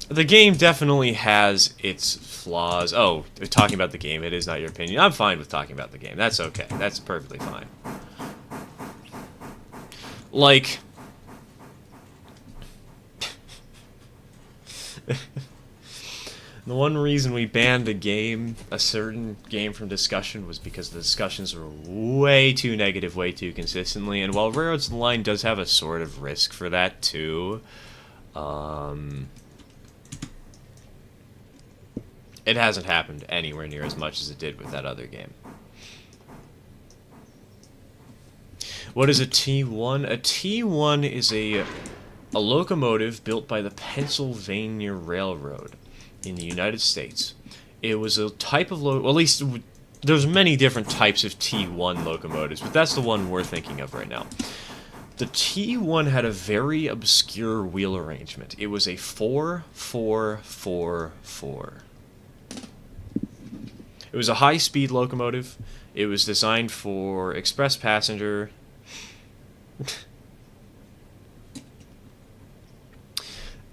The game definitely has its flaws. Oh, talking about the game, it is not your opinion. I'm fine with talking about the game. That's okay. That's perfectly fine. Like... the one reason we banned a certain game from discussion was because the discussions were way too negative, way too consistently, and while Railroads Online does have a sort of risk for that too, it hasn't happened anywhere near as much as it did with that other game. What is a T1? A T1 is a locomotive built by the Pennsylvania Railroad in the United States. It was a type of well, at least there's many different types of T1 locomotives, but that's the one we're thinking of right now. The T1 had a very obscure wheel arrangement. It was a 4-4-4-4. It was a high-speed locomotive. It was designed for express passenger.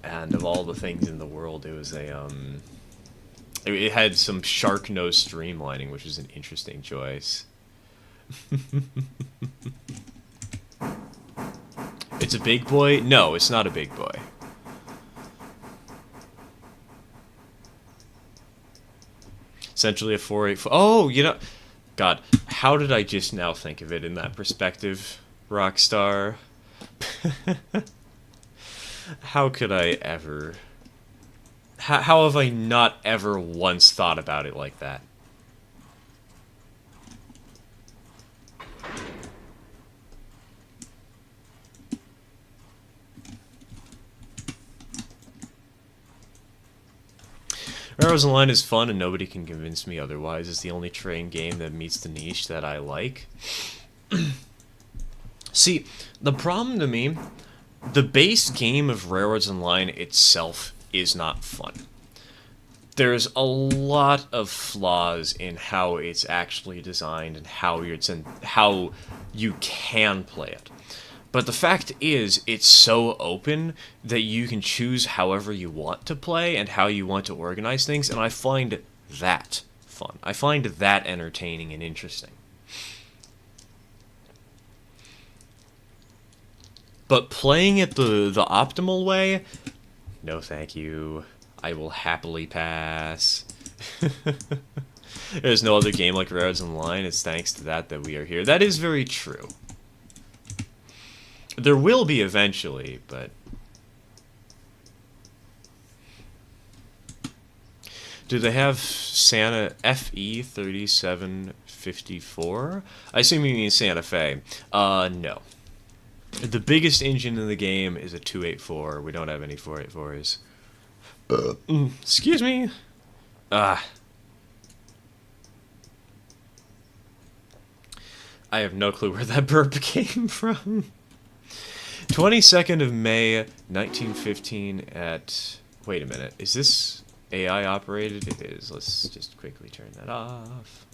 And of all the things in the world, it was a, it had some shark nose streamlining, which was an interesting choice. It's a big boy? No, it's not a big boy. Essentially a 4-8... Oh, you know... God, how did I just now think of it in that perspective, Rockstar? How could I ever... How have I not ever once thought about it like that? Railroads Online is fun and nobody can convince me otherwise. It's the only train game that meets the niche that I like. See, the problem to me, the base game of Railroads Online itself is not fun. There's a lot of flaws in how it's actually designed and how you can play it. But the fact is, it's so open that you can choose however you want to play and how you want to organize things, and I find that fun. I find that entertaining and interesting. But playing it the optimal way, no thank you. I will happily pass. There's no other game like Railroads Online. It's thanks to that we are here. That is very true. There will be eventually, but... Do they have Santa FE 3754? I assume you mean Santa Fe. No. The biggest engine in the game is a 284. We don't have any 484s. Excuse me. I have no clue where that burp came from. 22nd of May, 1915 at... Wait a minute. Is this AI operated? It is. Let's just quickly turn that off.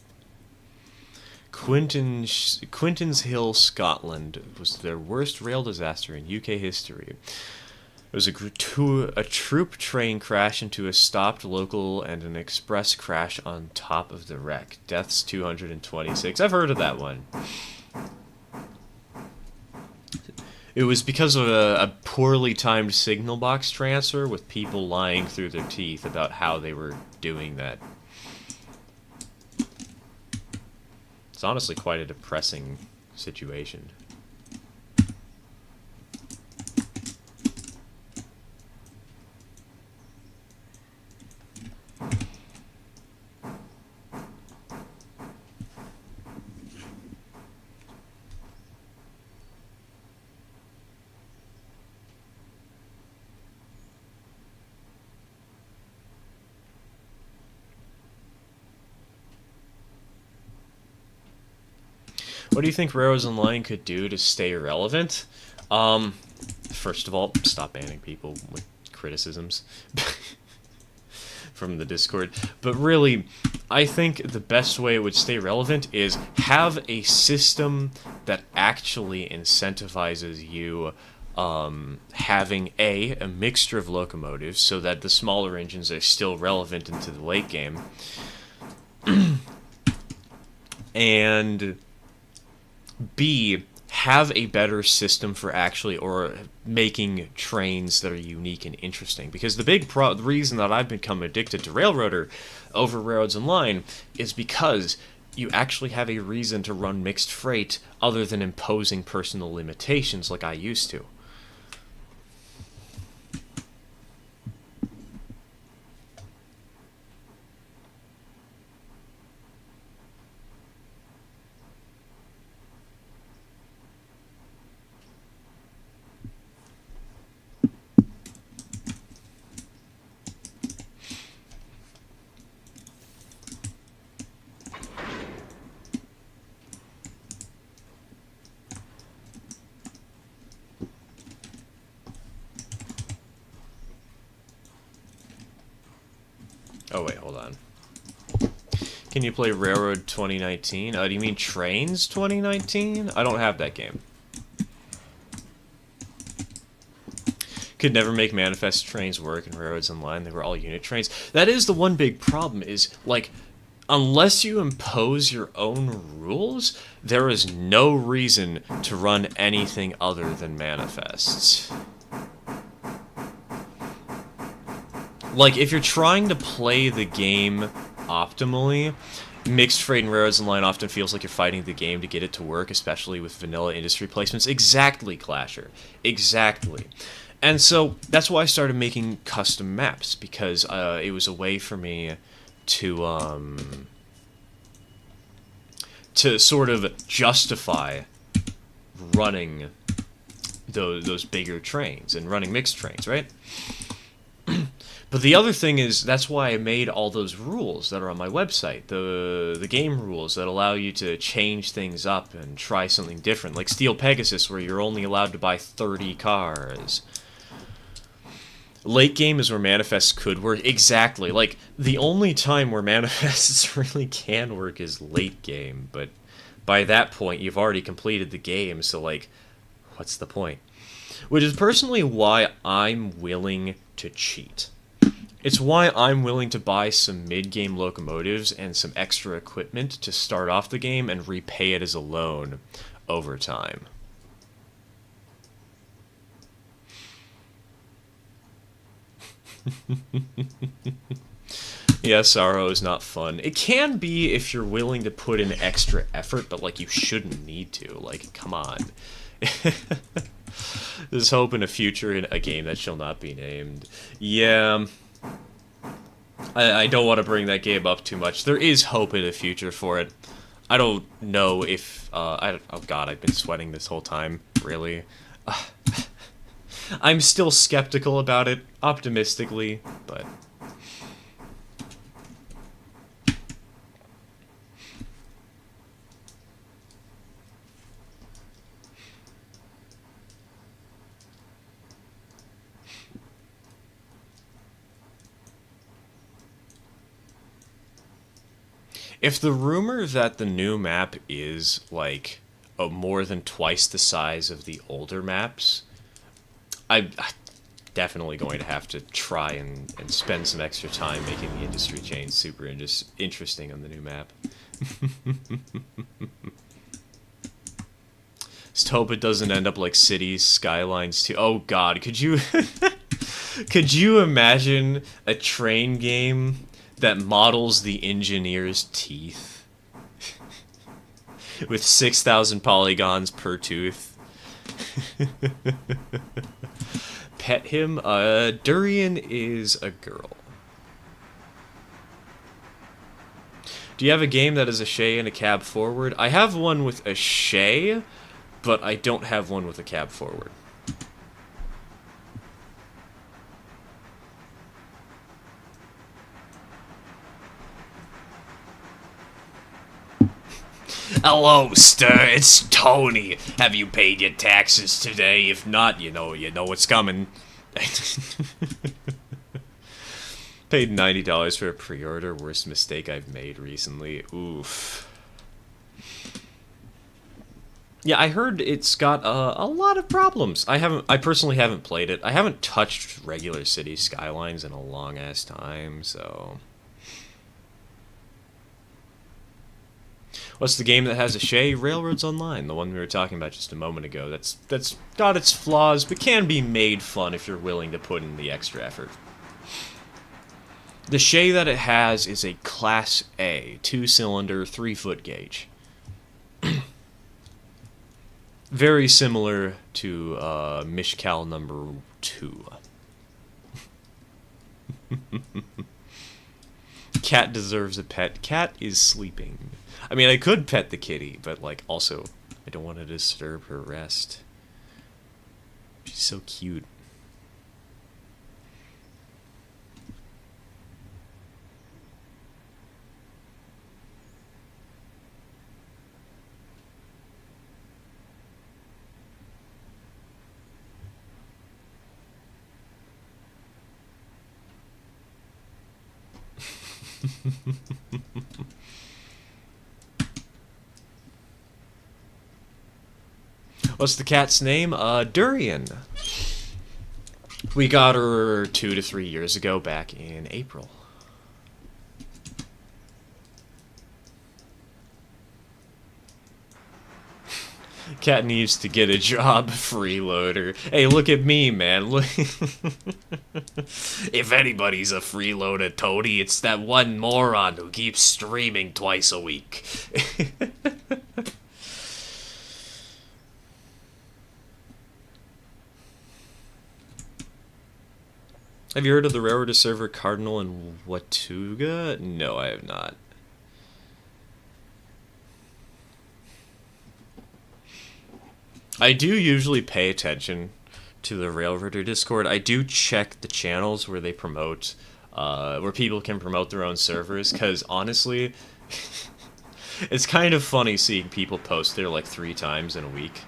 Quinton's Hill, Scotland was their worst rail disaster in UK history. It was a troop train crash into a stopped local and an express crash on top of the wreck. Deaths 226. I've heard of that one. It was because of a poorly timed signal box transfer with people lying through their teeth about how they were doing that. It's honestly quite a depressing situation. What do you think Railroads Online could do to stay relevant? First of all, stop banning people with criticisms from the Discord. But really, I think the best way it would stay relevant is have a system that actually incentivizes you having a mixture of locomotives so that the smaller engines are still relevant into the late game. And... B, have a better system for actually making trains that are unique and interesting. Because the the reason that I've become addicted to Railroader over Railroads Online is because you actually have a reason to run mixed freight other than imposing personal limitations like I used to. Oh, wait, hold on. Can you play Railroad 2019? Do you mean Trains 2019? I don't have that game. Could never make manifest trains work in Railroads Online. They were all unit trains. That is the one big problem is, like, unless you impose your own rules, there is no reason to run anything other than manifests. Like, if you're trying to play the game optimally, mixed freight and Railroads Online often feels like you're fighting the game to get it to work, especially with vanilla industry placements. Exactly, Clasher. Exactly. And so, that's why I started making custom maps, because it was a way for me to sort of justify running those bigger trains and running mixed trains, right? But the other thing is, that's why I made all those rules that are on my website. The game rules that allow you to change things up and try something different. Like Steel Pegasus, where you're only allowed to buy 30 cars. Late game is where manifests could work. Exactly. Like, the only time where manifests really can work is late game. But by that point, you've already completed the game, so, like, what's the point? Which is personally why I'm willing to cheat. It's why I'm willing to buy some mid-game locomotives and some extra equipment to start off the game and repay it as a loan over time. Yeah, sorrow is not fun. It can be if you're willing to put in extra effort, but like you shouldn't need to. Like, come on. There's hope in a future in a game that shall not be named. Yeah. I don't want to bring that game up too much. There is hope in the future for it. I don't know if... oh god, I've been sweating this whole time. Really? I'm still skeptical about it, optimistically, but... If the rumor that the new map is, like, more than twice the size of the older maps, I'm definitely going to have to try and spend some extra time making the industry change super interesting on the new map. Just hope it doesn't end up like Cities Skylines 2. Oh god, could you... could you imagine a train game that models the engineer's teeth with 6,000 polygons per tooth? Pet him. Durian is a girl. Do you have a game that is a shay and a cab forward? I have one with a shay, but I don't have one with a cab forward. Hello, sir. It's Tony. Have you paid your taxes today? If not, you know what's coming. Paid $90 for a pre-order. Worst mistake I've made recently. Oof. Yeah, I heard it's got a lot of problems. I personally haven't played it. I haven't touched regular City Skylines in a long ass time, so. What's the game that has a shay? Railroads Online, the one we were talking about just a moment ago. That's got its flaws, but can be made fun if you're willing to put in the extra effort. The shay that it has is a Class A, 2-cylinder, 3-foot gauge. Very similar to Mishkal number 2. Cat deserves a pet. Cat is sleeping. I mean, I could pet the kitty, but, like, also, I don't want to disturb her rest. She's so cute. What's the cat's name? Durian. We got her 2 to 3 years ago, back in April. Cat needs to get a job, freeloader. Hey, look at me, man. Look. If anybody's a freeloader, Tony, it's that one moron who keeps streaming twice a week. Have you heard of the railroader server Cardinal in Watuga? No, I have not. I do usually pay attention to the Railroader Discord. I do check the channels where they promote, where people can promote their own servers, because honestly, it's kind of funny seeing people post there like 3 times in a week.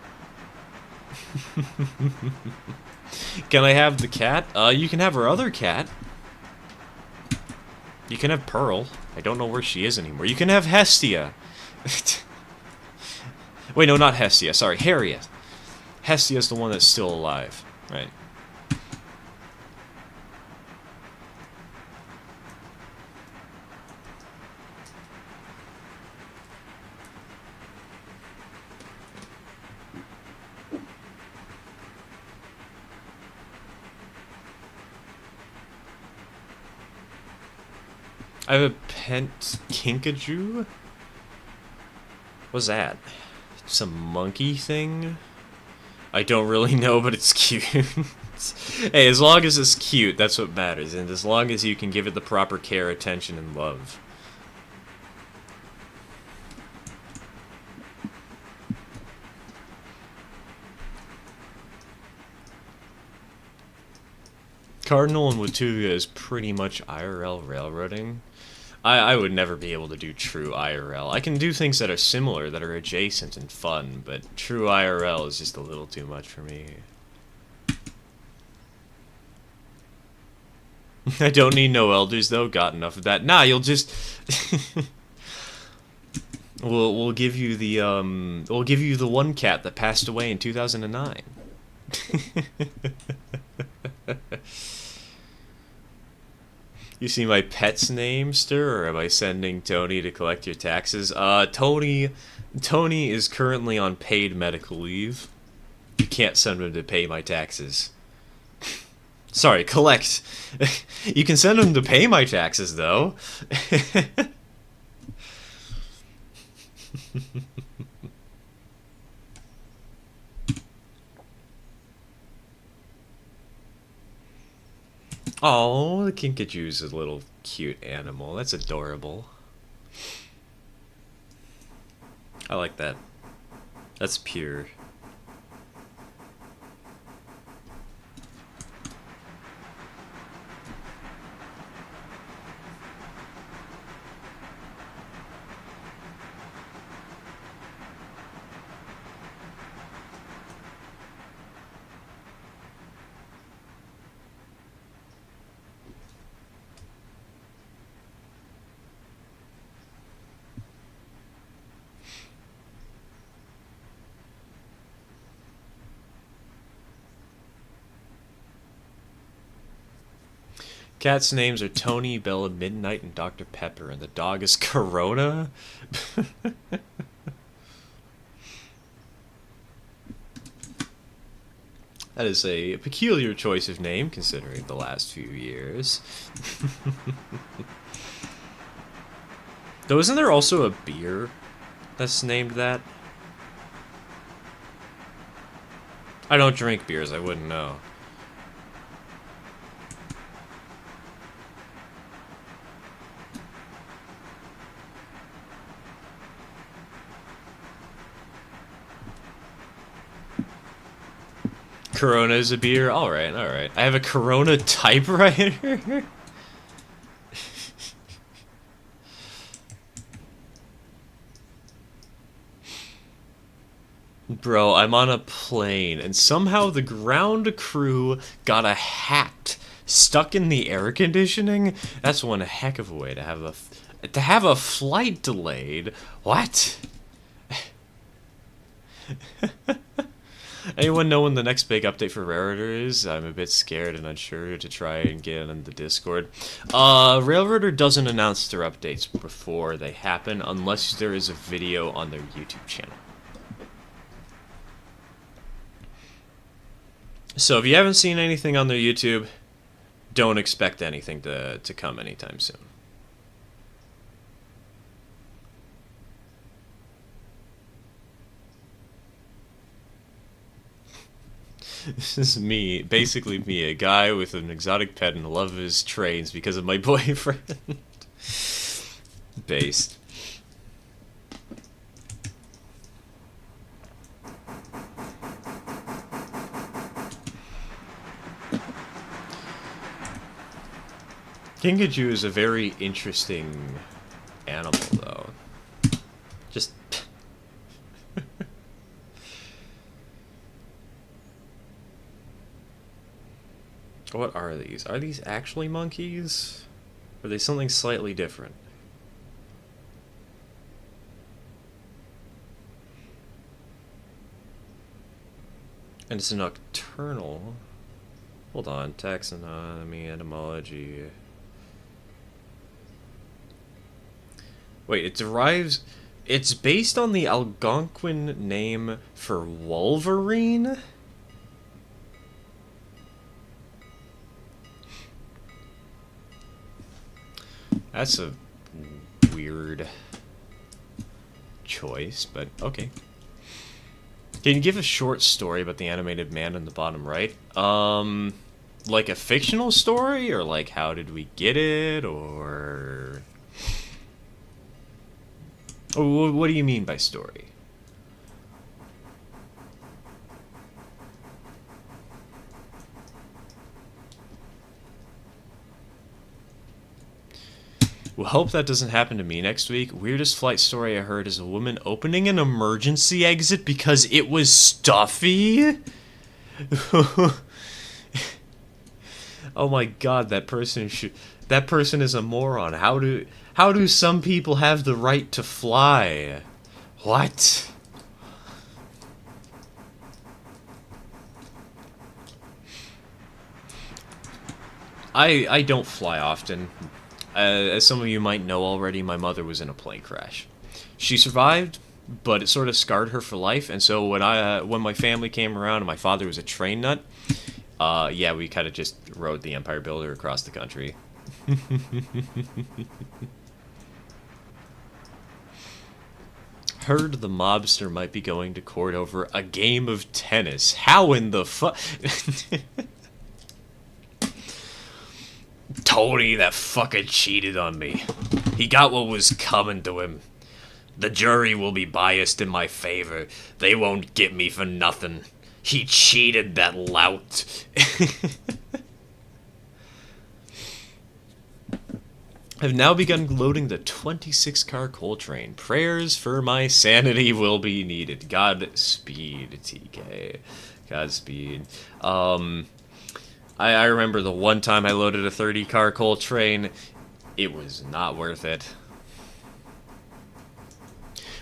Can I have the cat? You can have her other cat. You can have Pearl. I don't know where she is anymore. You can have Hestia. Wait, no, not Hestia. Sorry, Harriet. Hestia's the one that's still alive. Right. I have a pent kinkajou. What's that? Some monkey thing? I don't really know, but it's cute. Hey, as long as it's cute, that's what matters. And as long as you can give it the proper care, attention, and love. Cardinal and Watuga is pretty much IRL railroading. I would never be able to do true IRL. I can do things that are similar, that are adjacent and fun, but true IRL is just a little too much for me. I don't need no elders though. Got enough of that. Nah, you'll just we'll give you the one cat that passed away in 2009. You see my pet's name, stir, or am I sending Tony to collect your taxes? Tony is currently on paid medical leave. You can't send him to pay my taxes. Sorry, collect. You can send him to pay my taxes, though. Oh, the kinkajou's a little cute animal. That's adorable. I like that. That's pure. Cats' names are Tony, Bella, Midnight, and Dr. Pepper, and the dog is Corona? That is a peculiar choice of name, considering the last few years. Though, isn't there also a beer that's named that? I don't drink beers, I wouldn't know. Corona is a beer? Alright, alright. I have a Corona typewriter? Bro, I'm on a plane, and somehow the ground crew got a hat stuck in the air conditioning? That's one heck of a way to have a flight delayed. What? Anyone know when the next big update for Railroader is? I'm a bit scared and unsure to try and get on the Discord. Railroader doesn't announce their updates before they happen unless there is a video on their YouTube channel. So if you haven't seen anything on their YouTube, don't expect anything to come anytime soon. This is me, basically me, a guy with an exotic pet and love of his trains because of my boyfriend. Based. Kinkajou is a very interesting animal, though. Just... What are these? Are these actually monkeys? Or are they something slightly different? And it's a nocturnal. Hold on, taxonomy, etymology. Wait, it derives... It's based on the Algonquin name for Wolverine? That's a weird choice, but okay. Can you give a short story about the animated man in the bottom right? Like a fictional story, or like how did we get it, or... Oh, what do you mean by story? Well, hope that doesn't happen to me next week. Weirdest flight story I heard is a woman opening an emergency exit because it was stuffy. Oh my god, that person is a moron. How do some people have the right to fly? What? I don't fly often. As some of you might know already, my mother was in a plane crash. She survived, but it sort of scarred her for life. And so when my family came around and my father was a train nut, yeah, we kind of just rode the Empire Builder across the country. Heard the mobster might be going to court over a game of tennis. How in the fuck? Tony, that fucker cheated on me. He got what was coming to him. The jury will be biased in my favor. They won't get me for nothing. He cheated, that lout. I've now begun loading the 26-car coal train. Prayers for my sanity will be needed. Godspeed, TK. Godspeed. I remember the one time I loaded a 30-car coal train. It was not worth it.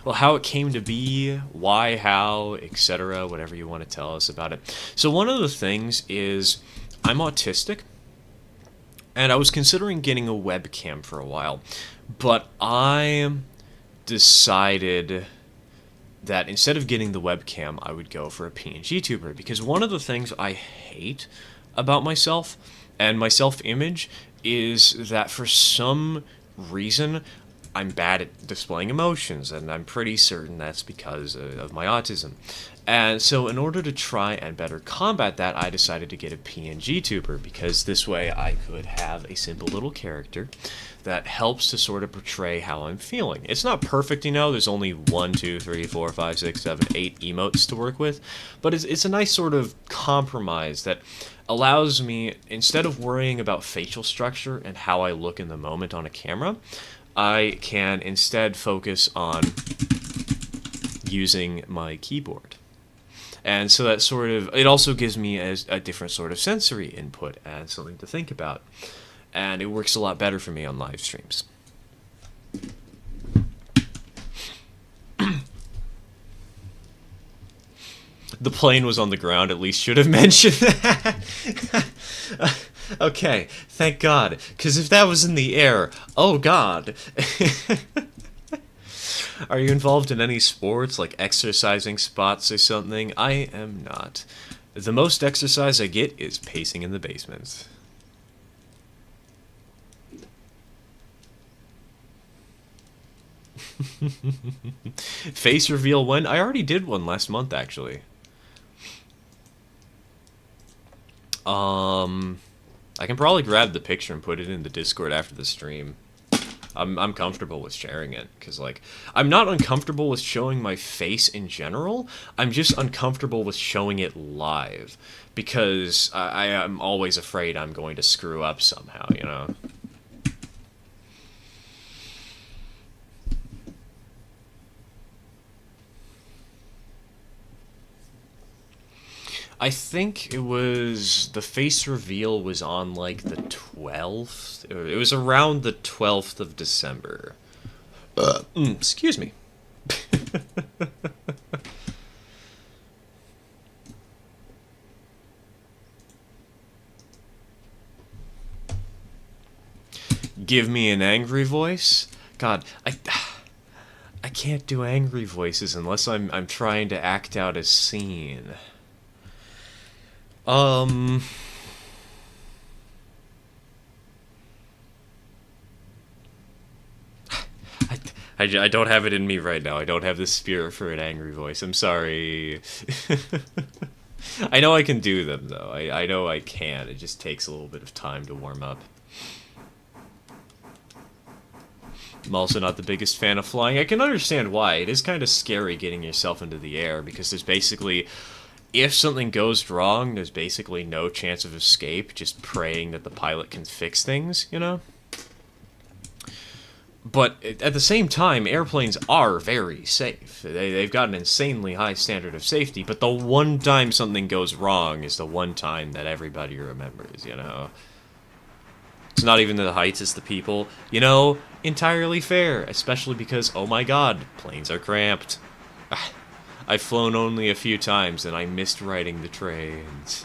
Well, how it came to be, why, how, etc., whatever you want to tell us about it. So one of the things is I'm autistic, and I was considering getting a webcam for a while, but I decided that instead of getting the webcam, I would go for a PNG tuber, because one of the things I hate about myself and my self-image is that for some reason I'm bad at displaying emotions, and I'm pretty certain that's because of my autism. And so in order to try and better combat that, I decided to get a PNG tuber, because this way I could have a simple little character that helps to sort of portray how I'm feeling. It's not perfect, you know, there's only 1, 2, 3, 4, 5, 6, 7, 8 emotes to work with, but it's a nice sort of compromise that allows me, instead of worrying about facial structure and how I look in the moment on a camera, I can instead focus on using my keyboard. And so that sort of, it also gives me a different sort of sensory input and something to think about. And it works a lot better for me on live streams. The plane was on the ground, at least should have mentioned that. Okay, thank God. Because if that was in the air, oh God. Are you involved in any sports, like exercising spots or something? I am not. The most exercise I get is pacing in the basement. Face reveal when? I already did one last month, actually. I can probably grab the picture and put it in the Discord after the stream. I'm comfortable with sharing it, because, like, I'm not uncomfortable with showing my face in general, I'm just uncomfortable with showing it live, because I am always afraid I'm going to screw up somehow, you know? I think it was, the face reveal was on, like, the 12th? It was around the 12th of December. Excuse me. Give me an angry voice? God, I can't do angry voices unless I'm trying to act out a scene. I don't have it in me right now. I don't have the spirit for an angry voice. I'm sorry. I know I can do them, though. I know I can. It just takes a little bit of time to warm up. I'm also not the biggest fan of flying. I can understand why. It is kind of scary getting yourself into the air, because there's basically... If something goes wrong, there's basically no chance of escape, just praying that the pilot can fix things, you know? But at the same time, airplanes are very safe. They've got an insanely high standard of safety, but the one time something goes wrong is the one time that everybody remembers, you know? It's not even the heights, it's the people. You know, entirely fair, especially because, oh my god, planes are cramped. I've flown only a few times, and I missed riding the trains.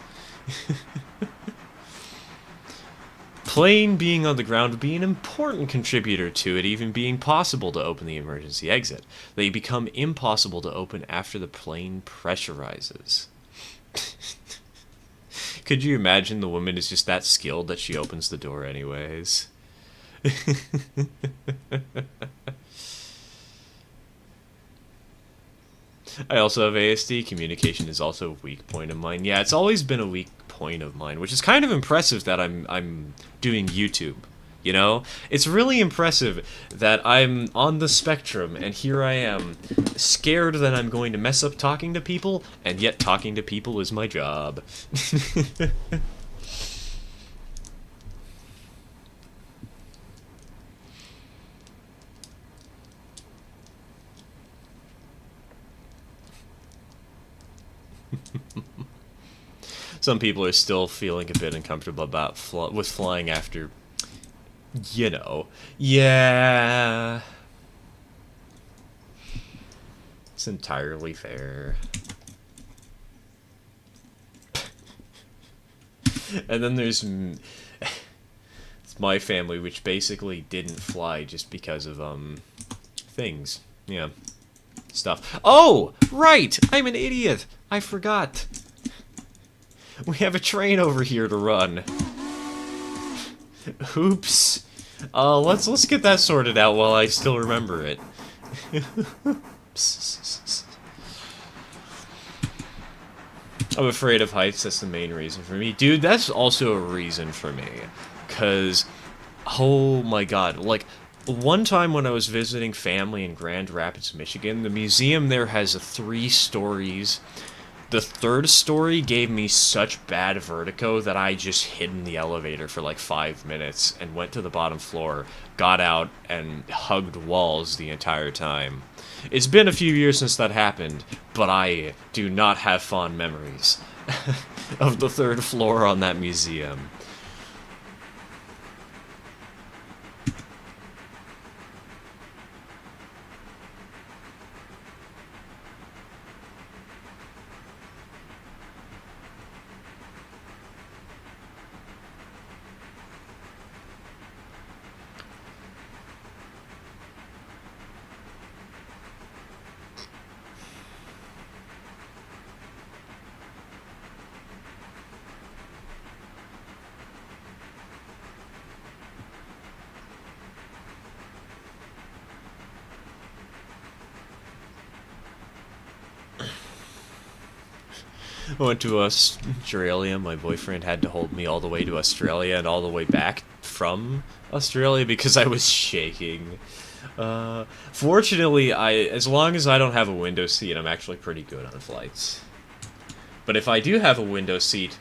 Plane being on the ground would be an important contributor to it even being possible to open the emergency exit. They become impossible to open after the plane pressurizes. Could you imagine the woman is just that skilled that she opens the door anyways? I also have ASD. Communication is also a weak point of mine. Yeah, it's always been a weak point of mine, which is kind of impressive that I'm doing YouTube. You know, it's really impressive that I'm on the spectrum, and here I am, scared that I'm going to mess up talking to people, and yet talking to people is my job. Some people are still feeling a bit uncomfortable about with flying after, you know. Yeah. It's entirely fair. And then there's it's my family, which basically didn't fly just because of things. Yeah. Stuff. Oh, right! I'm an idiot! I forgot. We have a train over here to run. Oops. Let's get that sorted out while I still remember it. I'm afraid of heights, that's the main reason for me. Dude, that's also a reason for me. 'Cause, oh my god, like, one time when I was visiting family in Grand Rapids, Michigan, the museum there has 3 stories. The 3rd story gave me such bad vertigo that I just hid in the elevator for like 5 minutes and went to the bottom floor, got out, and hugged walls the entire time. It's been a few years since that happened, but I do not have fond memories of the 3rd floor on that museum. I went to Australia. My boyfriend had to hold me all the way to Australia and all the way back from Australia because I was shaking. Fortunately, as long as I don't have a window seat, I'm actually pretty good on flights. But if I do have a window seat,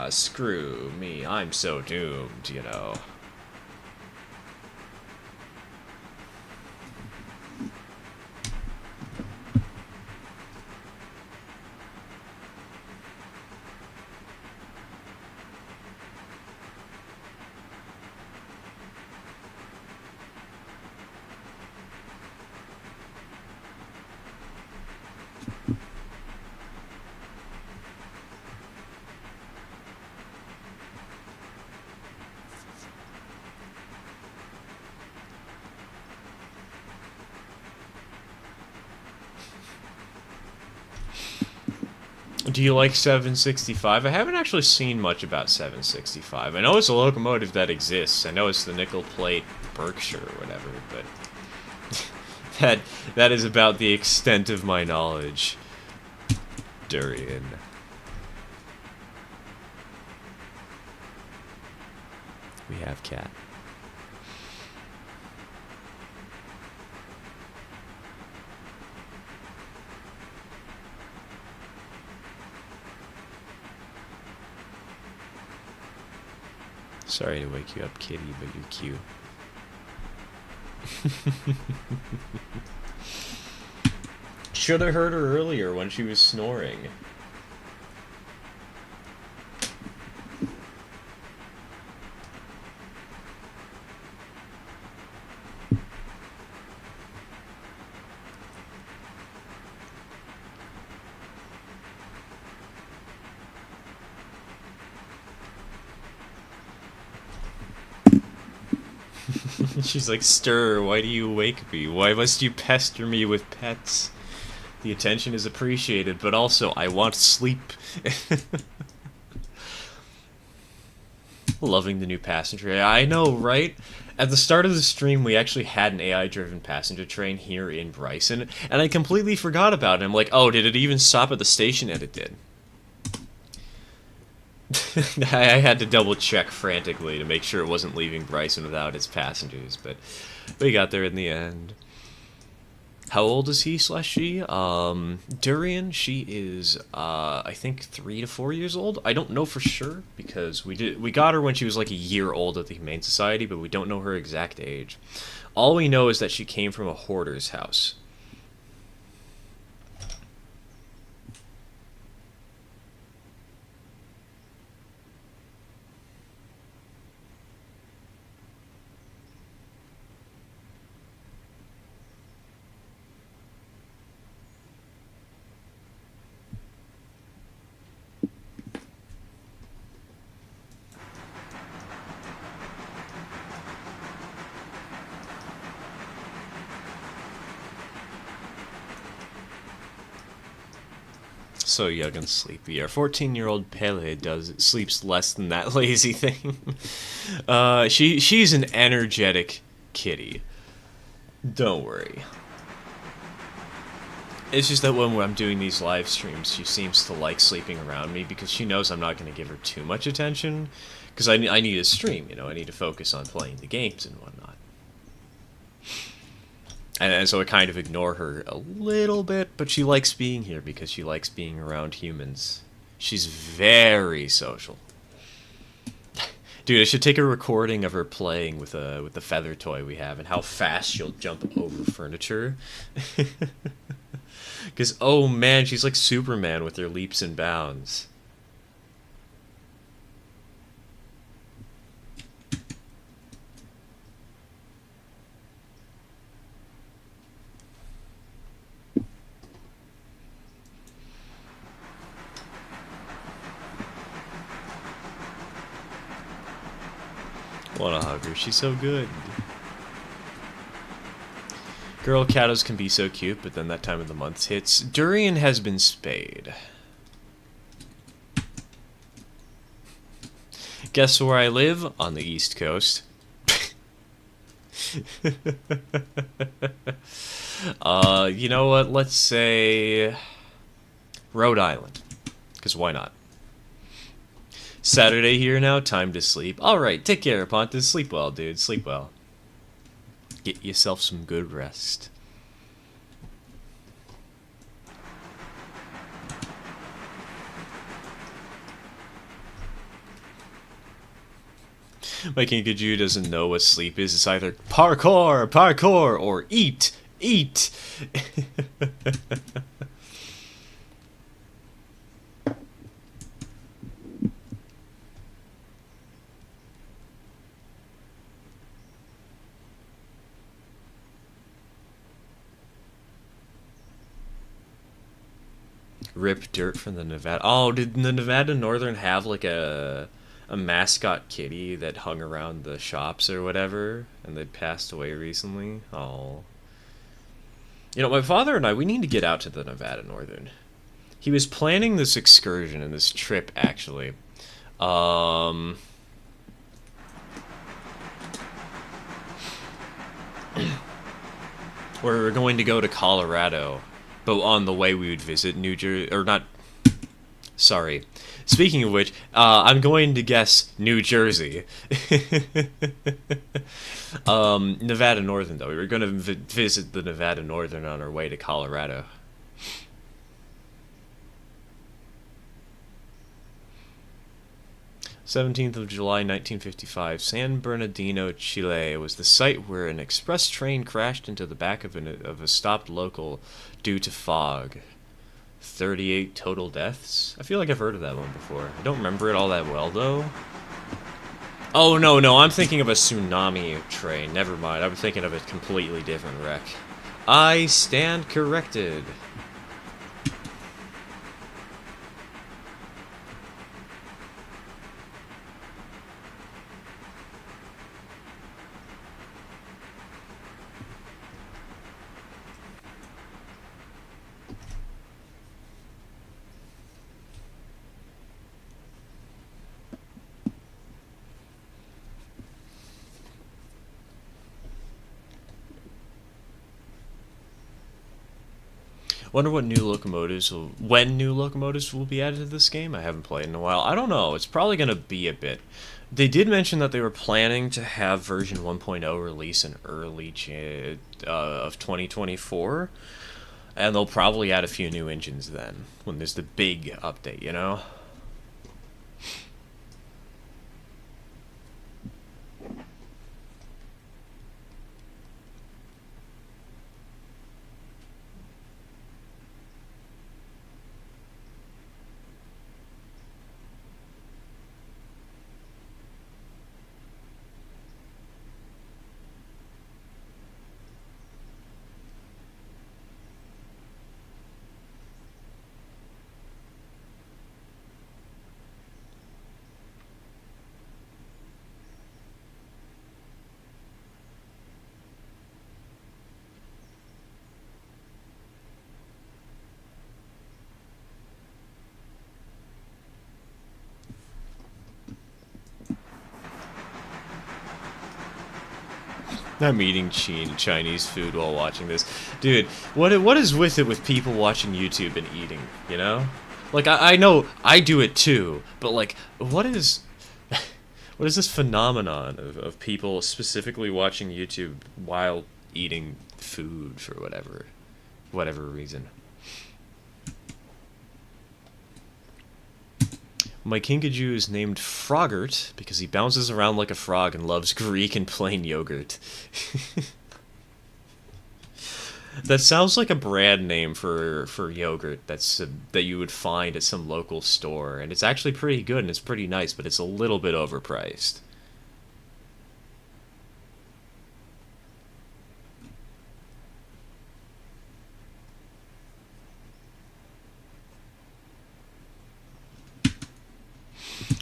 screw me. I'm so doomed, you know. Do you like 765? I haven't actually seen much about 765. I know it's a locomotive that exists. I know it's the nickel plate Berkshire or whatever, but That that is about the extent of my knowledge. Durian. We have cat. Sorry to wake you up, kitty, but you're cute. Should have heard her earlier when she was snoring. She's like, Stir, why do you wake me? Why must you pester me with pets? The attention is appreciated, but also, I want sleep. Loving the new passenger. I know, right? At the start of the stream, we actually had an AI-driven passenger train here in Bryson, and I completely forgot about it. I'm like, oh, did it even stop at the station? And it did. I had to double check frantically to make sure it wasn't leaving Bryson without its passengers, but we got there in the end. How old is he / she? Durian, she is, I think 3 to 4 years old. I don't know for sure because we got her when she was like a year old at the Humane Society, but we don't know her exact age. All we know is that she came from a hoarder's house. So young and sleepy. Our 14-year-old Pele sleeps less than that lazy thing. She's an energetic kitty. Don't worry. It's just that when I'm doing these live streams, she seems to like sleeping around me because she knows I'm not going to give her too much attention. Because I need to stream, you know, I need to focus on playing the games and whatnot. And so I kind of ignore her a little bit, but she likes being here because she likes being around humans. She's very social. Dude, I should take a recording of her playing with the feather toy we have and how fast she'll jump over furniture. Because, oh man, she's like Superman with her leaps and bounds. Want to hug her, she's so good. Girl cattos can be so cute, but then that time of the month hits. Durian has been spayed. Guess where I live? On the East Coast. You know what? Let's say Rhode Island. Because why not? Saturday here now, time to sleep. Alright, take care, Pontus. Sleep well, dude. Sleep well. Get yourself some good rest. My Kinkajou doesn't know what sleep is. It's either parkour, parkour, or eat, eat. Rip dirt from the Nevada. Oh, did the Nevada Northern have like a mascot kitty that hung around the shops or whatever, and they passed away recently? Oh. You know, my father and I, we need to get out to the Nevada Northern. He was planning this excursion and this trip, actually. we're going to go to Colorado, but on the way we would visit New Jersey, or not. Sorry. Speaking of which, I'm going to guess New Jersey. Nevada Northern, though. We were going to visit the Nevada Northern on our way to Colorado. July 17th, 1955, San Bernardino, Chile was the site where an express train crashed into the back of a stopped local due to fog. 38 total deaths? I feel like I've heard of that one before. I don't remember it all that well, though. Oh, no, I'm thinking of a tsunami train. Never mind, I'm thinking of a completely different wreck. I stand corrected. Wonder what when new locomotives will be added to this game. I haven't played in a while. I don't know. It's probably going to be a bit. They did mention that they were planning to have version 1.0 release in early of 2024, and they'll probably add a few new engines then when there's the big update, you know? I'm eating Chinese food while watching this. Dude, what is with it with people watching YouTube and eating, you know? Like, I know I do it too, but like, what is this phenomenon of people specifically watching YouTube while eating food for whatever reason? My Kinkajou is named Frogurt because he bounces around like a frog and loves Greek and plain yogurt. That sounds like a brand name for yogurt that you would find at some local store, and it's actually pretty good and it's pretty nice, but it's a little bit overpriced.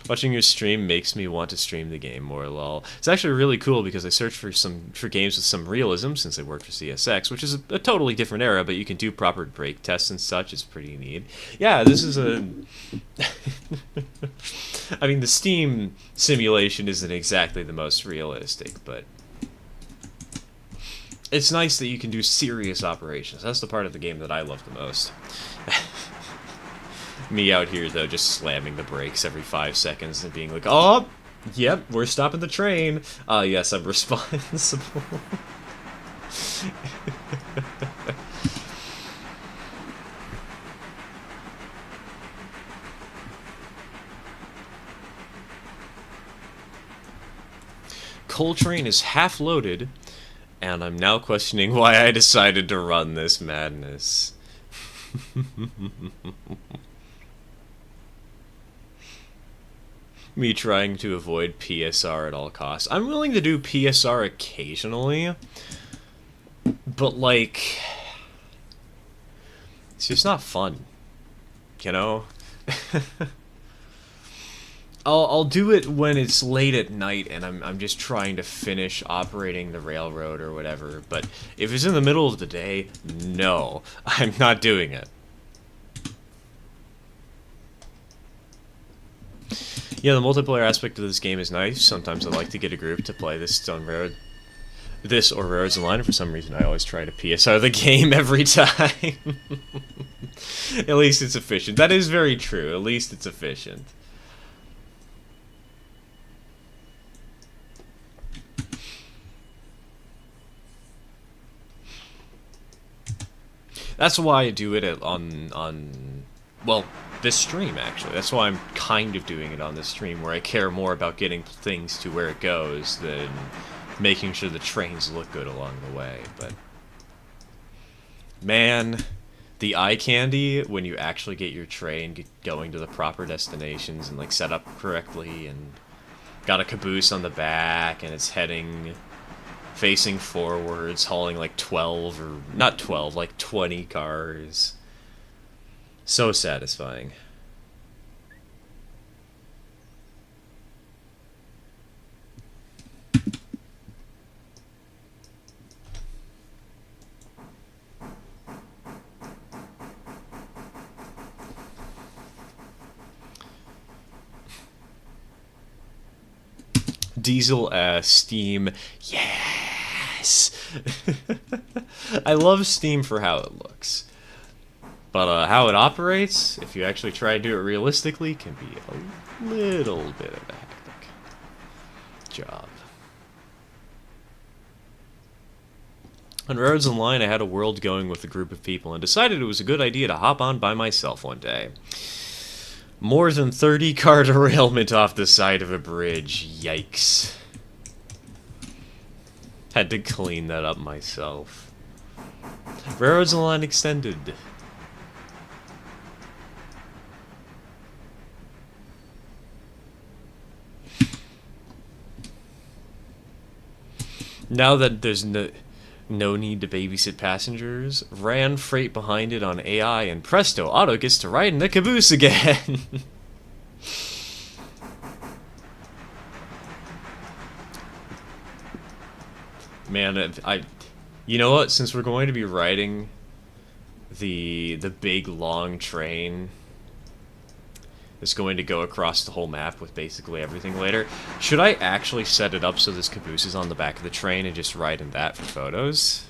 Watching your stream makes me want to stream the game more, lol. It's actually really cool because I searched for games with some realism since I worked for CSX, which is a totally different era, but you can do proper brake tests and such. It's pretty neat. Yeah, this is a... I mean, the Steam simulation isn't exactly the most realistic, but... it's nice that you can do serious operations. That's the part of the game that I love the most. Me out here, though, just slamming the brakes every 5 seconds and being like, oh, yep, we're stopping the train. Yes, I'm responsible. Coltrane is half loaded, and I'm now questioning why I decided to run this madness. Me trying to avoid PSR at all costs. I'm willing to do PSR occasionally, but, like, it's just not fun, you know? I'll do it when it's late at night and I'm just trying to finish operating the railroad or whatever, but if it's in the middle of the day, no, I'm not doing it. Yeah, the multiplayer aspect of this game is nice. Sometimes I like to get a group to play this Stone Road. This or Rares Online, for some reason I always try to PSR the game every time. At least it's efficient. That is very true. At least it's efficient. That's why I do it on well, this stream actually. That's why I'm kind of doing it on this stream, where I care more about getting things to where it goes than making sure the trains look good along the way. But man, the eye candy when you actually get your train going to the proper destinations and like set up correctly and got a caboose on the back and it's heading facing forwards, hauling like 12 or not 12, like 20 cars. So satisfying. Diesel Steam. Yes! I love Steam for how it looks. But how it operates, if you actually try to do it realistically, can be a little bit of a hectic job. On Roads Online, I had a world going with a group of people and decided it was a good idea to hop on by myself one day. More than 30 car derailment off the side of a bridge. Yikes. Had to clean that up myself. Railroads Online Extended. Now that there's no need to babysit passengers, ran freight behind it on AI, and presto, Otto gets to ride in the caboose again. Man, you know what? Since we're going to be riding the big long train that's going to go across the whole map with basically everything later, should I actually set it up so this caboose is on the back of the train and just ride in that for photos?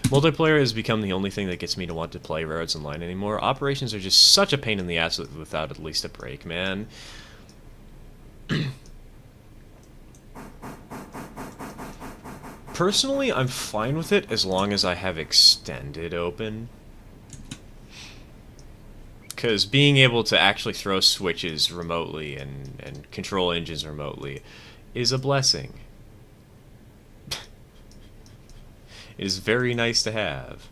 Multiplayer has become the only thing that gets me to want to play Railroads Online anymore. Operations are just such a pain in the ass without at least a break, man. Personally, I'm fine with it as long as I have extended open. Because being able to actually throw switches remotely and control engines remotely is a blessing. It is very nice to have.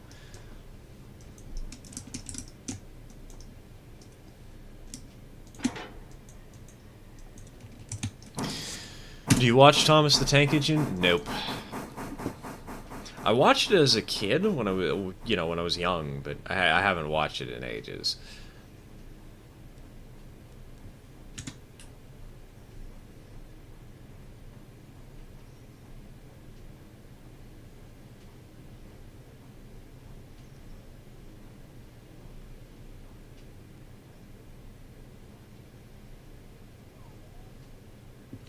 Do you watch Thomas the Tank Engine? Nope. I watched it as a kid when I was, when I was young, but I haven't watched it in ages.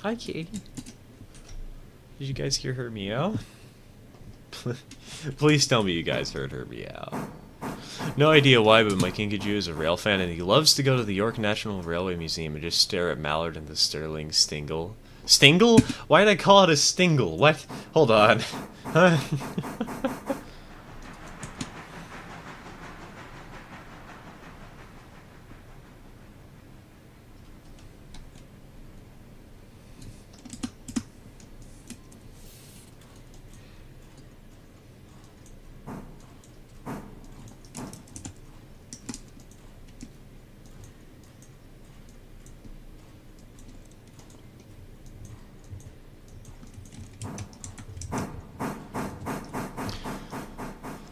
Hi, Katie. Did you guys hear her meow? Please tell me you guys heard her meow. No idea why, but my Kinkajou is a rail fan, and he loves to go to the York National Railway Museum and just stare at Mallard and the Stirling Stingle. Stingle? Why did I call it a Stingle? What? Hold on. Huh?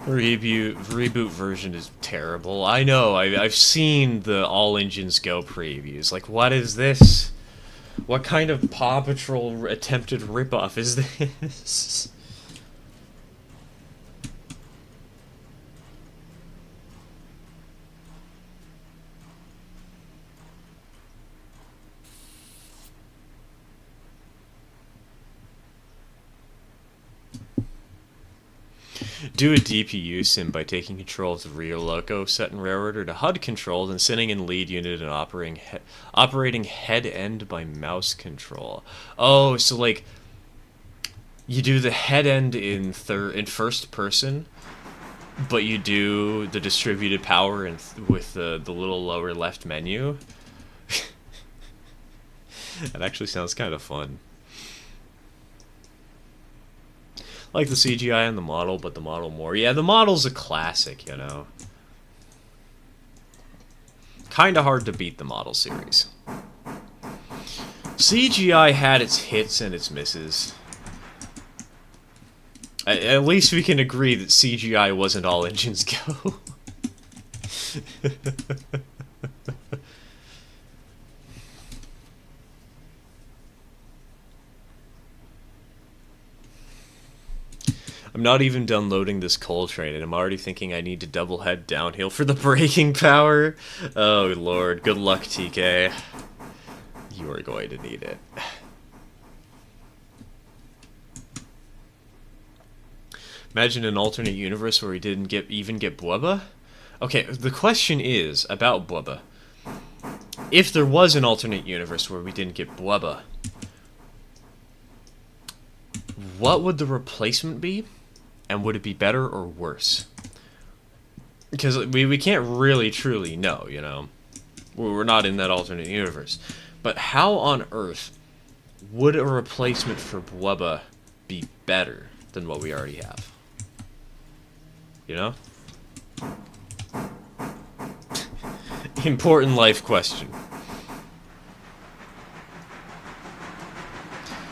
Reboot version is terrible. I know. I've seen the All Engines Go previews. Like, what is this? What kind of Paw Patrol attempted ripoff is this? Do a DPU sim by taking control of the rear loco, set in railroad or to HUD controlled, and sitting in lead unit and operating head end by mouse control. Oh, so like you do the head end in first person, but you do the distributed power with the little lower left menu. That actually sounds kind of fun. Like the CGI on the model, but the model more. Yeah, the model's a classic, you know. Kinda hard to beat the model series. CGI had its hits and its misses. At least we can agree that CGI wasn't all engines go. I'm not even done loading this coal train, and I'm already thinking I need to double head downhill for the braking power. Oh lord, good luck, TK. You are going to need it. Imagine an alternate universe where we didn't even get Bweba? Okay, the question is about Bweba. If there was an alternate universe where we didn't get Bweba, what would the replacement be? And would it be better or worse? Because we can't really truly know, you know. We're not in that alternate universe. But how on earth would a replacement for Bweba be better than what we already have? You know? Important life question.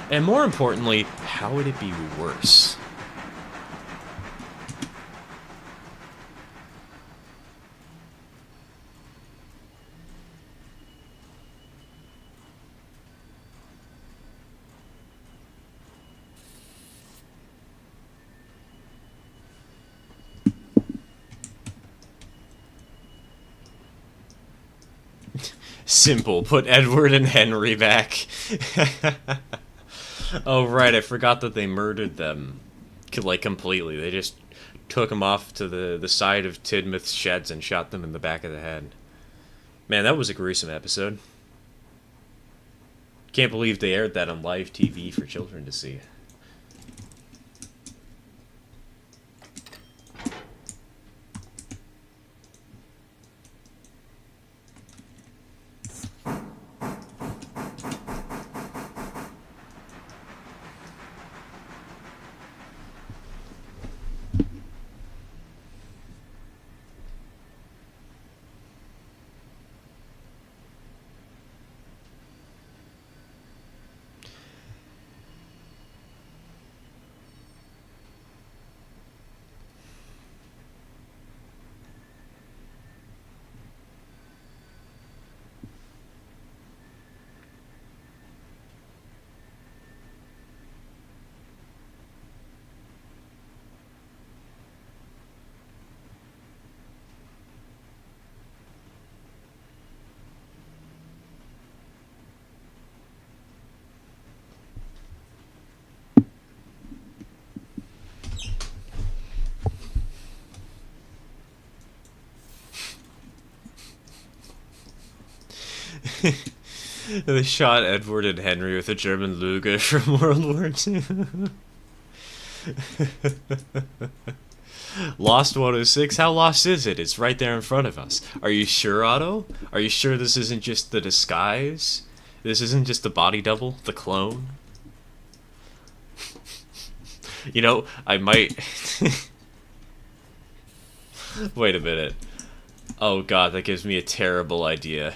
And more importantly, how would it be worse? Simple. Put Edward and Henry back. Oh, right. I forgot that they murdered them. Like, completely. They just took them off to the side of Tidmouth's sheds and shot them in the back of the head. Man, that was a gruesome episode. Can't believe they aired that on live TV for children to see. They shot Edward and Henry with a German Luger from World War II. Lost 106? How lost is it? It's right there in front of us. Are you sure, Otto? Are you sure this isn't just the disguise? This isn't just the body double? The clone? You know, I might... Wait a minute. Oh god, that gives me a terrible idea.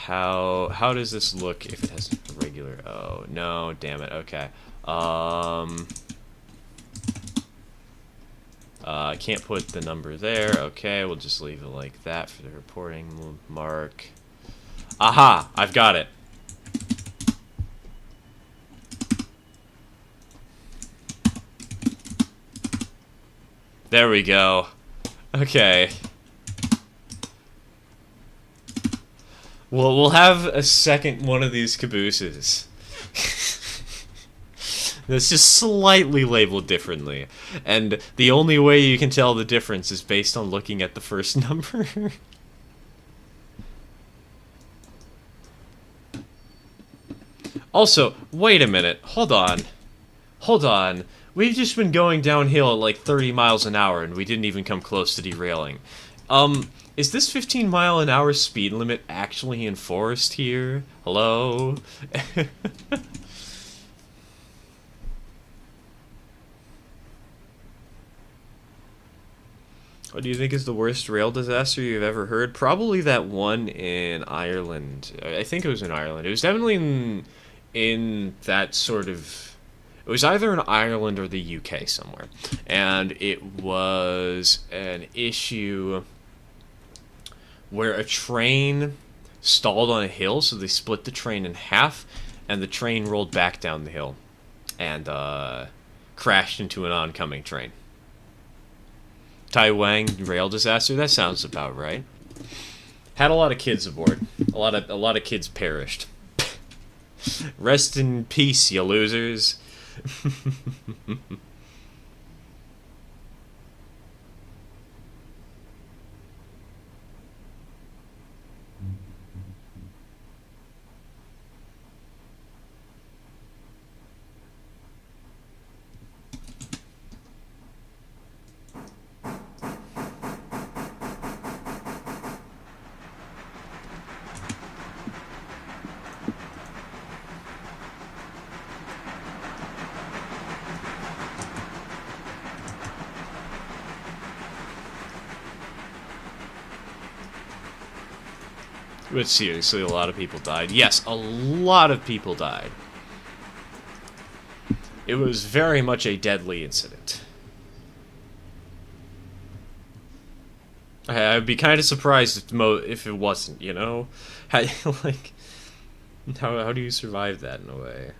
How does this look if it has a regular... Oh, no, damn it, okay. I can't put the number there. Okay, we'll just leave it like that for the reporting mark. Aha! I've got it. There we go. Okay. Well, we'll have a second one of these cabooses. It's just slightly labeled differently. And the only way you can tell the difference is based on looking at the first number. Also, wait a minute. Hold on. Hold on. We've just been going downhill at like 30 miles an hour and we didn't even come close to derailing. Is this 15-mile-an-hour speed limit actually enforced here? Hello? What do you think is the worst rail disaster you've ever heard? Probably that one in Ireland. I think it was in Ireland. It was definitely in that sort of... It was either in Ireland or the UK somewhere. And it was an issue where a train stalled on a hill, so they split the train in half, and the train rolled back down the hill and crashed into an oncoming train. Taiwan rail disaster, that sounds about right. Had a lot of kids aboard. A lot of kids perished. Rest in peace, you losers. But seriously, a lot of people died. Yes, a lot of people died. It was very much a deadly incident. I'd be kind of surprised if it wasn't, you know? How do you survive that in a way?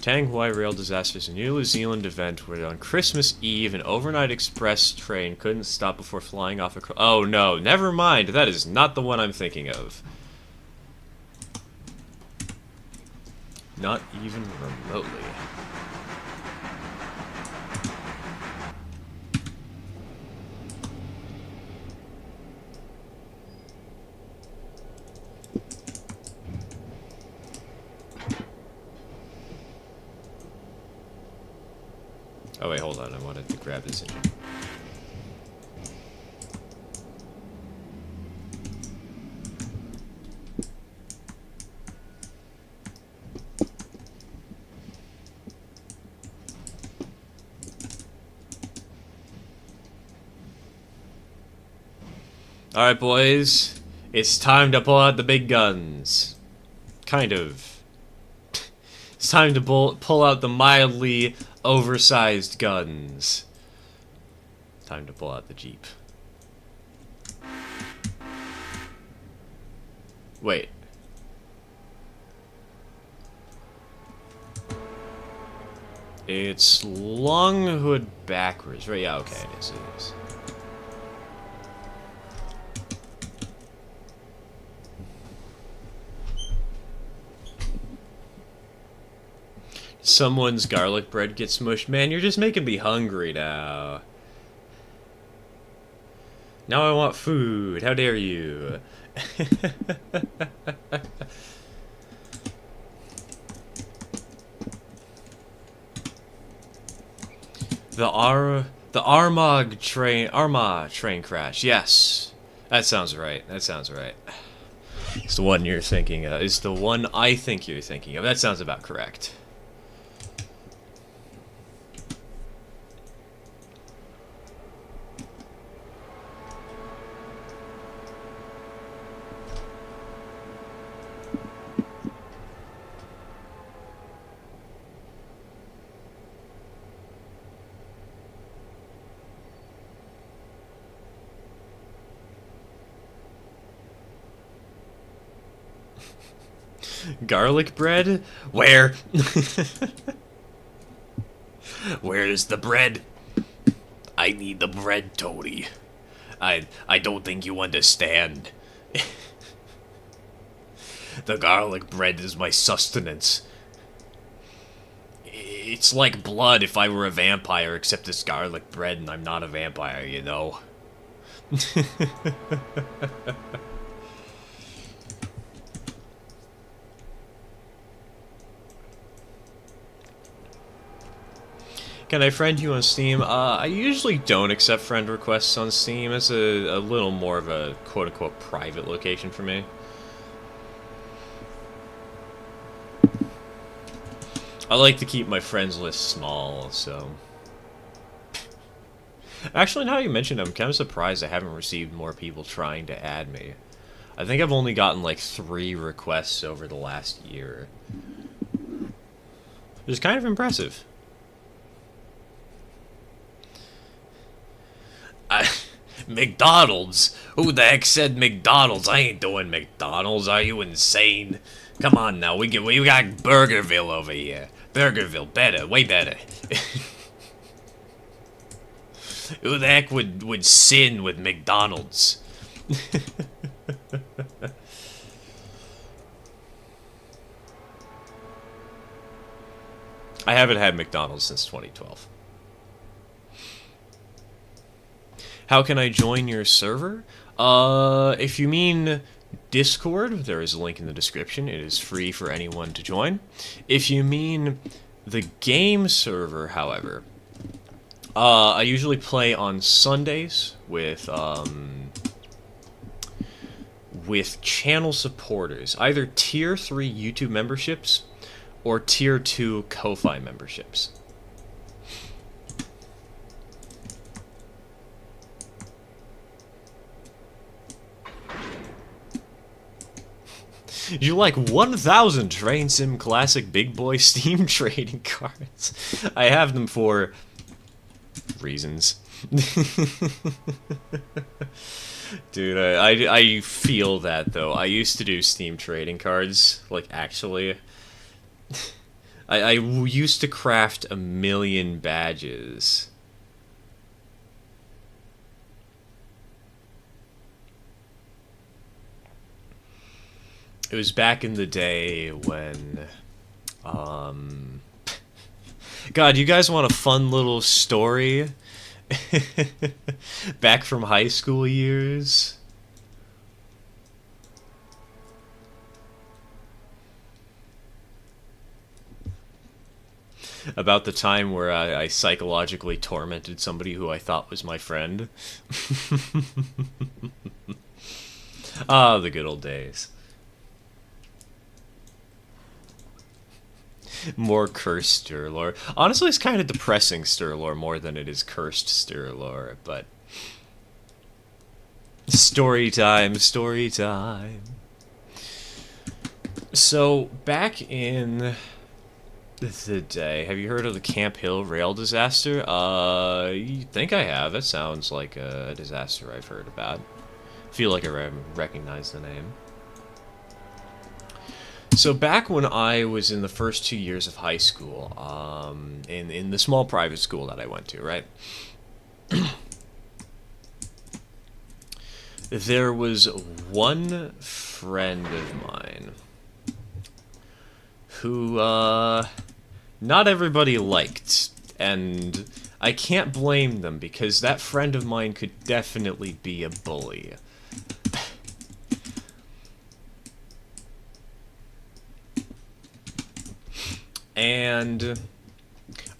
Tangwai rail disaster is a New Zealand event where on Christmas Eve an overnight express train couldn't stop before flying off a... Oh no, never mind. That is not the one I'm thinking of. Not even remotely. Oh wait, hold on, I wanted to grab this engine. Alright boys, it's time to pull out the big guns. Kind of. It's time to pull out the mildly oversized guns. Time to pull out the Jeep. Wait. It's long hood backwards, right? Yeah, okay, it is. Someone's garlic bread gets smushed. Man, you're just making me hungry now. Now I want food. How dare you? The Armagh train crash. Yes. That sounds right. That sounds right. It's the one you're thinking of. It's the one I think you're thinking of. That sounds about correct. Garlic bread? Where? Where's the bread? I need the bread, Tony. I don't think you understand. The garlic bread is my sustenance. It's like blood if I were a vampire, except it's garlic bread and I'm not a vampire, you know? Can I friend you on Steam? I usually don't accept friend requests on Steam. It's a little more of a quote-unquote private location for me. I like to keep my friends list small, so... Actually, now you mention it, I'm kind of surprised I haven't received more people trying to add me. I think I've only gotten like 3 requests over the last year. Which is kind of impressive. McDonald's? Who the heck said McDonald's? I ain't doing McDonald's. Are you insane? Come on now, we got Burgerville over here. Burgerville, better, way better. Who the heck would sin with McDonald's? I haven't had McDonald's since 2012. How can I join your server? If you mean Discord, there is a link in the description. It is free for anyone to join. If you mean the game server, however, I usually play on Sundays with channel supporters, either Tier 3 YouTube memberships or Tier 2 Ko-Fi memberships. You like 1,000 Train Sim Classic Big Boy Steam trading cards? I have them for reasons. Dude, I feel that, though. I used to do Steam trading cards, like, actually. I used to craft 1,000,000 badges. It was back in the day when, God, you guys want a fun little story? Back from high school years? About the time where I psychologically tormented somebody who I thought was my friend? Ah, the good old days. More cursed Stirlore. Honestly, it's kind of depressing Stirlore more than it is cursed Stirlore, but... Story time, story time. So, back in the day, have you heard of the Camp Hill rail disaster? You think I have. It sounds like a disaster I've heard about. I feel like I recognize the name. So back when I was in the first 2 years of high school, in the small private school that I went to, right? There was one friend of mine who, not everybody liked, and I can't blame them because that friend of mine could definitely be a bully. And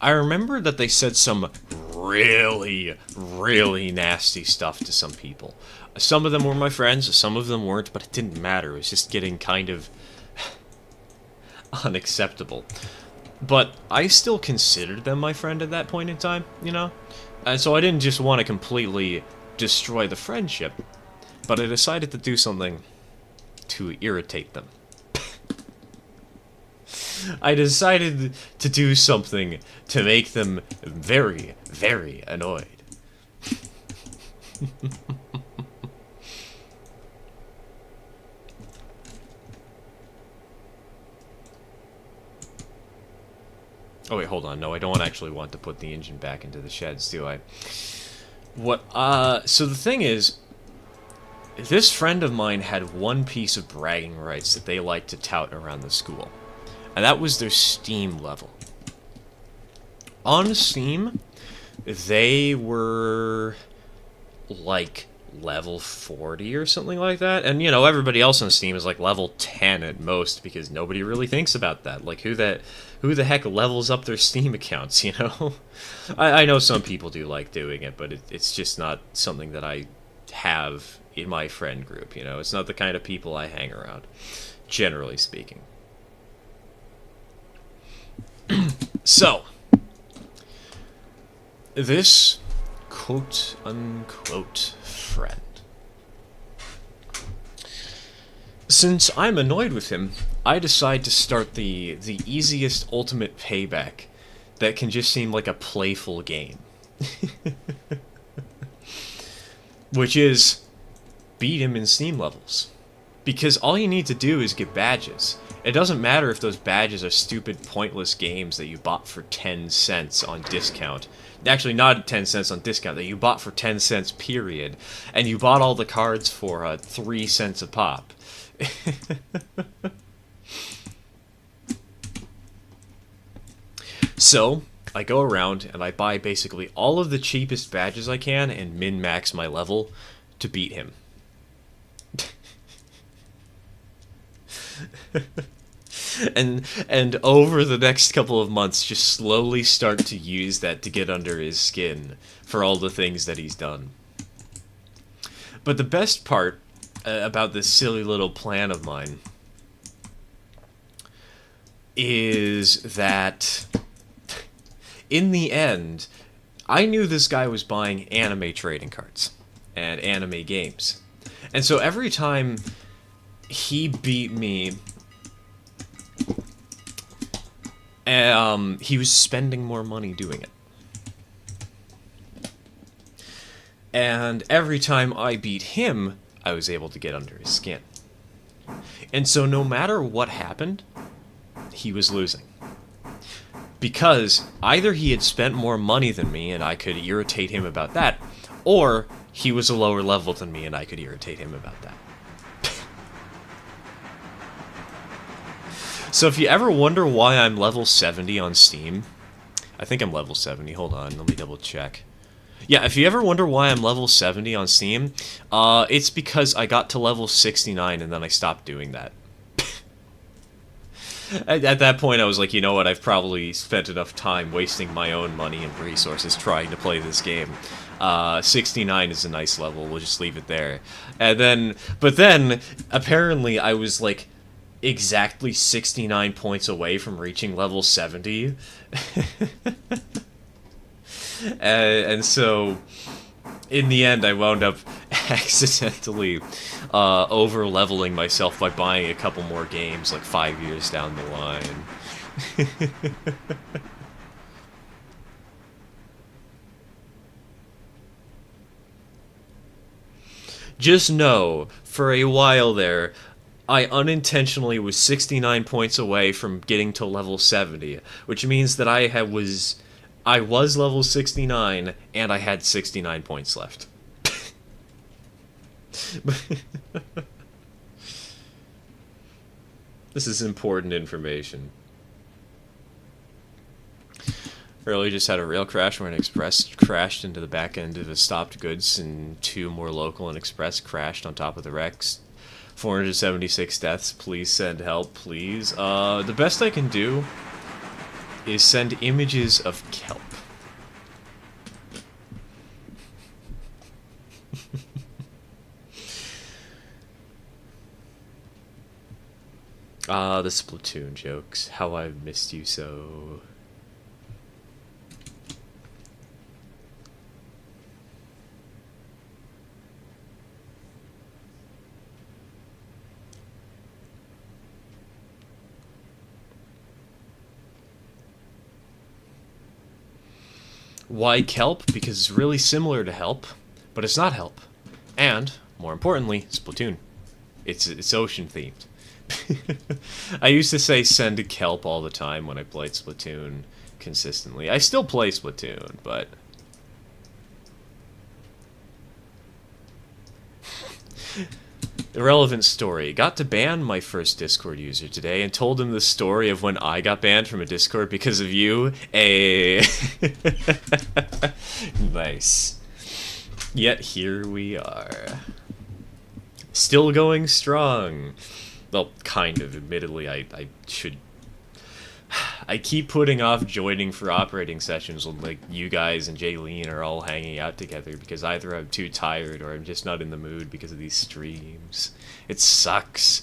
I remember that they said some really, really nasty stuff to some people. Some of them were my friends, some of them weren't, but it didn't matter. It was just getting kind of unacceptable. But I still considered them my friend at that point in time, you know? And so I didn't just want to completely destroy the friendship, but I decided to do something to irritate them. I decided to do something to make them very, very annoyed. Oh wait, hold on. No, I don't actually want to put the engine back into the sheds, do I? So the thing is, this friend of mine had one piece of bragging rights that they liked to tout around the school, and that was their Steam level. On Steam, they were like level 40 or something like that, and you know, everybody else on Steam is like level 10 at most, because nobody really thinks about that. Like, who the heck levels up their Steam accounts, you know? I know some people do like doing it, but it's just not something that I have in my friend group, you know? It's not the kind of people I hang around, generally speaking. So, this quote-unquote friend, since I'm annoyed with him, I decide to start the easiest ultimate payback that can just seem like a playful game. Which is, beat him in Steam levels. Because all you need to do is get badges. It doesn't matter if those badges are stupid, pointless games that you bought for 10 cents on discount. Actually, not 10 cents on discount, that you bought for 10 cents, period. And you bought all the cards for 3 cents a pop. So, I go around and I buy basically all of the cheapest badges I can and min-max my level to beat him. and over the next couple of months, just slowly start to use that to get under his skin for all the things that he's done. But the best part about this silly little plan of mine is that in the end, I knew this guy was buying anime trading cards and anime games. And so every time he beat me, he was spending more money doing it. And every time I beat him, I was able to get under his skin. And so no matter what happened, he was losing. Because either he had spent more money than me and I could irritate him about that, or he was a lower level than me and I could irritate him about that. So if you ever wonder why I'm level 70 on Steam, I think I'm level 70, hold on, let me double check. Yeah, if you ever wonder why I'm level 70 on Steam, it's because I got to level 69 and then I stopped doing that. At that point, I was like, you know what, I've probably spent enough time wasting my own money and resources trying to play this game. 69 is a nice level, we'll just leave it there. But then, apparently I was like, exactly 69 points away from reaching level 70. And so, in the end, I wound up accidentally over-leveling myself by buying a couple more games, like 5 years down the line. Just know, for a while there, I unintentionally was 69 points away from getting to level 70, which means that I was level 69, and I had 69 points left. This is important information. Earlier just had a rail crash where an express crashed into the back end of a stopped goods, and 2 more local and express crashed on top of the wrecks. 476 deaths. Please send help, please. The best I can do is send images of kelp. The Splatoon jokes. How I've missed you so. Why kelp? Because it's really similar to help, but it's not help. And, more importantly, Splatoon. It's ocean themed. I used to say send to kelp all the time when I played Splatoon consistently. I still play Splatoon, but Irrelevant story. Got to ban my first Discord user today and told him the story of when I got banned from a Discord because of you. Nice. Yet here we are. Still going strong. Well, kind of. Admittedly, I should... I keep putting off joining for operating sessions when, like, you guys and Jaylene are all hanging out together because either I'm too tired or I'm just not in the mood because of these streams. It sucks.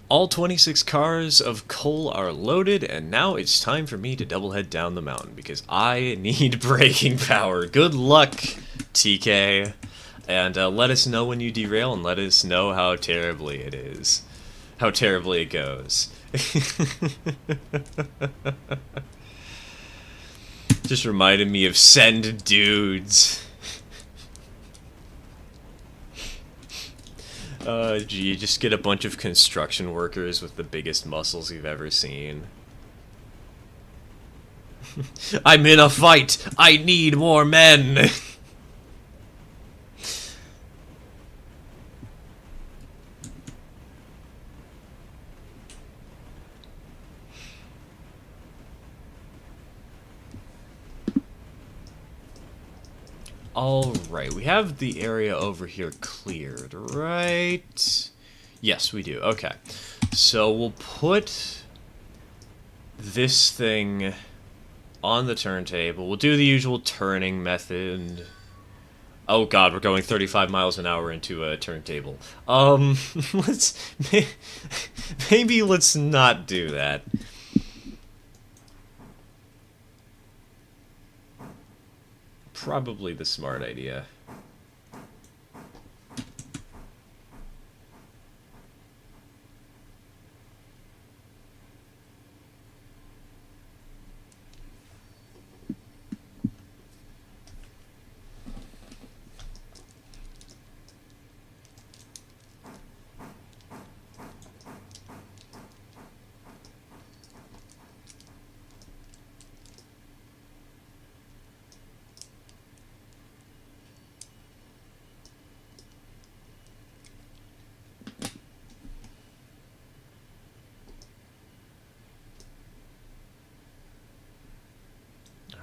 All 26 cars of coal are loaded, and now it's time for me to double head down the mountain because I need braking power. Good luck, TK. And let us know when you derail and let us know how terribly it is. How terribly it goes. Just reminded me of Send Dudes. Gee, just get a bunch of construction workers with the biggest muscles you've ever seen. I'm in a fight! I need more men! Alright, we have the area over here cleared, right? Yes, we do. Okay. So we'll put this thing on the turntable. We'll do the usual turning method. Oh god, we're going 35 miles an hour into a turntable. Maybe let's not do that. Probably the smart idea.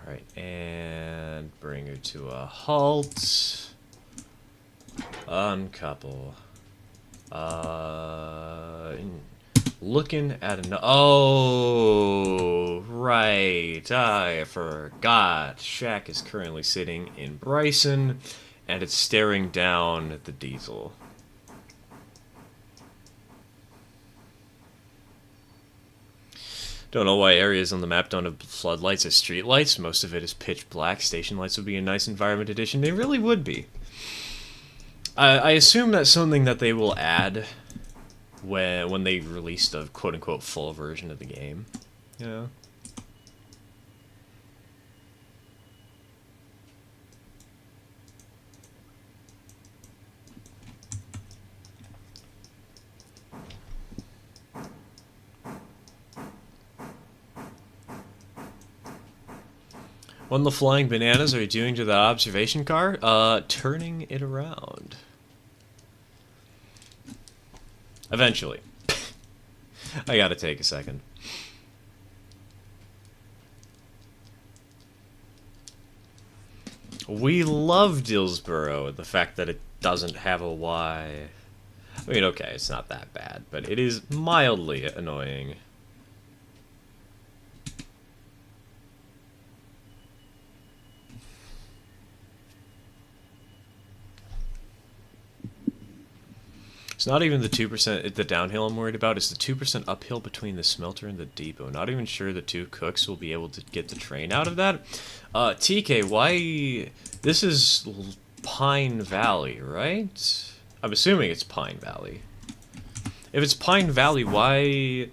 Alright, and bring her to a halt. Uncouple. Looking at an... Oh, right. I forgot. Shaq is currently sitting in Bryson, and it's staring down at the diesel. Don't know why areas on the map don't have floodlights or streetlights. Most of it is pitch black. Station lights would be a nice environment addition. They really would be. I assume that's something that they will add when they release the quote-unquote full version of the game. You know? What the flying bananas are you doing to the observation car? Turning it around. Eventually. I gotta take a second. We love Dillsboro, the fact that it doesn't have a Y. I mean, okay, it's not that bad, but it is mildly annoying. It's not even the 2% the downhill I'm worried about. It's the 2% uphill between the smelter and the depot. Not even sure the two cooks will be able to get the train out of that. TK, why... This is Pine Valley, right? I'm assuming it's Pine Valley. If it's Pine Valley, why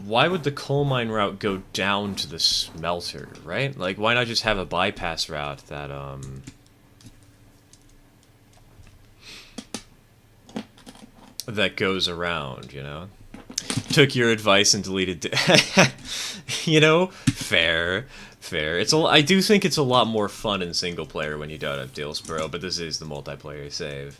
would the coal mine route go down to the smelter, right? Like, why not just have a bypass route that, that goes around, you know? Took your advice and deleted. You know, fair, fair. I do think it's a lot more fun in single player when you don't have Dillsborough, but this is the multiplayer save.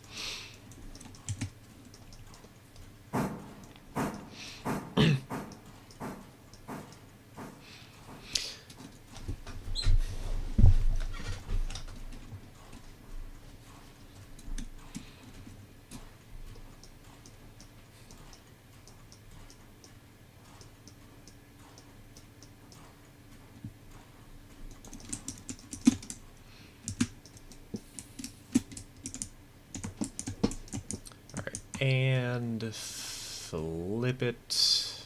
And flip it.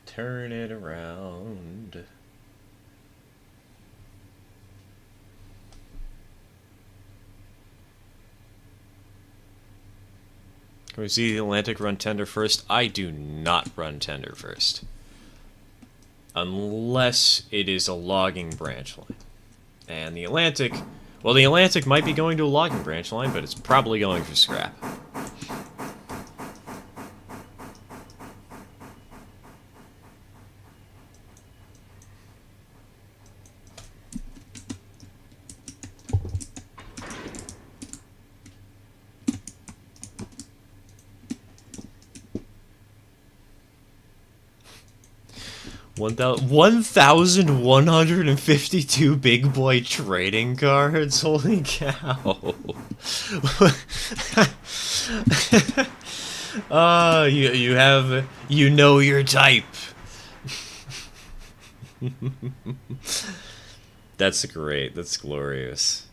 Turn it around. Can we see the Atlantic run tender first? I do not run tender first. Unless it is a logging branch line. And the Atlantic... Well, the Atlantic might be going to a logging branch line, but it's probably going for scrap. 1,152 big boy trading cards? Holy cow. You know your type. That's great. That's glorious.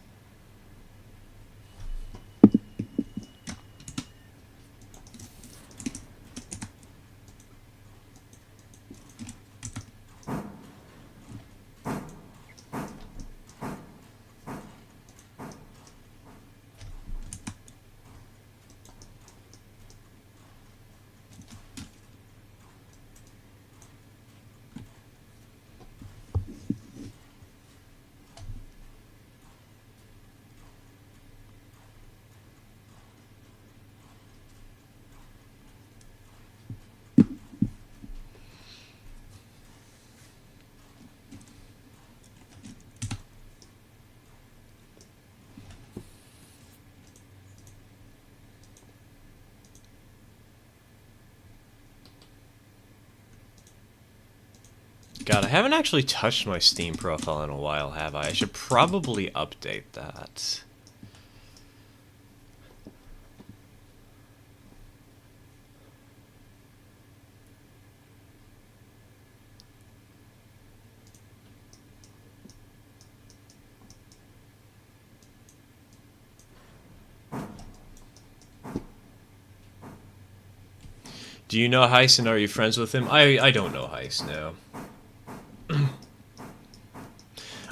God, I haven't actually touched my Steam profile in a while, have I? I should probably update that. Do you know Heist and are you friends with him? I don't know Heist, no.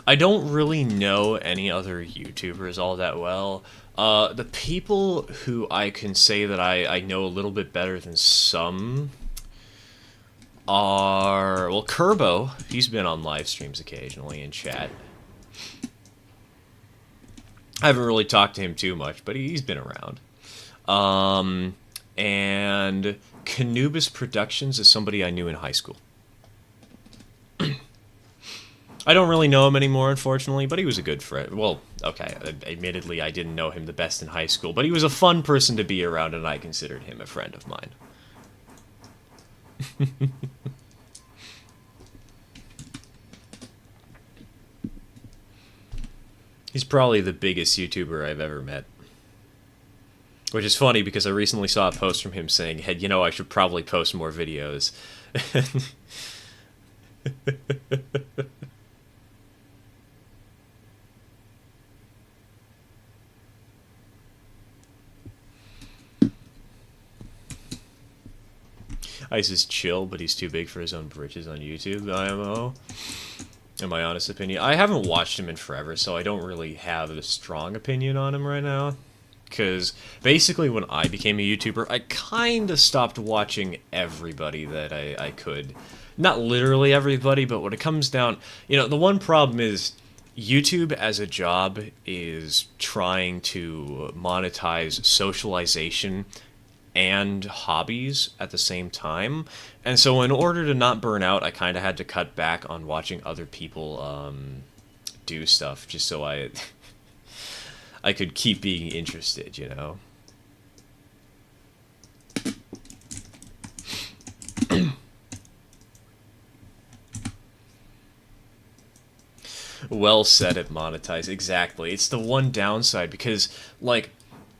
I don't really know any other YouTubers all that well. The people who I can say that I know a little bit better than some are... Well, Kerbo, he's been on live streams occasionally in chat. I haven't really talked to him too much, but he's been around. And Canubis Productions is somebody I knew in high school. I don't really know him anymore, unfortunately, but he was a good friend. Well, okay, admittedly, I didn't know him the best in high school, but he was a fun person to be around, and I considered him a friend of mine. He's probably the biggest YouTuber I've ever met. Which is funny, because I recently saw a post from him saying, hey, you know, I should probably post more videos. Ice is chill, but he's too big for his own britches on YouTube, IMO. In my honest opinion. I haven't watched him in forever, so I don't really have a strong opinion on him right now. Because basically when I became a YouTuber, I kind of stopped watching everybody that I could. Not literally everybody, but when it comes down... You know, the one problem is YouTube as a job is trying to monetize socialization and hobbies at the same time. And so in order to not burn out, I kind of had to cut back on watching other people do stuff just so I I could keep being interested, you know. Well said at monetize. Exactly. It's the one downside because, like,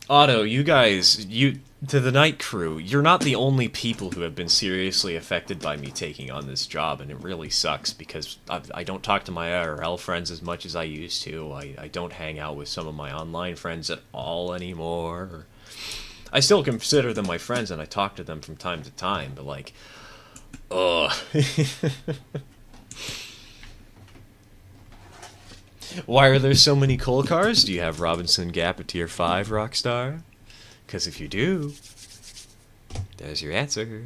Otto, you guys, to the night crew, you're not the only people who have been seriously affected by me taking on this job, and it really sucks because I don't talk to my IRL friends as much as I used to. I don't hang out with some of my online friends at all anymore. I still consider them my friends, and I talk to them from time to time, but, like, ugh. Why are there so many coal cars? Do you have Robinson Gap at tier 5, Rockstar? Because if you do, there's your answer.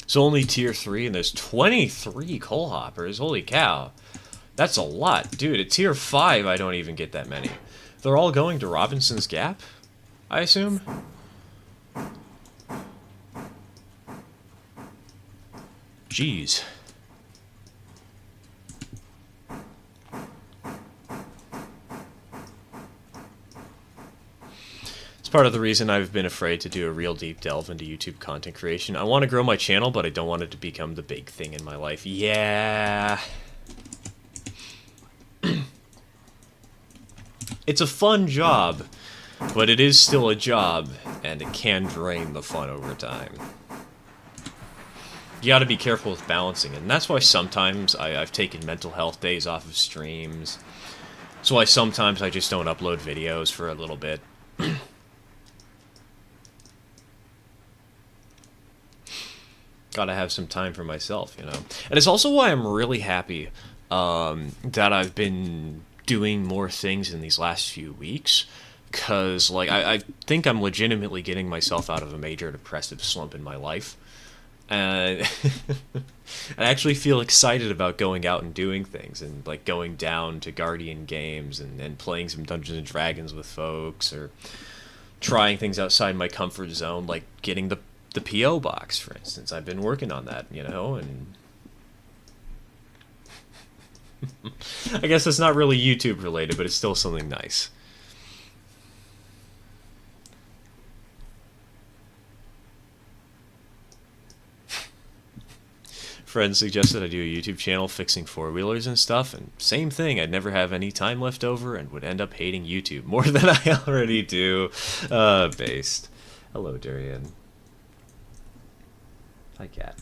It's only tier 3 and there's 23 coal hoppers. Holy cow. That's a lot. Dude, at tier 5 I don't even get that many. They're all going to Robinson's Gap, I assume? Jeez. Part of the reason I've been afraid to do a real deep delve into YouTube content creation. I want to grow my channel, but I don't want it to become the big thing in my life. Yeah. It's a fun job, but it is still a job, and it can drain the fun over time. You gotta be careful with balancing it, and that's why sometimes I've taken mental health days off of streams. That's why sometimes I just don't upload videos for a little bit. Gotta have some time for myself, you know. And it's also why I'm really happy that I've been doing more things in these last few weeks. Because, like, I think I'm legitimately getting myself out of a major depressive slump in my life. And I actually feel excited about going out and doing things. And, like, going down to Guardian Games and playing some Dungeons & Dragons with folks. Or trying things outside my comfort zone, like getting the P.O. box, for instance. I've been working on that, you know, and I guess it's not really YouTube related, but it's still something nice. Friends suggested I do a YouTube channel fixing four-wheelers and stuff, and same thing, I'd never have any time left over and would end up hating YouTube more than I already do. Based. Hello, Durian. Hi, cat.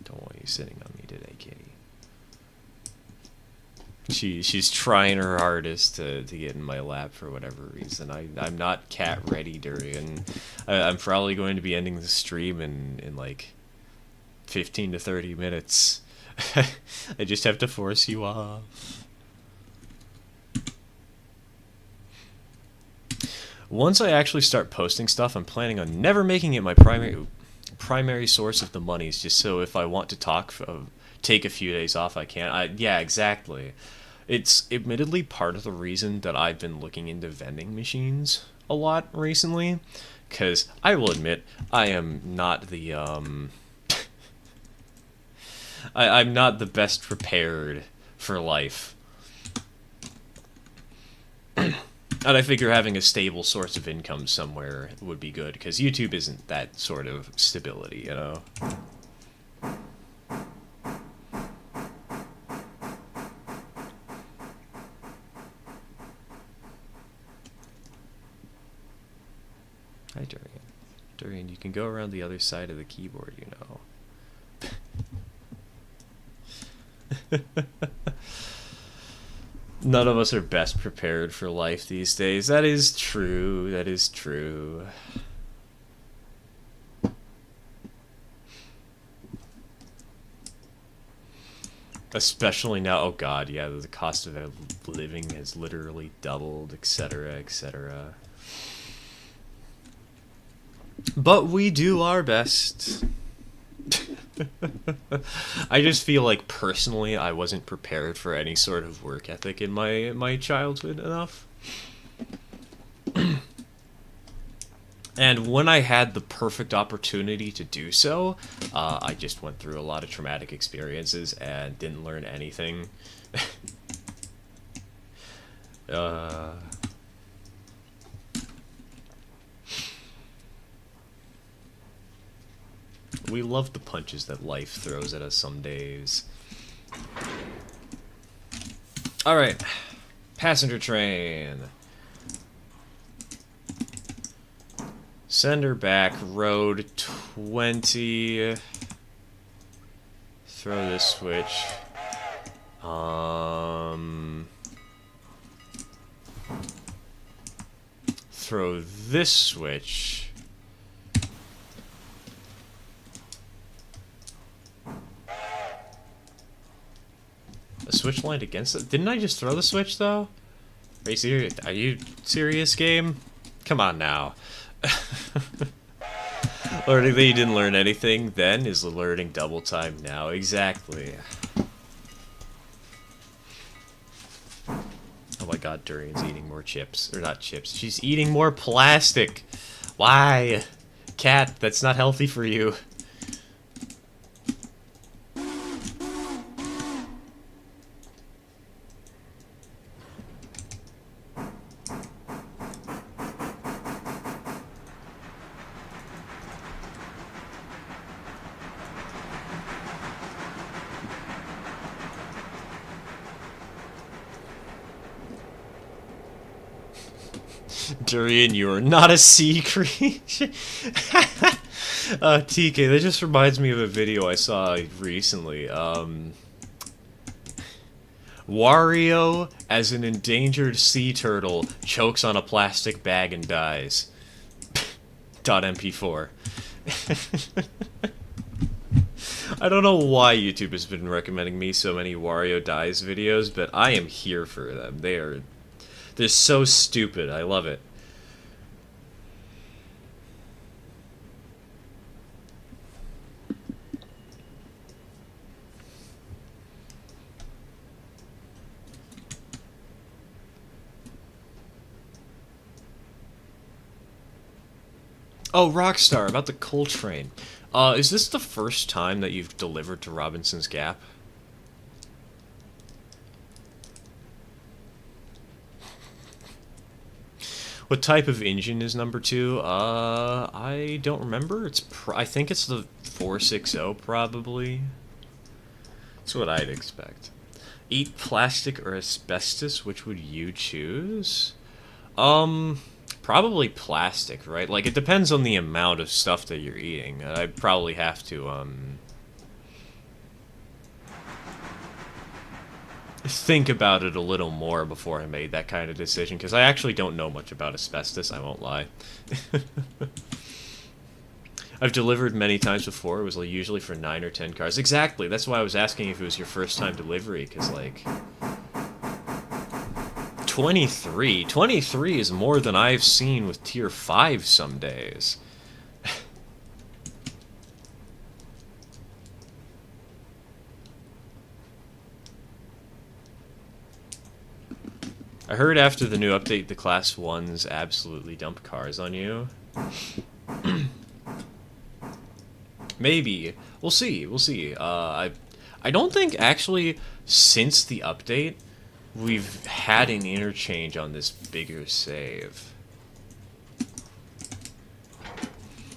Don't want you sitting on me today, kitty. She's trying her hardest to get in my lap for whatever reason. I'm not cat ready, Durian. I'm probably going to be ending the stream in like 15 to 30 minutes. I just have to force you off. Once I actually start posting stuff, I'm planning on never making it my primary source of the monies, just so if I want to take a few days off, I can. Yeah, exactly. It's admittedly part of the reason that I've been looking into vending machines a lot recently, because I will admit I am not the I'm not the best prepared for life. And I figure having a stable source of income somewhere would be good, because YouTube isn't that sort of stability, you know? Hi, Durian. Durian, you can go around the other side of the keyboard, you know. None of us are best prepared for life these days. That is true. That is true. Especially now. Oh god, yeah, the cost of living has literally doubled, etc., etc. But we do our best. I just feel like personally I wasn't prepared for any sort of work ethic in my childhood enough. And when I had the perfect opportunity to do so, I just went through a lot of traumatic experiences and didn't learn anything. We love the punches that life throws at us some days. Alright. Passenger train. Send her back. Road 20. Throw this switch. Throw this switch. A switch lined against it? Didn't I just throw the switch, though? Are you serious? Are you serious, game? Come on now. Learning that you didn't learn anything then is learning double time now. Exactly. Oh my god, Durian's eating more chips. Or not chips. She's eating more plastic. Why? Cat, that's not healthy for you. Durian, you are not a sea creature. TK, that just reminds me of a video I saw recently. Wario, as an endangered sea turtle, chokes on a plastic bag and dies. .mp4. I don't know why YouTube has been recommending me so many Wario dies videos, but I am here for them. They're so stupid. I love it. Oh, Rockstar, about the coal train. Is this the first time that you've delivered to Robinson's Gap? What type of engine is number 2? I don't remember. I think it's the 460, probably. That's what I'd expect. Eat plastic or asbestos, which would you choose? Probably plastic, right? Like, it depends on the amount of stuff that you're eating. I'd probably have to, think about it a little more before I made that kind of decision, because I actually don't know much about asbestos, I won't lie. I've delivered many times before. It was like usually for 9 or 10 cars. Exactly, that's why I was asking if it was your first time delivery, because, like... 23? 23 is more than I've seen with tier 5 some days. I heard after the new update, the Class 1s absolutely dump cars on you. Maybe. We'll see. We'll see. I don't think, actually, since the update, we've had an interchange on this bigger save.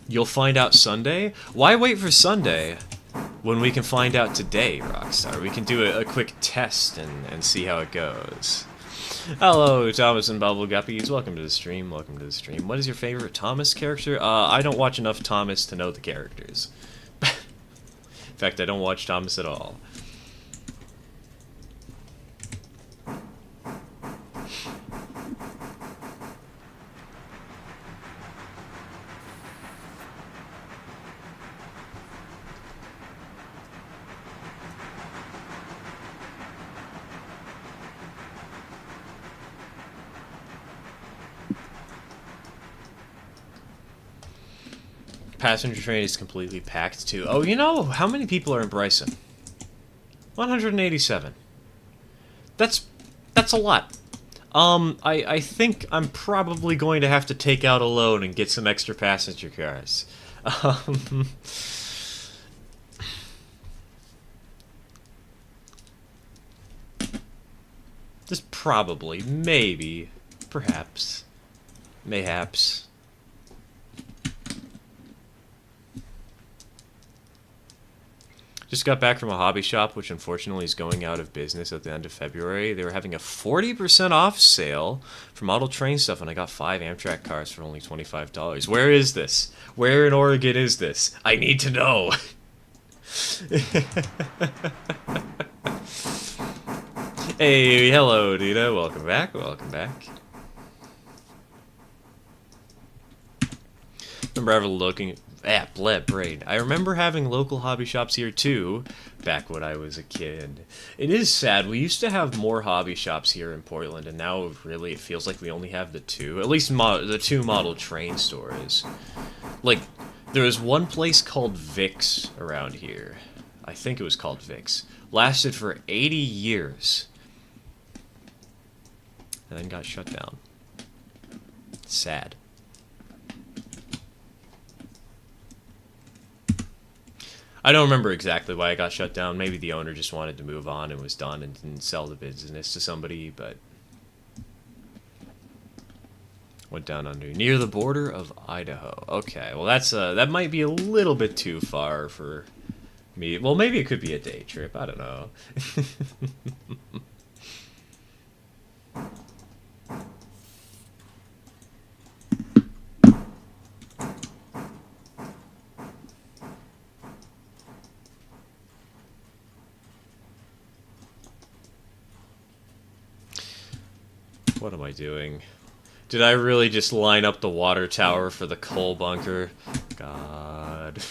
You'll find out Sunday? Why wait for Sunday when we can find out today, Rockstar? We can do a quick test and see how it goes. Hello, Thomas and Bubble Guppies. Welcome to the stream. Welcome to the stream. What is your favorite Thomas character? I don't watch enough Thomas to know the characters. In fact, I don't watch Thomas at all. Passenger train is completely packed too. Oh, you know, how many people are in Bryson? 187. That's a lot. I think I'm probably going to have to take out a loan and get some extra passenger cars. Just probably, maybe, perhaps, mayhaps. Just got back from a hobby shop, which unfortunately is going out of business at the end of February. They were having a 40% off sale for model train stuff, and I got 5 Amtrak cars for only $25. Where is this? Where in Oregon is this? I need to know. Hey, hello, Dita. Welcome back. Welcome back. Remember ever looking at Braid. I remember having local hobby shops here too, back when I was a kid. It is sad. We used to have more hobby shops here in Portland, and now really it feels like we only have the 2. At least the 2 model train stores. Like, there was one place called Vic's around here. I think it was called Vic's. Lasted for 80 years. And then got shut down. Sad. I don't remember exactly why it got shut down. Maybe the owner just wanted to move on and was done and didn't sell the business to somebody, but went down under near the border of Idaho. Okay, well that might be a little bit too far for me. Well, maybe it could be a day trip. I don't know. What am I doing? Did I really just line up the water tower for the coal bunker? God.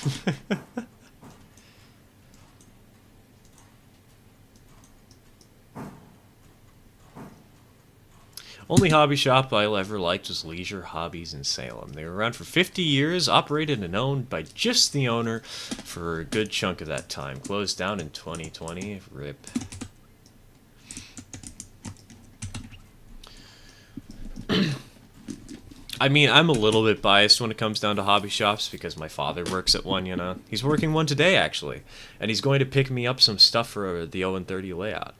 Only hobby shop I ever liked was Leisure Hobbies in Salem. They were around for 50 years, operated and owned by just the owner for a good chunk of that time. Closed down in 2020. RIP. I mean, I'm a little bit biased when it comes down to hobby shops because my father works at one, you know. He's working one today, actually. And he's going to pick me up some stuff for the 0-30 layout.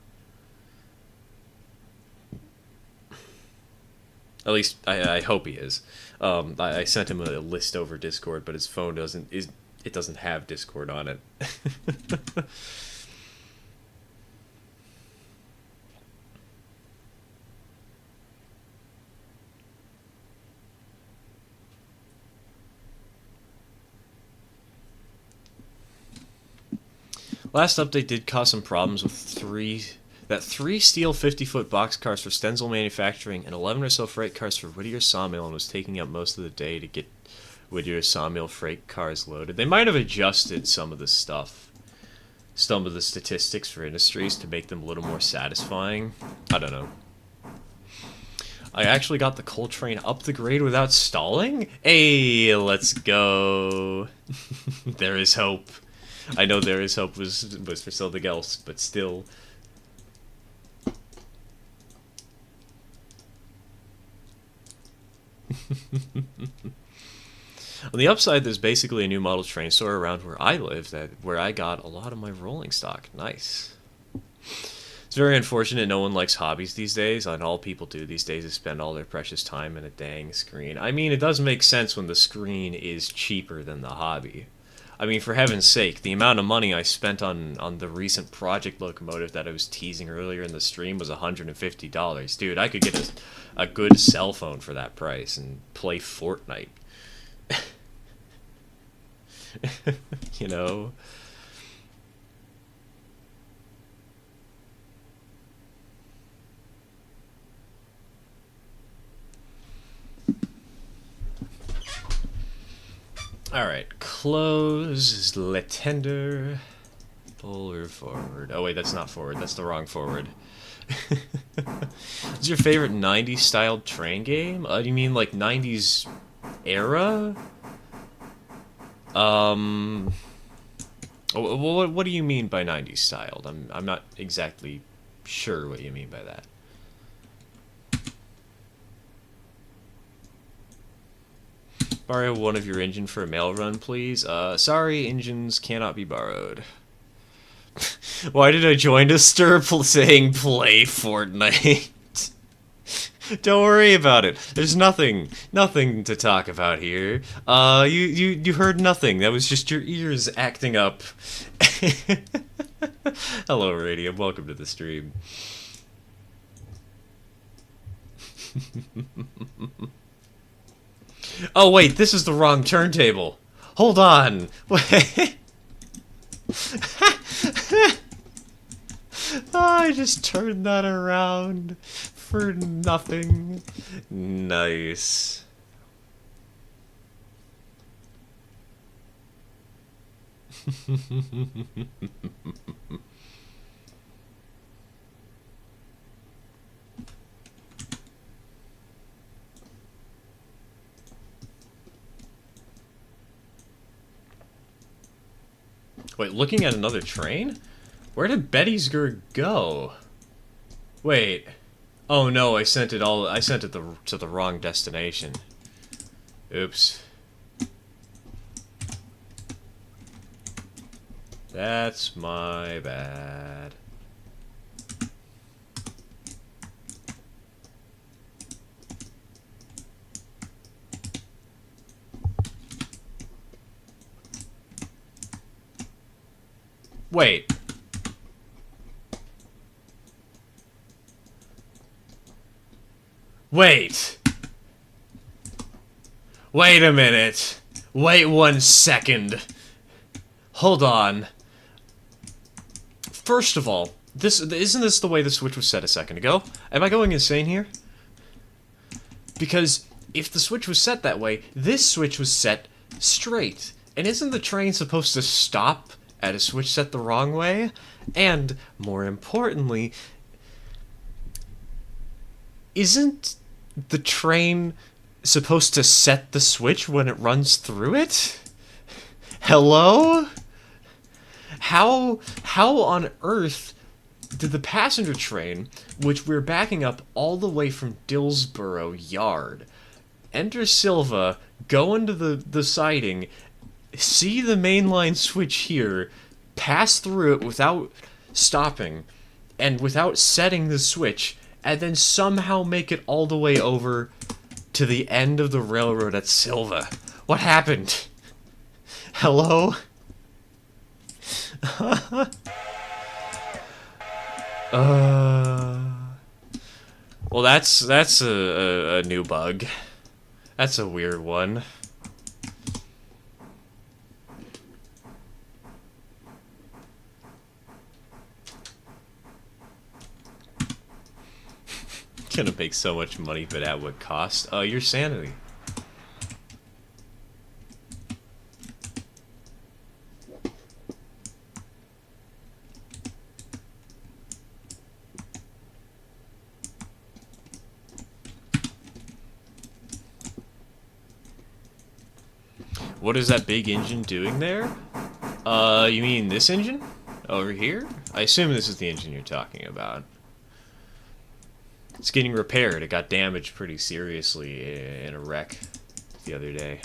At least, I hope he is. I sent him a list over Discord, but his phone doesn't have Discord on it. Last update did cause some problems with 3 steel 50-foot box cars for Stenzel Manufacturing and 11 or so freight cars for Whittier Sawmill, and was taking up most of the day to get Whittier Sawmill freight cars loaded. They might have adjusted some of the stuff, some of the statistics for industries to make them a little more satisfying. I don't know. I actually got the coal train up the grade without stalling? Hey, let's go. There is hope. I know there is hope was for something else, but still. On the upside, there's basically a new model train store around where I live, where I got a lot of my rolling stock. Nice. It's very unfortunate no one likes hobbies these days, and all people do these days is spend all their precious time in a dang screen. I mean, it does make sense when the screen is cheaper than the hobby. I mean, for heaven's sake, the amount of money I spent on the recent Project Locomotive that I was teasing earlier in the stream was $150. Dude, I could get a good cell phone for that price and play Fortnite. You know? Alright, close, le tender, puller forward. Oh wait, that's not forward, that's the wrong forward. What's your favorite 90s styled train game? You mean like 90s era? What do you mean by 90s styled? I'm not exactly sure what you mean by that. Borrow one of your engine for a mail run, please. Sorry, engines cannot be borrowed. Why did I join a stir saying play Fortnite? Don't worry about it. There's nothing to talk about here. You heard nothing. That was just your ears acting up. Hello, Radium. Welcome to the stream. Oh wait, this is the wrong turntable. Hold on. Wait. I just turned that around for nothing. Nice. Wait, looking at another train? Where did Bettysburg go? Wait. Oh no, I sent it to the wrong destination. Oops. That's my bad. Wait. Wait. Wait a minute. Wait 1 second. Hold on. First of all, isn't this the way the switch was set a second ago? Am I going insane here? Because if the switch was set that way, this switch was set straight. And isn't the train supposed to stop at a switch set the wrong way? And, more importantly, isn't the train supposed to set the switch when it runs through it? Hello? How on earth did the passenger train, which we're backing up all the way from Dillsborough Yard, enter Silva, go into the siding, see the mainline switch here, pass through it without stopping, and without setting the switch, and then somehow make it all the way over to the end of the railroad at Silva? What happened? Hello? Well, that's a new bug. That's a weird one. Gonna make so much money, but at what cost? Your sanity. What is that big engine doing there? You mean this engine? Over here? I assume this is the engine you're talking about. It's getting repaired. It got damaged pretty seriously in a wreck the other day.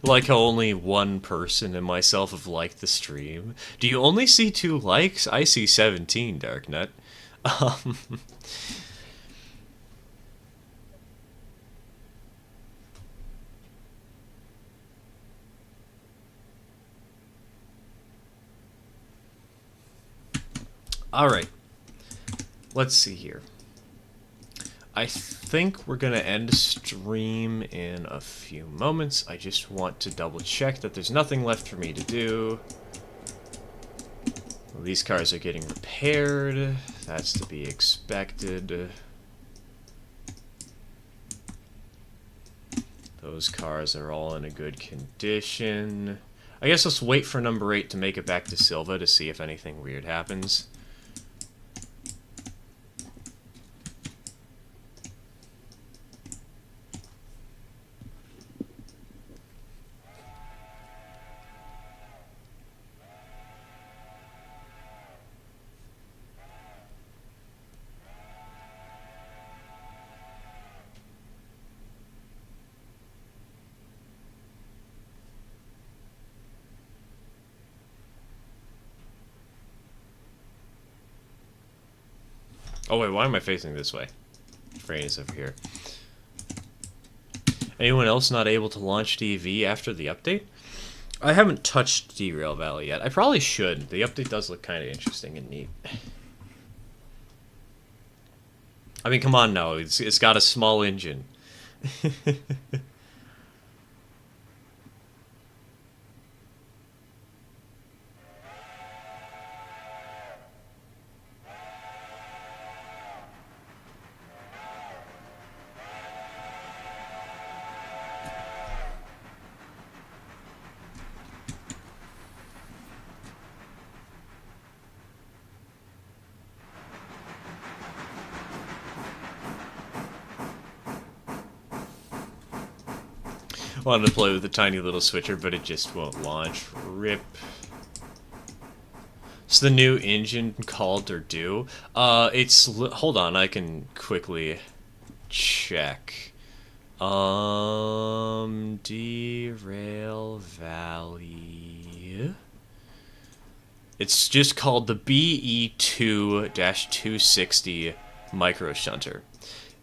Like how only one person and myself have liked the stream. Do you only see 2 likes? I see 17, Darknut. Um, Alright. Let's see here. I think we're going to end stream in a few moments. I just want to double check that there's nothing left for me to do. Well, these cars are getting repaired. That's to be expected. Those cars are all in a good condition. I guess let's wait for number 8 to make it back to Silva to see if anything weird happens. Oh wait, why am I facing this way? Frame is over here. Anyone else not able to launch DV after the update? I haven't touched Derail Valley yet. I probably should. The update does look kind of interesting and neat. I mean, come on now. It's got a small engine. Wanted to play with the tiny little switcher, but it just won't launch. RIP. It's the new engine called or due. Hold on, I can quickly check. Derail Valley. It's just called the BE2-260 Micro Shunter.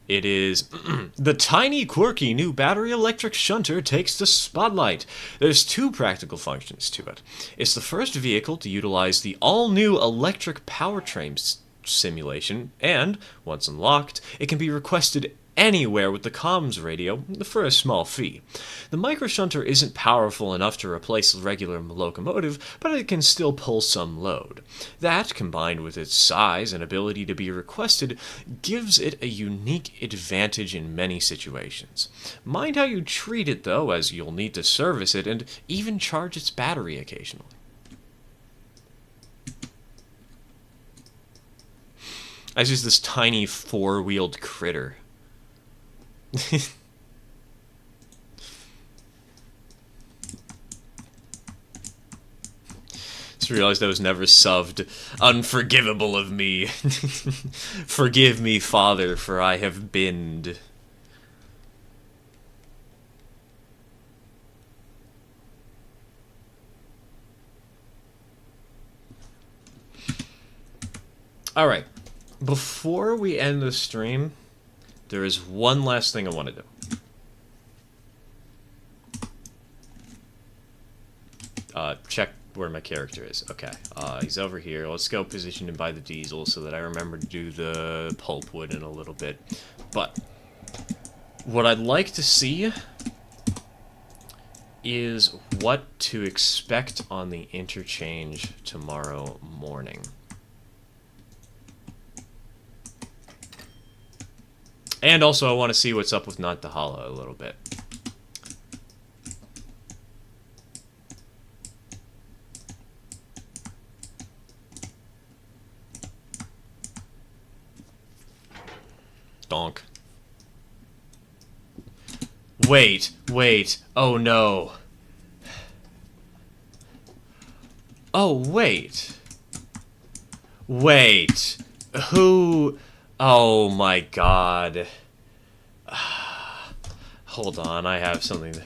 It is the tiny, quirky new battery electric shunter takes the spotlight. There's 2 practical functions to it. It's the first vehicle to utilize the all-new electric powertrain simulation, and, once unlocked, it can be requested anywhere with the comms radio for a small fee. The micro shunter isn't powerful enough to replace a regular locomotive, but it can still pull some load. That, combined with its size and ability to be requested, gives it a unique advantage in many situations. Mind how you treat it though, as you'll need to service it and even charge its battery occasionally. As is this tiny 4-wheeled critter. Just realized I was never subbed. Unforgivable of me. Forgive me, Father, for I have binned. Alright. Before we end the stream, there is one last thing I want to do. Check where my character is. Okay, he's over here. Let's go position him by the diesel so that I remember to do the pulpwood in a little bit. But what I'd like to see is what to expect on the interchange tomorrow morning. And also, I want to see what's up with Not the Hollow a little bit. Donk. Wait. Oh no. Oh, wait. Who... Oh my god. Hold on, I have something.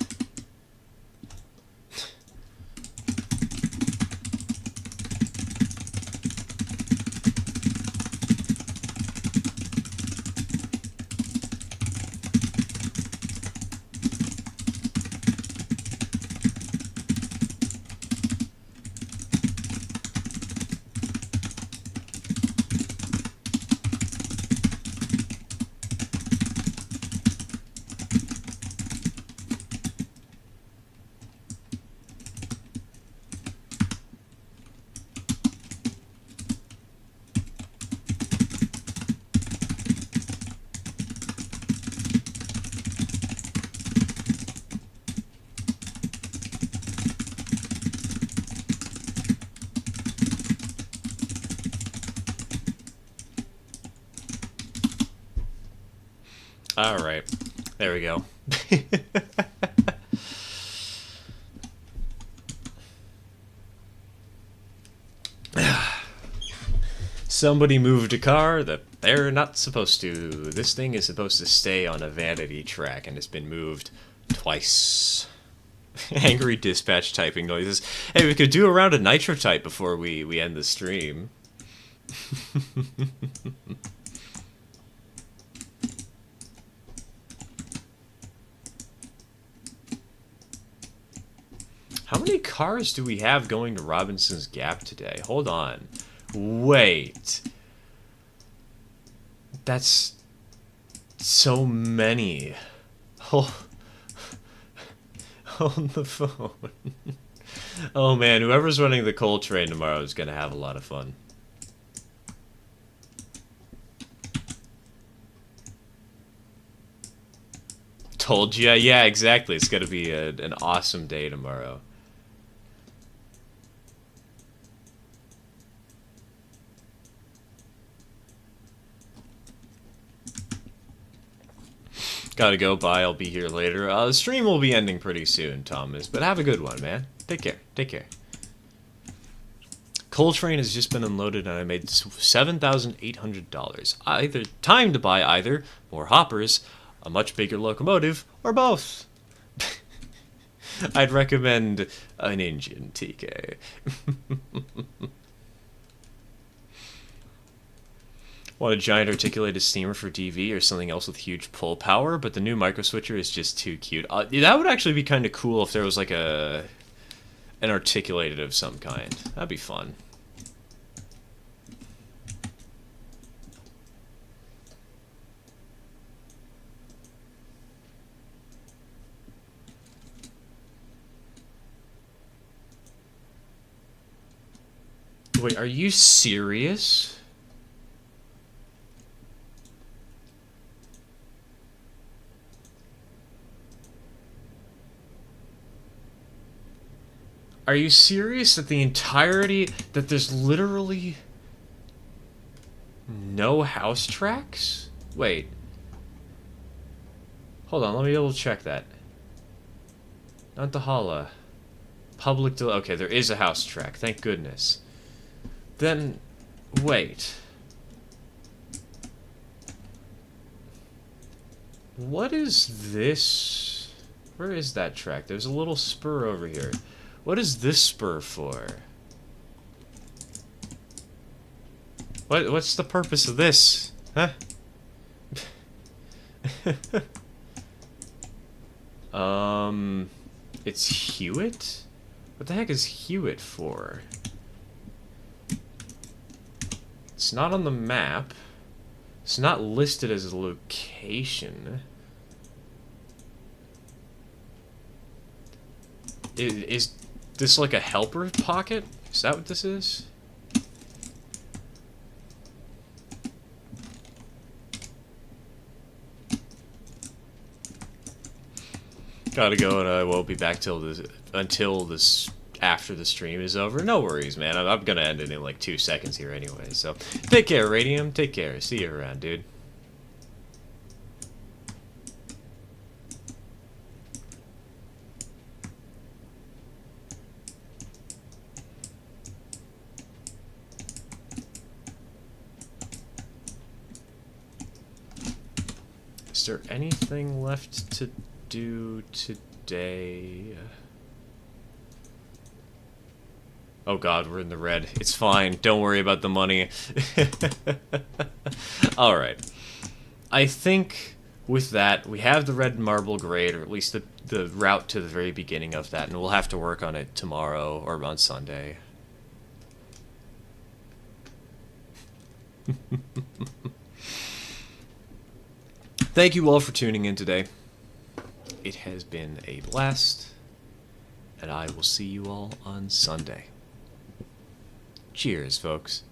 Alright. There we go. Somebody moved a car that they're not supposed to. This thing is supposed to stay on a vanity track, and it's been moved twice. Angry dispatch typing noises. Hey, we could do a round of nitro type before we end the stream. How many cars do we have going to Robinson's Gap today? Hold on. Wait. That's so many. Oh. On the phone. Oh man, whoever's running the coal train tomorrow is going to have a lot of fun. Told ya? Yeah, exactly. It's going to be an awesome day tomorrow. Gotta go, bye, I'll be here later. The stream will be ending pretty soon, Thomas, but have a good one, man. Take care, take care. Coal train has just been unloaded and I made $7,800. Either time to buy either more hoppers, a much bigger locomotive, or both. I'd recommend an engine, TK. Want a giant articulated steamer for DV or something else with huge pull power, but the new micro switcher is just too cute. That would actually be kind of cool if there was like an articulated of some kind. That'd be fun. Wait, are you serious? Are you serious that the entirety, that there's literally no house tracks? Wait. Hold on, let me double check that. Not the Hala. Public okay, there is a house track, thank goodness. Then, wait. What is this? Where is that track? There's a little spur over here. What is this spur for? What's the purpose of this? Huh? It's Hewitt? What the heck is Hewitt for? It's not on the map. It's not listed as a location. Is this like a helper pocket? Is that what this is? Gotta go, and I won't be back until this after the stream is over. No worries, man. I'm gonna end it in like 2 seconds here anyway. So take care, Radium. Take care. See you around, dude. Is there anything left to do today? Oh god, we're in the red. It's fine. Don't worry about the money. Alright. I think with that, we have the red marble grade, or at least the route to the very beginning of that, and we'll have to work on it tomorrow or on Sunday. Thank you all for tuning in today. It has been a blast, and I will see you all on Sunday. Cheers, folks.